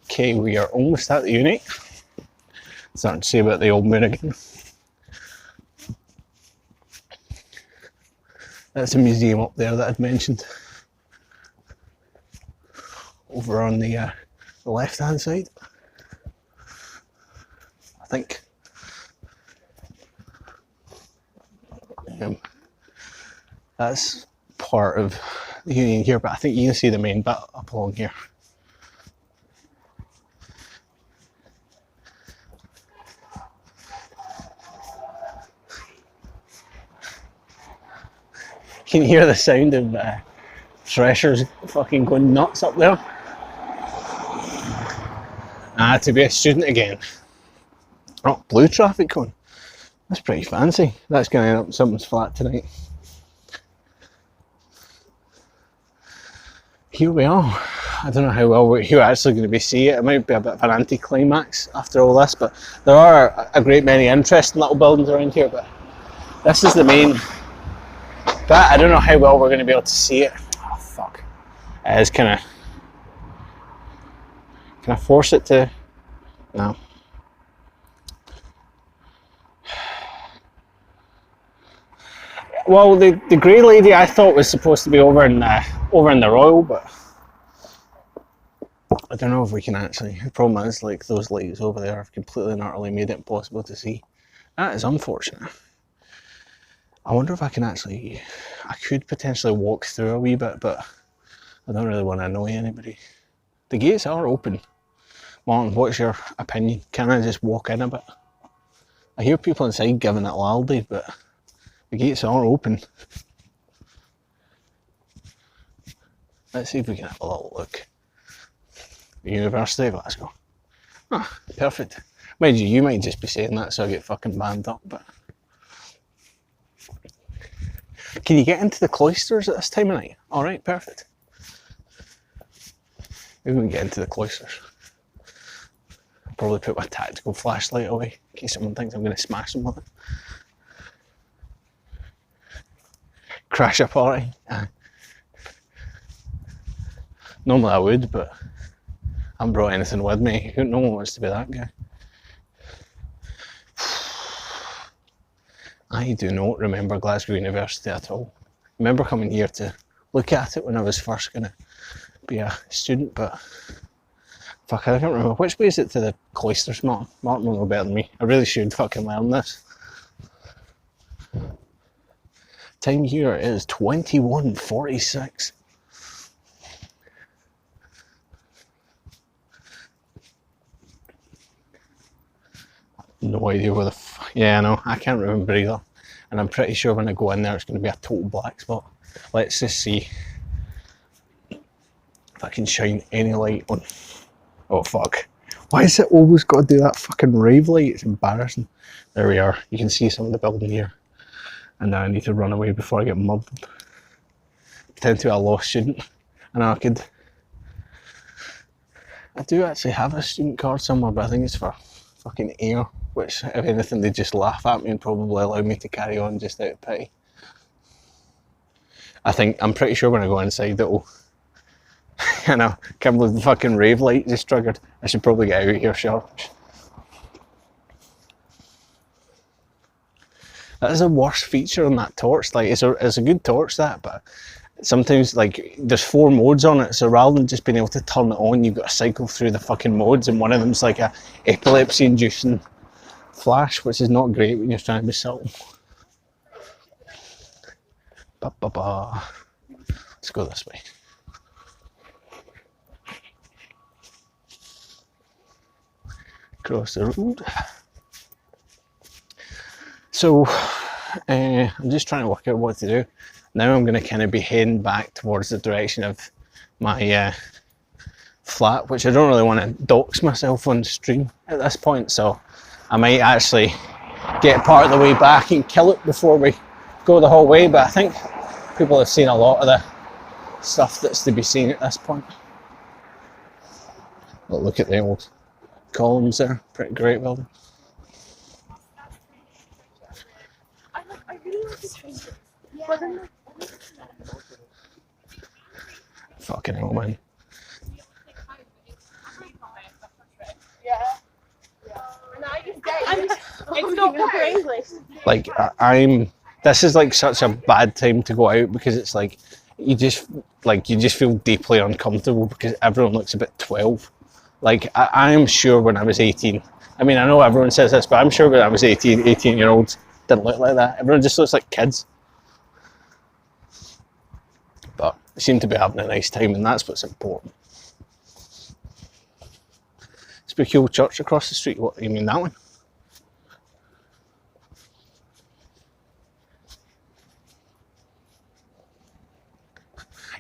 Okay, we are almost at the uni. Starting to say about the old moon again. That's a museum up there that I'd mentioned. Over on the left hand side, I think. That's part of the union here, but I think you can see the main bit up along here. Can you hear the sound of threshers fucking going nuts up there? To be a student again. Oh, blue traffic cone. That's pretty fancy. That's going to end up in someone's flat tonight. Here we are. I don't know how well you're actually going to be seeing it. It might be a bit of an anticlimax after all this, but there are a great many interesting little buildings around here, but this is the main bit. I don't know how well we're going to be able to see it. Oh fuck. It is kind of... Can I force it to... No. Well, the grey lady I thought was supposed to be over in the Royal, but I don't know if we can actually. The problem is, like, those lights over there have completely and utterly made it impossible to see. That is unfortunate. I wonder if I can actually... I could potentially walk through a wee bit, but I don't really want to annoy anybody. The gates are open. Martin, what's your opinion? Can I just walk in a bit? I hear people inside giving it loudly, but the gates are open. Let's see if we can have a little look. The University of Glasgow. Ah, perfect. Mind you might just be saying that so I get fucking banned up, but... Can you get into the cloisters at this time of night? Alright, perfect. Maybe we can get into the cloisters. I'll probably put my tactical flashlight away in case someone thinks I'm going to smash them with it. Crash a party. Normally I would, but I haven't brought anything with me. No one wants to be that guy. I do not remember Glasgow University at all. I remember coming here to look at it when I was first going to be a student, but fuck, I can't remember. Which way is it to the cloisters, Martin? Martin will know better than me. I really should fucking learn this. time here is 21:46. No idea where the yeah, no, I can't remember either. And I'm pretty sure when I go in there it's going to be a total black spot. Let's just see if I can shine any light on. Oh fuck. Why is it always got to do that fucking rave light? It's embarrassing. There we are. You can see some of the building here. And now I need to run away before I get mugged. Pretend to be a lost student. And I do actually have a student card somewhere, but I think it's for fucking air. Which, if anything, they just laugh at me and probably allow me to carry on just out of pity. I'm pretty sure when I go inside it'll... I know, can't believe the fucking rave light just triggered. I should probably get out of here sharp. That is the worst feature on that torch. Like, it's a good torch, that, but sometimes, like, there's 4 modes on it, so rather than just being able to turn it on, you've got to cycle through the fucking modes, and one of them's like a epilepsy-inducing flash, which is not great when you're trying to be subtle. Let's go this way. Across the road. So, I'm just trying to work out what to do. Now I'm going to kind of be heading back towards the direction of my flat, which I don't really want to dox myself on stream at this point, so I might actually get part of the way back and kill it before we go the whole way, but I think people have seen a lot of the stuff that's to be seen at this point. But look at the old columns there, pretty great building. I really like the changes. Fucking hell, man. It's not proper English. Like, this is like such a bad time to go out because it's like, you just feel deeply uncomfortable because everyone looks a bit 12. Like, I am sure when I was 18, I mean, I know everyone says this, but I'm sure when I was 18-year-olds didn't look like that. Everyone just looks like kids. But they seem to be having a nice time, and that's what's important. Spooky old church across the street. What, you mean that one?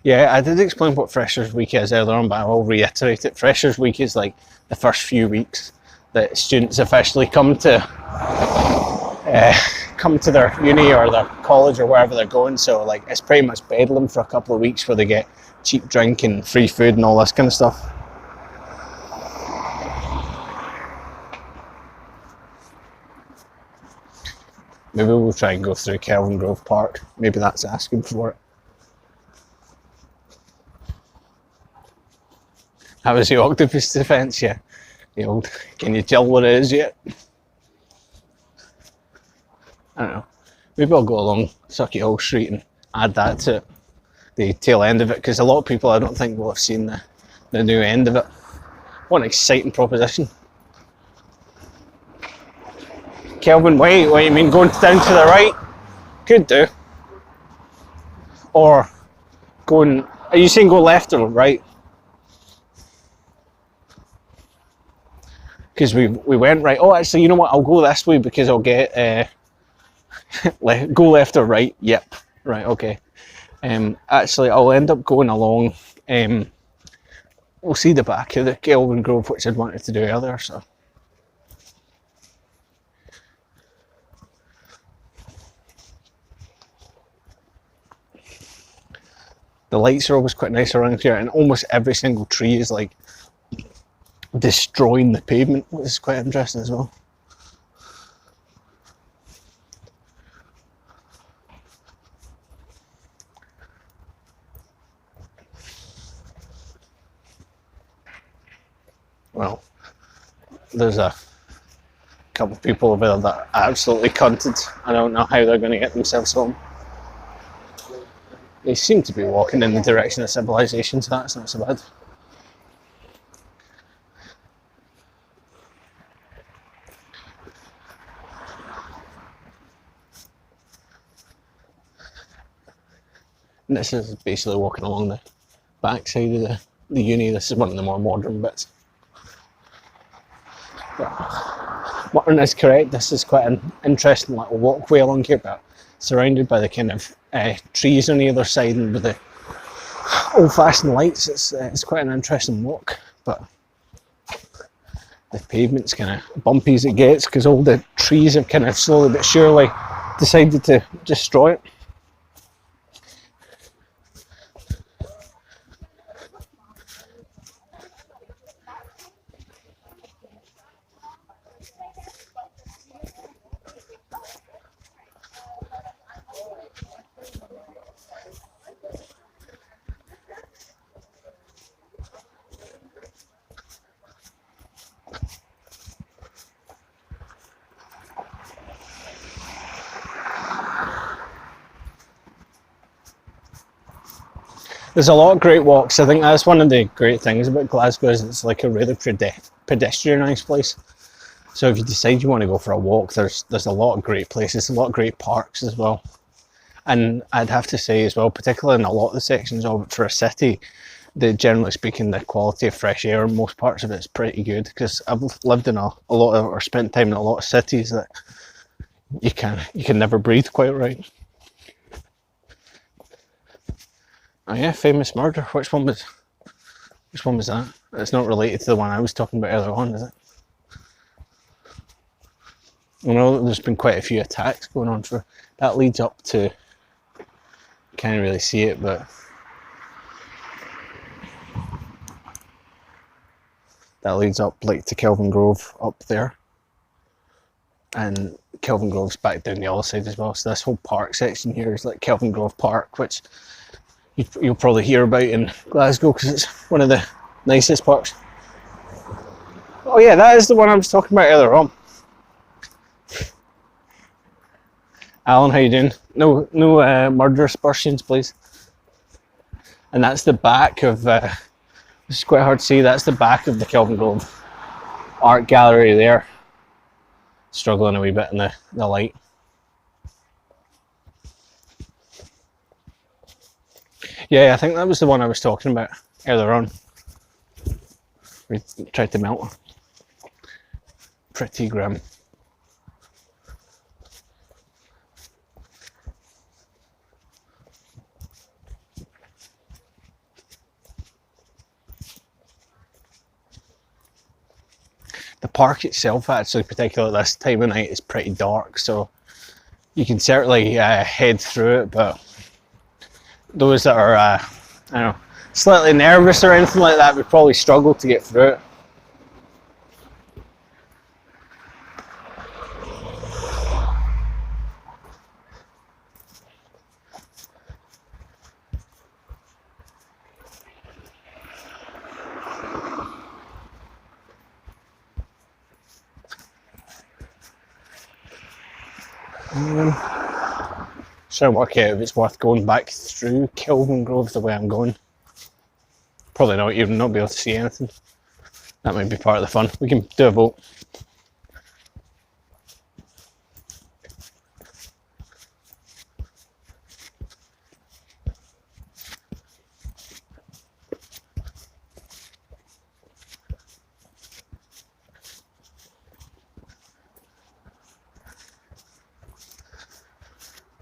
Yeah, I did explain what Freshers Week is earlier on, but I will reiterate it. Freshers Week is like the first few weeks that students officially come to their uni or their college or wherever they're going. So like, it's pretty much bedlam for a couple of weeks where they get cheap drink and free food and all this kind of stuff. Maybe we'll try and go through Kelvingrove Park. Maybe that's asking for it. How was the octopus defence? Yeah. The old, can you tell what it is yet? I don't know. Maybe I'll go along Sucky Hill Street and add that to the tail end of it, because a lot of people I don't think will have seen the new end of it. What an exciting proposition. Kelvin, wait, what you mean going down to the right? Could do. Or going, are you saying go left or right? Because we went right. Oh, actually, you know what? I'll go this way because I'll get go left or right. Yep. Right. Okay. Actually, I'll end up going along. We'll see the back of the Kelvingrove, which I'd wanted to do earlier. So. The lights are always quite nice around here, and almost every single tree is like destroying the pavement, which is quite interesting as well. Well, there's a couple of people over there that are absolutely cunted. I don't know how they're going to get themselves home. They seem to be walking in the direction of civilization, so that's not so bad. this is basically walking along the back side of the uni. This is one of the more modern bits. Martin is correct, this is quite an interesting little walkway along here, but surrounded by the kind of trees on either side and with the old-fashioned lights. It's quite an interesting walk, but the pavement's kind of bumpy as it gets because all the trees have kind of slowly but surely decided to destroy it. There's a lot of great walks. I think that's one of the great things about Glasgow is it's like a really pedestrianised place. So if you decide you want to go for a walk, there's a lot of great places, a lot of great parks as well. And I'd have to say as well, particularly in a lot of the sections of it for a city, generally speaking, the quality of fresh air in most parts of it is pretty good, because I've lived in a lot of, or spent time in a lot of cities that you can never breathe quite right. Oh yeah, famous murder. Which one was that? It's not related to the one I was talking about earlier on, is it? I know there's been quite a few attacks going on for that. Leads up to, can't really see it, but that leads up like to Kelvingrove up there, and Kelvingrove's back down the other side as well. So this whole park section here is like Kelvingrove Park, which you'll probably hear about in Glasgow because it's one of the nicest parks. Oh yeah, that is the one I was talking about earlier on. Alan, how you doing? No murder aspersions, please. And that's the back of, this is quite hard to see, that's the back of the Kelvingrove art gallery there. Struggling a wee bit in the light. Yeah, I think that was the one I was talking about earlier on. We tried to melt. Pretty grim. The park itself, actually, particularly at this time of night, is pretty dark, so you can certainly head through it, but those that are, I don't know, slightly nervous or anything like that would probably struggle to get through it. Trying to work out if it's worth going back through Kelvingrove the way I'm going. Probably not, you'll not be able to see anything. That might be part of the fun. We can do a vote.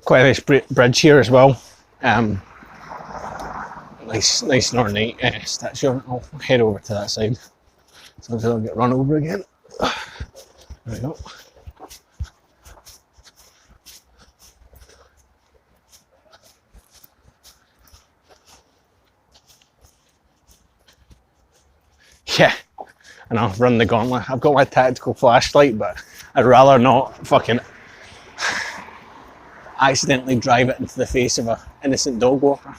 Quite a nice bridge here as well. Nice and ornate statue. I'll head over to that side so I don't get run over again. There we go. Yeah, and I'll run the gauntlet. I've got my tactical flashlight, but I'd rather not fucking accidentally drive it into the face of an innocent dog walker.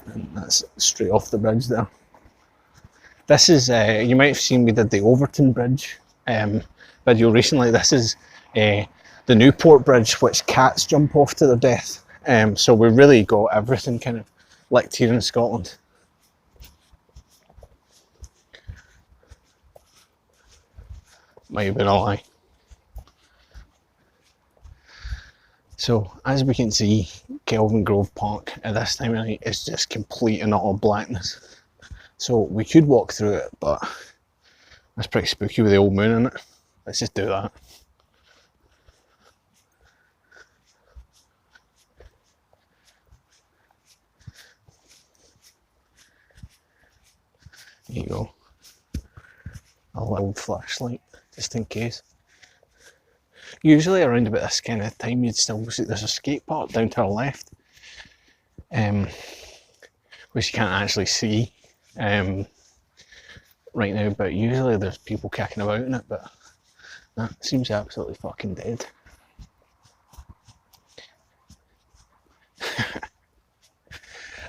And that's straight off the bridge there. This is, you might have seen we did the Overton Bridge video recently. This is the Newport Bridge, which cats jump off to their death. So we really got everything kind of licked here in Scotland. Might have been a lie. So as we can see, Kelvingrove Park at this time of night is just complete and utter blackness. So we could walk through it, but that's pretty spooky with the old moon in it. Let's just do that. There you go. A little flashlight, just in case. Usually around about this kind of time you'd still see there's a skate park down to the left, which you can't actually see right now, but usually there's people kicking about in it, but that seems absolutely fucking dead.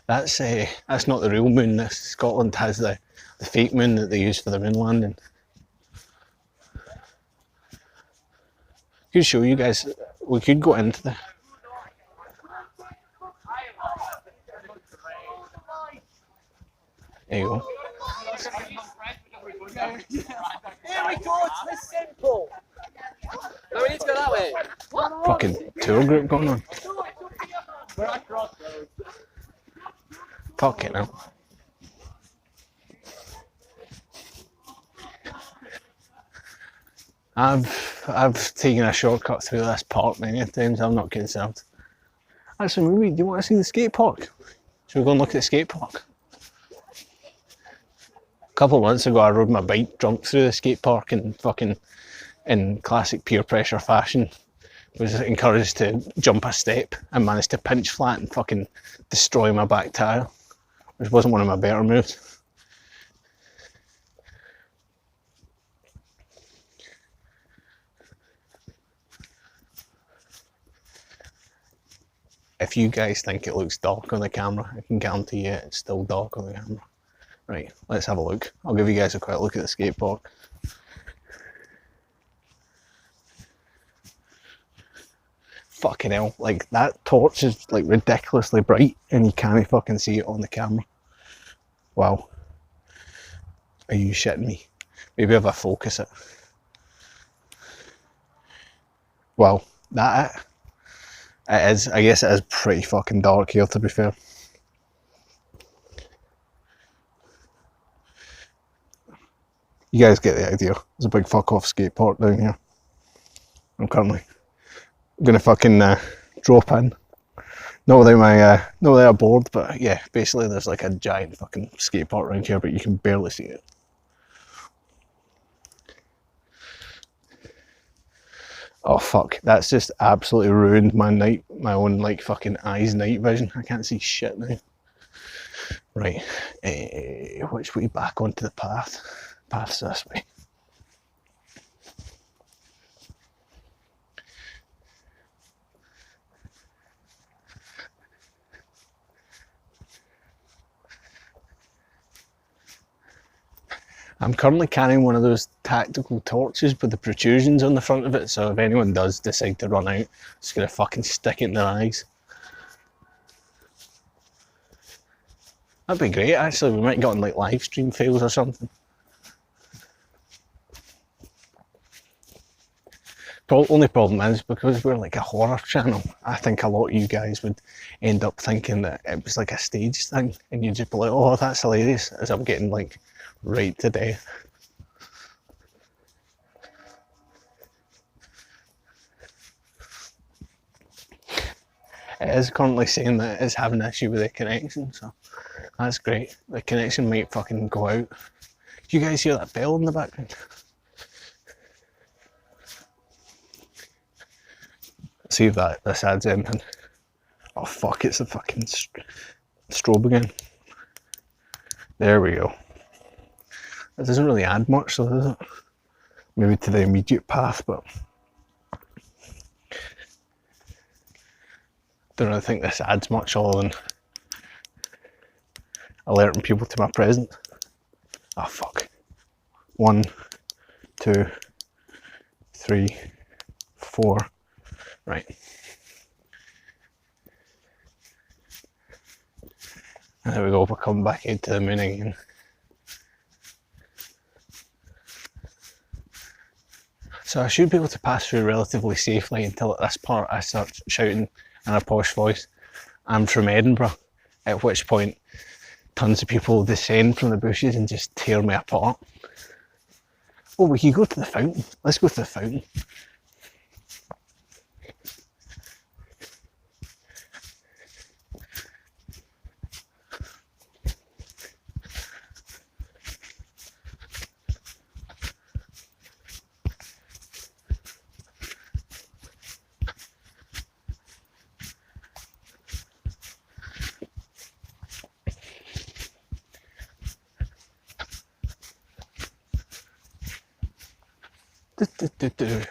That's not the real moon. Scotland has the fake moon that they use for the moon landing. I could show you guys, we could go into the... There you go. Here we go, it's simple. No, we need to go that way. Fucking tour group going on. We're at Crossroads. Fucking hell. I've taken a shortcut through this park many times. I'm not concerned. Actually, maybe do you want to see the skate park? Should we go and look at the skate park? A couple of months ago, I rode my bike drunk through the skate park and fucking in classic peer pressure fashion. Was encouraged to jump a step and managed to pinch flat and fucking destroy my back tyre, which wasn't one of my better moves. If you guys think it looks dark on the camera, I can guarantee you it's still dark on the camera. Right, let's have a look. I'll give you guys a quick look at the skate park. Fucking hell, like that torch is like ridiculously bright and you can't fucking see it on the camera. Wow. Are you shitting me? Maybe if I focus it. Wow, that it is, I guess it is pretty fucking dark here, to be fair. You guys get the idea. There's a big fuck off skate park down here. I'm currently gonna fucking drop in. Not without a board, but yeah, basically there's like a giant fucking skate park around here, but you can barely see it. Oh fuck, that's just absolutely ruined my own like fucking eyes night vision. I can't see shit now. Right, which way back onto the path? Path's this way. I'm currently carrying one of those tactical torches with the protrusions on the front of it, so if anyone does decide to run out, I'm just gonna fucking stick it in their eyes. That'd be great actually, we might get on like live stream fails or something. Only problem is, because we're like a horror channel, I think a lot of you guys would end up thinking that it was like a stage thing, and you'd just be like, oh that's hilarious, as I'm getting like right to death. It is currently saying that it is having an issue with the connection, so that's great. The connection might fucking go out. Do you guys hear that bell in the background? See if this adds anything. Oh fuck, it's the fucking strobe again. There we go. It doesn't really add much though, does it? Maybe to the immediate path, but don't really think this adds much other than alerting people to my presence. Oh fuck. 1, 2, 3, 4. Right. And there we go, we're coming back into the moon again. So I should be able to pass through relatively safely until at this part I start shouting in a posh voice, "I'm from Edinburgh," at which point tons of people descend from the bushes and just tear me apart. Oh, we could go to the fountain. Let's go to the fountain.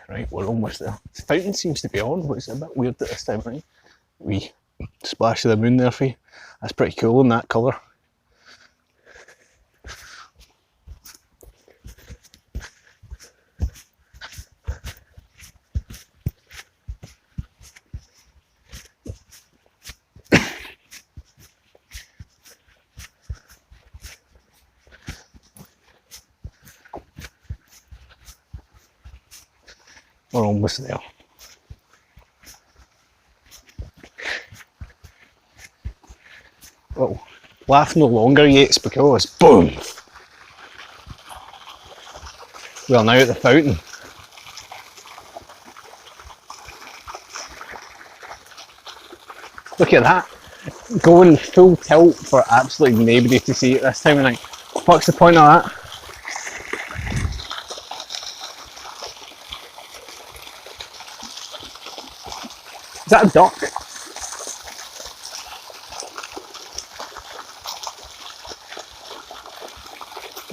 Right, we're almost there. The fountain seems to be on, which is a bit weird at this time of night. Wee splash of the moon there for you. That's pretty cool in that colour. We're almost there. Well, laugh no longer, Yates, because boom! We are now at the fountain. Look at that! Going full tilt for absolutely nobody to see at this time of night. What's the point of that? Is that a duck?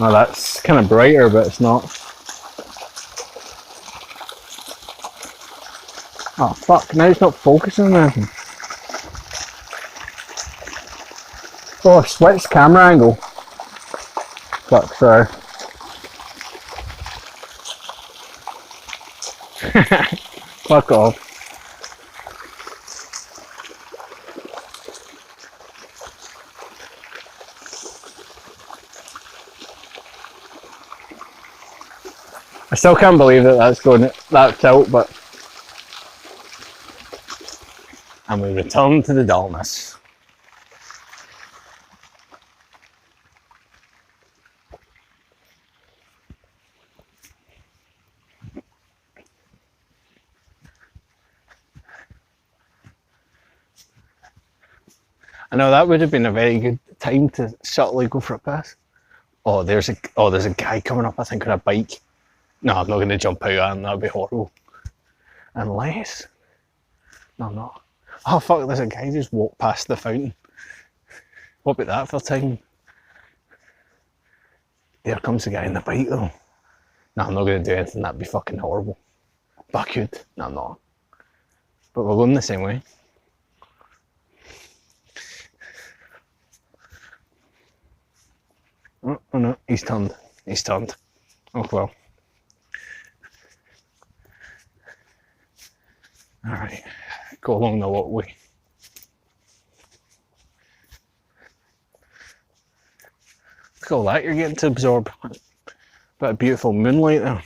Oh, that's kind of brighter, but it's not. Oh fuck, now it's not focusing on anything. Oh, I've switched camera angle. Fuck, sorry. Fuck off. I still can't believe that that's going that tilt, but... And we return to the dullness. I know that would have been a very good time to subtly go for a piss. Oh, there's a guy coming up, I think, on a bike. No, I'm not going to jump out and that would be horrible. Unless... No, I'm not. Oh fuck, there's a guy just walked past the fountain. What about that for time? There comes the guy on the bike though. No, I'm not going to do anything, that'd be fucking horrible. But I could. No, I'm not. But we're going the same way. Oh no, he's turned. He's turned. Oh well. Alright, go along the walkway. Look at all that you're getting to absorb. Bit of beautiful moonlight there.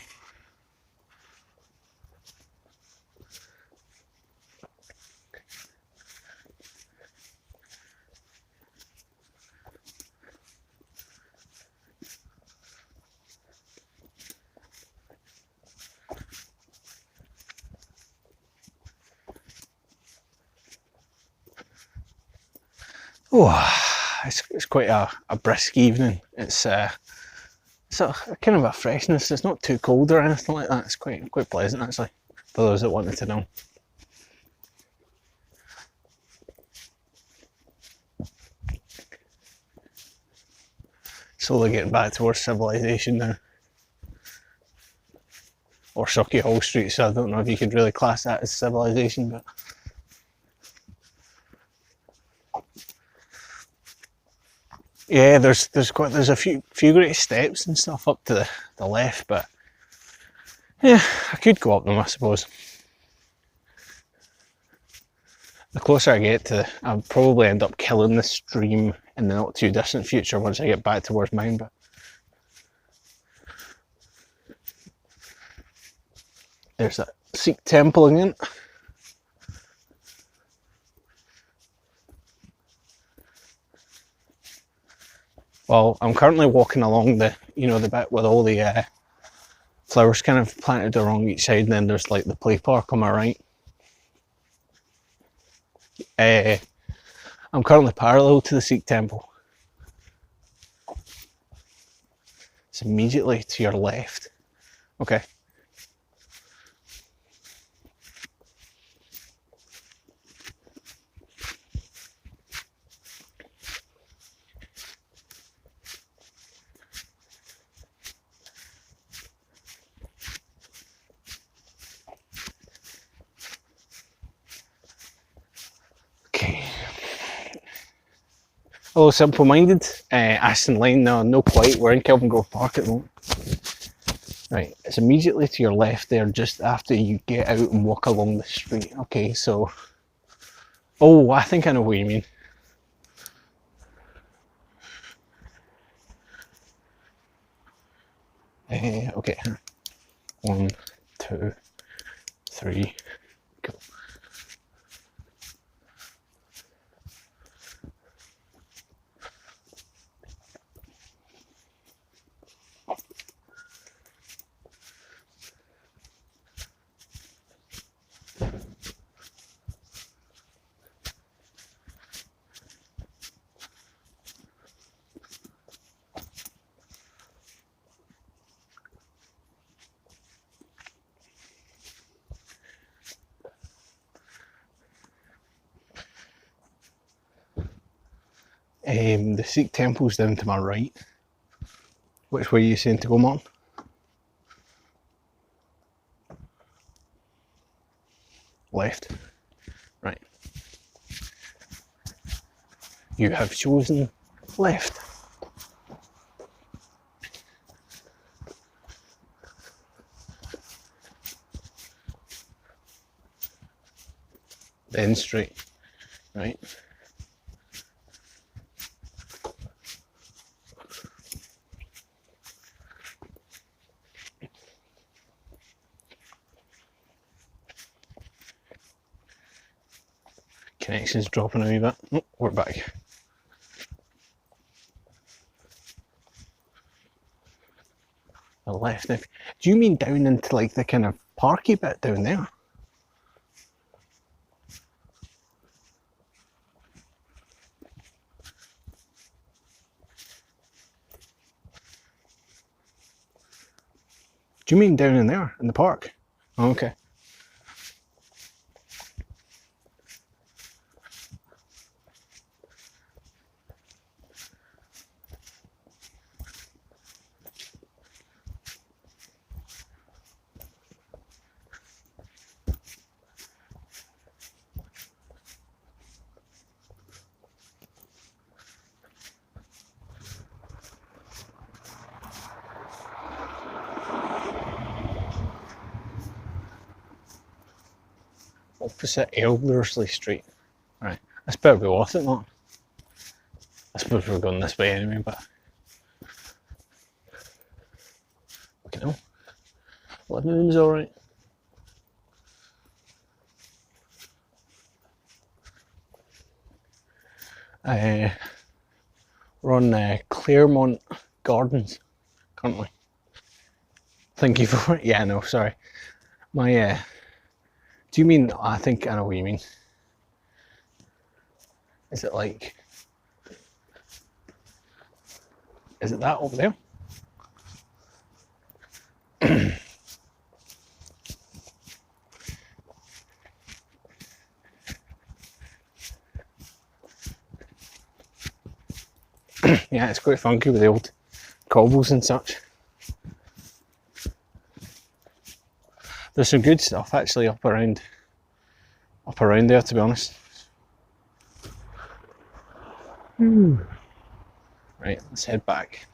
Oh, it's quite a brisk evening. It's kind of a freshness. It's not too cold or anything like that. It's quite pleasant actually, for those that wanted to know. Slowly getting back towards civilization now. Or Sucky Hall Street, so I don't know if you could really class that as civilization, but... Yeah, there's a few great steps and stuff up to the left, but yeah, I could go up them, I suppose. The closer I get to, I'll probably end up killing the stream in the not too distant future once I get back towards mine. But There's that Sikh temple again. Well, I'm currently walking along the, you know, the bit with all the flowers kind of planted along each side, and then there's like the play park on my right. I'm currently parallel to the Sikh temple. It's immediately to your left. Okay. Okay. Hello, simple-minded. Aston Lane, no quite. We're in Kelvingrove Park at the moment. Right, it's immediately to your left there, just after you get out and walk along the street. Okay, so... Oh, I think I know what you mean. Okay. 1, 2, 3, go. The Sikh temple's down to my right. Which way are you saying to go, Martin? Left. Right. You have chosen left. Then straight. Right. Connection's dropping a wee bit. Oh, we're back. The left. Now, do you mean down into like the kind of parky bit down there? Do you mean down in there, in the park? Oh, okay. Opposite Eldersley Street. Right, that's better be worth it, not? I suppose we're going this way anyway, but... You know, Living's alright. We're on Claremont Gardens currently. Thank you for it. Yeah, no, sorry. My do you mean, I think I know what you mean. Is it like, is it that over there? Yeah, it's quite funky with the old cobbles and such. There's some good stuff actually up around there, to be honest. Right, let's head back.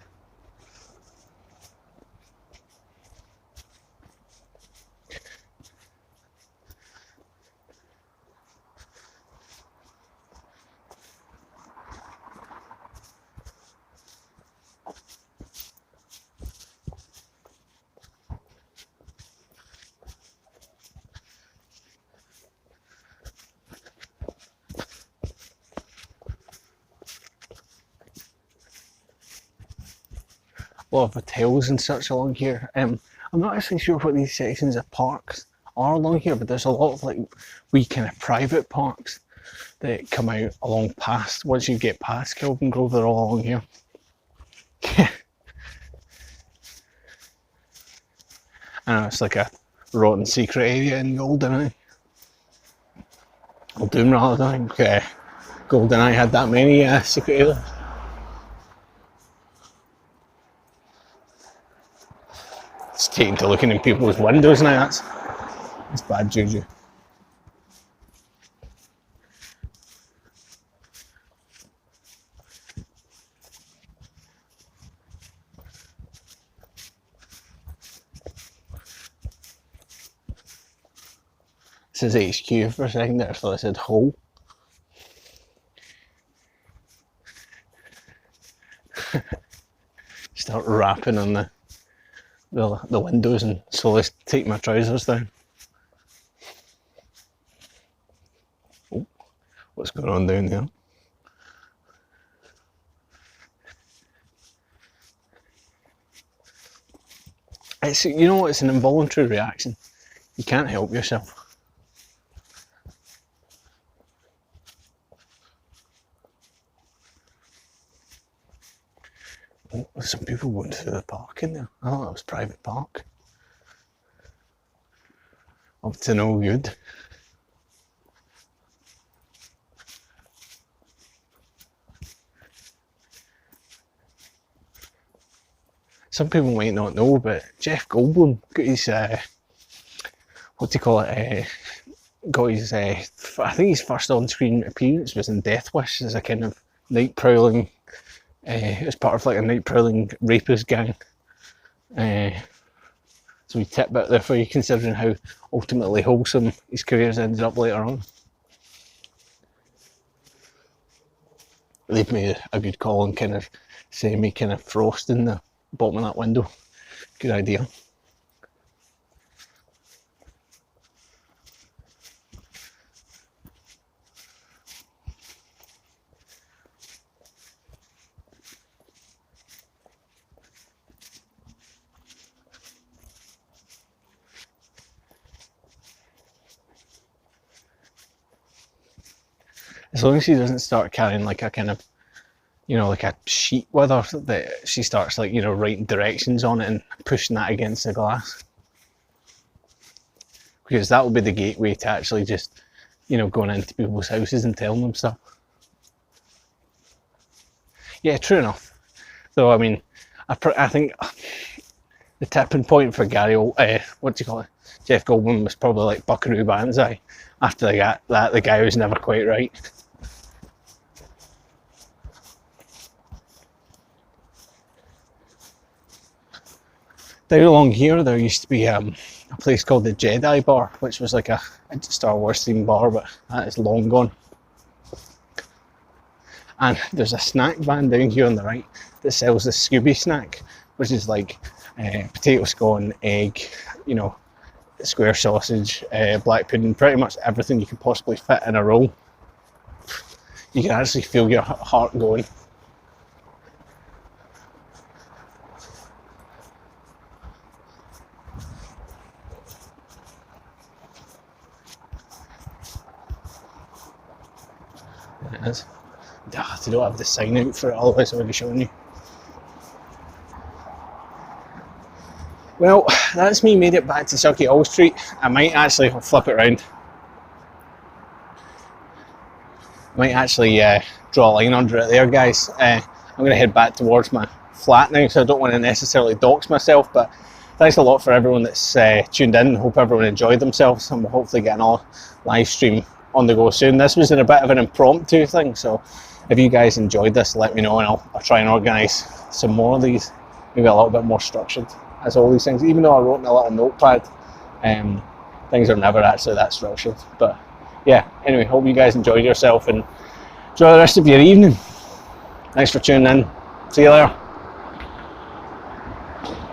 a lot of hotels and such along here. I'm not actually sure what these sections of parks are along here, but there's a lot of like wee kind of private parks that come out along past, once you get past Kelvingrove, they're all along here. I know it's like a rotten secret area in GoldenEye. Or Doom rather, I think GoldenEye had that many secret areas. It's taken to looking in people's windows now, that's bad juju. This is HQ for a second there, so I said Hull. Start rapping on the windows and slowly take my trousers down. Oh, what's going on down there? It's, you know, it's an involuntary reaction. You can't help yourself. Oh, there's some people going through the park in there. I thought that was private park. Up to no good. Some people might not know, but Jeff Goldblum got his, what do you call it, got his, I think his first on-screen appearance was in Death Wish as a kind of night prowling, it was part of like a night prowling rapist gang. So we tip bit there for you, considering how ultimately wholesome his career's ended up later on. They've made a good call on kind of semi kind of frosting the bottom of that window. Good idea. As long as she doesn't start carrying like a kind of, you know, like a sheet with her, that she starts like, you know, writing directions on it and pushing that against the glass. Because that will be the gateway to actually just, you know, going into people's houses and telling them stuff. Yeah, true enough. Though, I mean, I think the tipping point for Gary, what do you call it? Jeff Goldblum was probably like Buckaroo Banzai. After the guy was never quite right. Down along here there used to be a place called the Jedi Bar, which was like a Star Wars themed bar, but that is long gone. And there's a snack van down here on the right that sells the Scooby snack, which is like potato scone, egg, you know, square sausage, black pudding, pretty much everything you could possibly fit in a roll. You can actually feel your heart going. It is. They don't have the sign out for it, otherwise I would have shown you. Well, that's me made it back to Sucky All Street. I might actually flip it around. I might actually draw a line under it there, guys. I'm going to head back towards my flat now, so I don't want to necessarily dox myself, but thanks a lot for everyone that's tuned in. Hope everyone enjoyed themselves, and we'll hopefully get another live stream on the go soon. This was in a bit of an impromptu thing, so if you guys enjoyed this, let me know and I'll try and organise some more of these, maybe a little bit more structured, as all these things. Even though I wrote in a little notepad, things are never actually that structured. But yeah, anyway, hope you guys enjoyed yourself and enjoy the rest of your evening. Thanks for tuning in. See you later.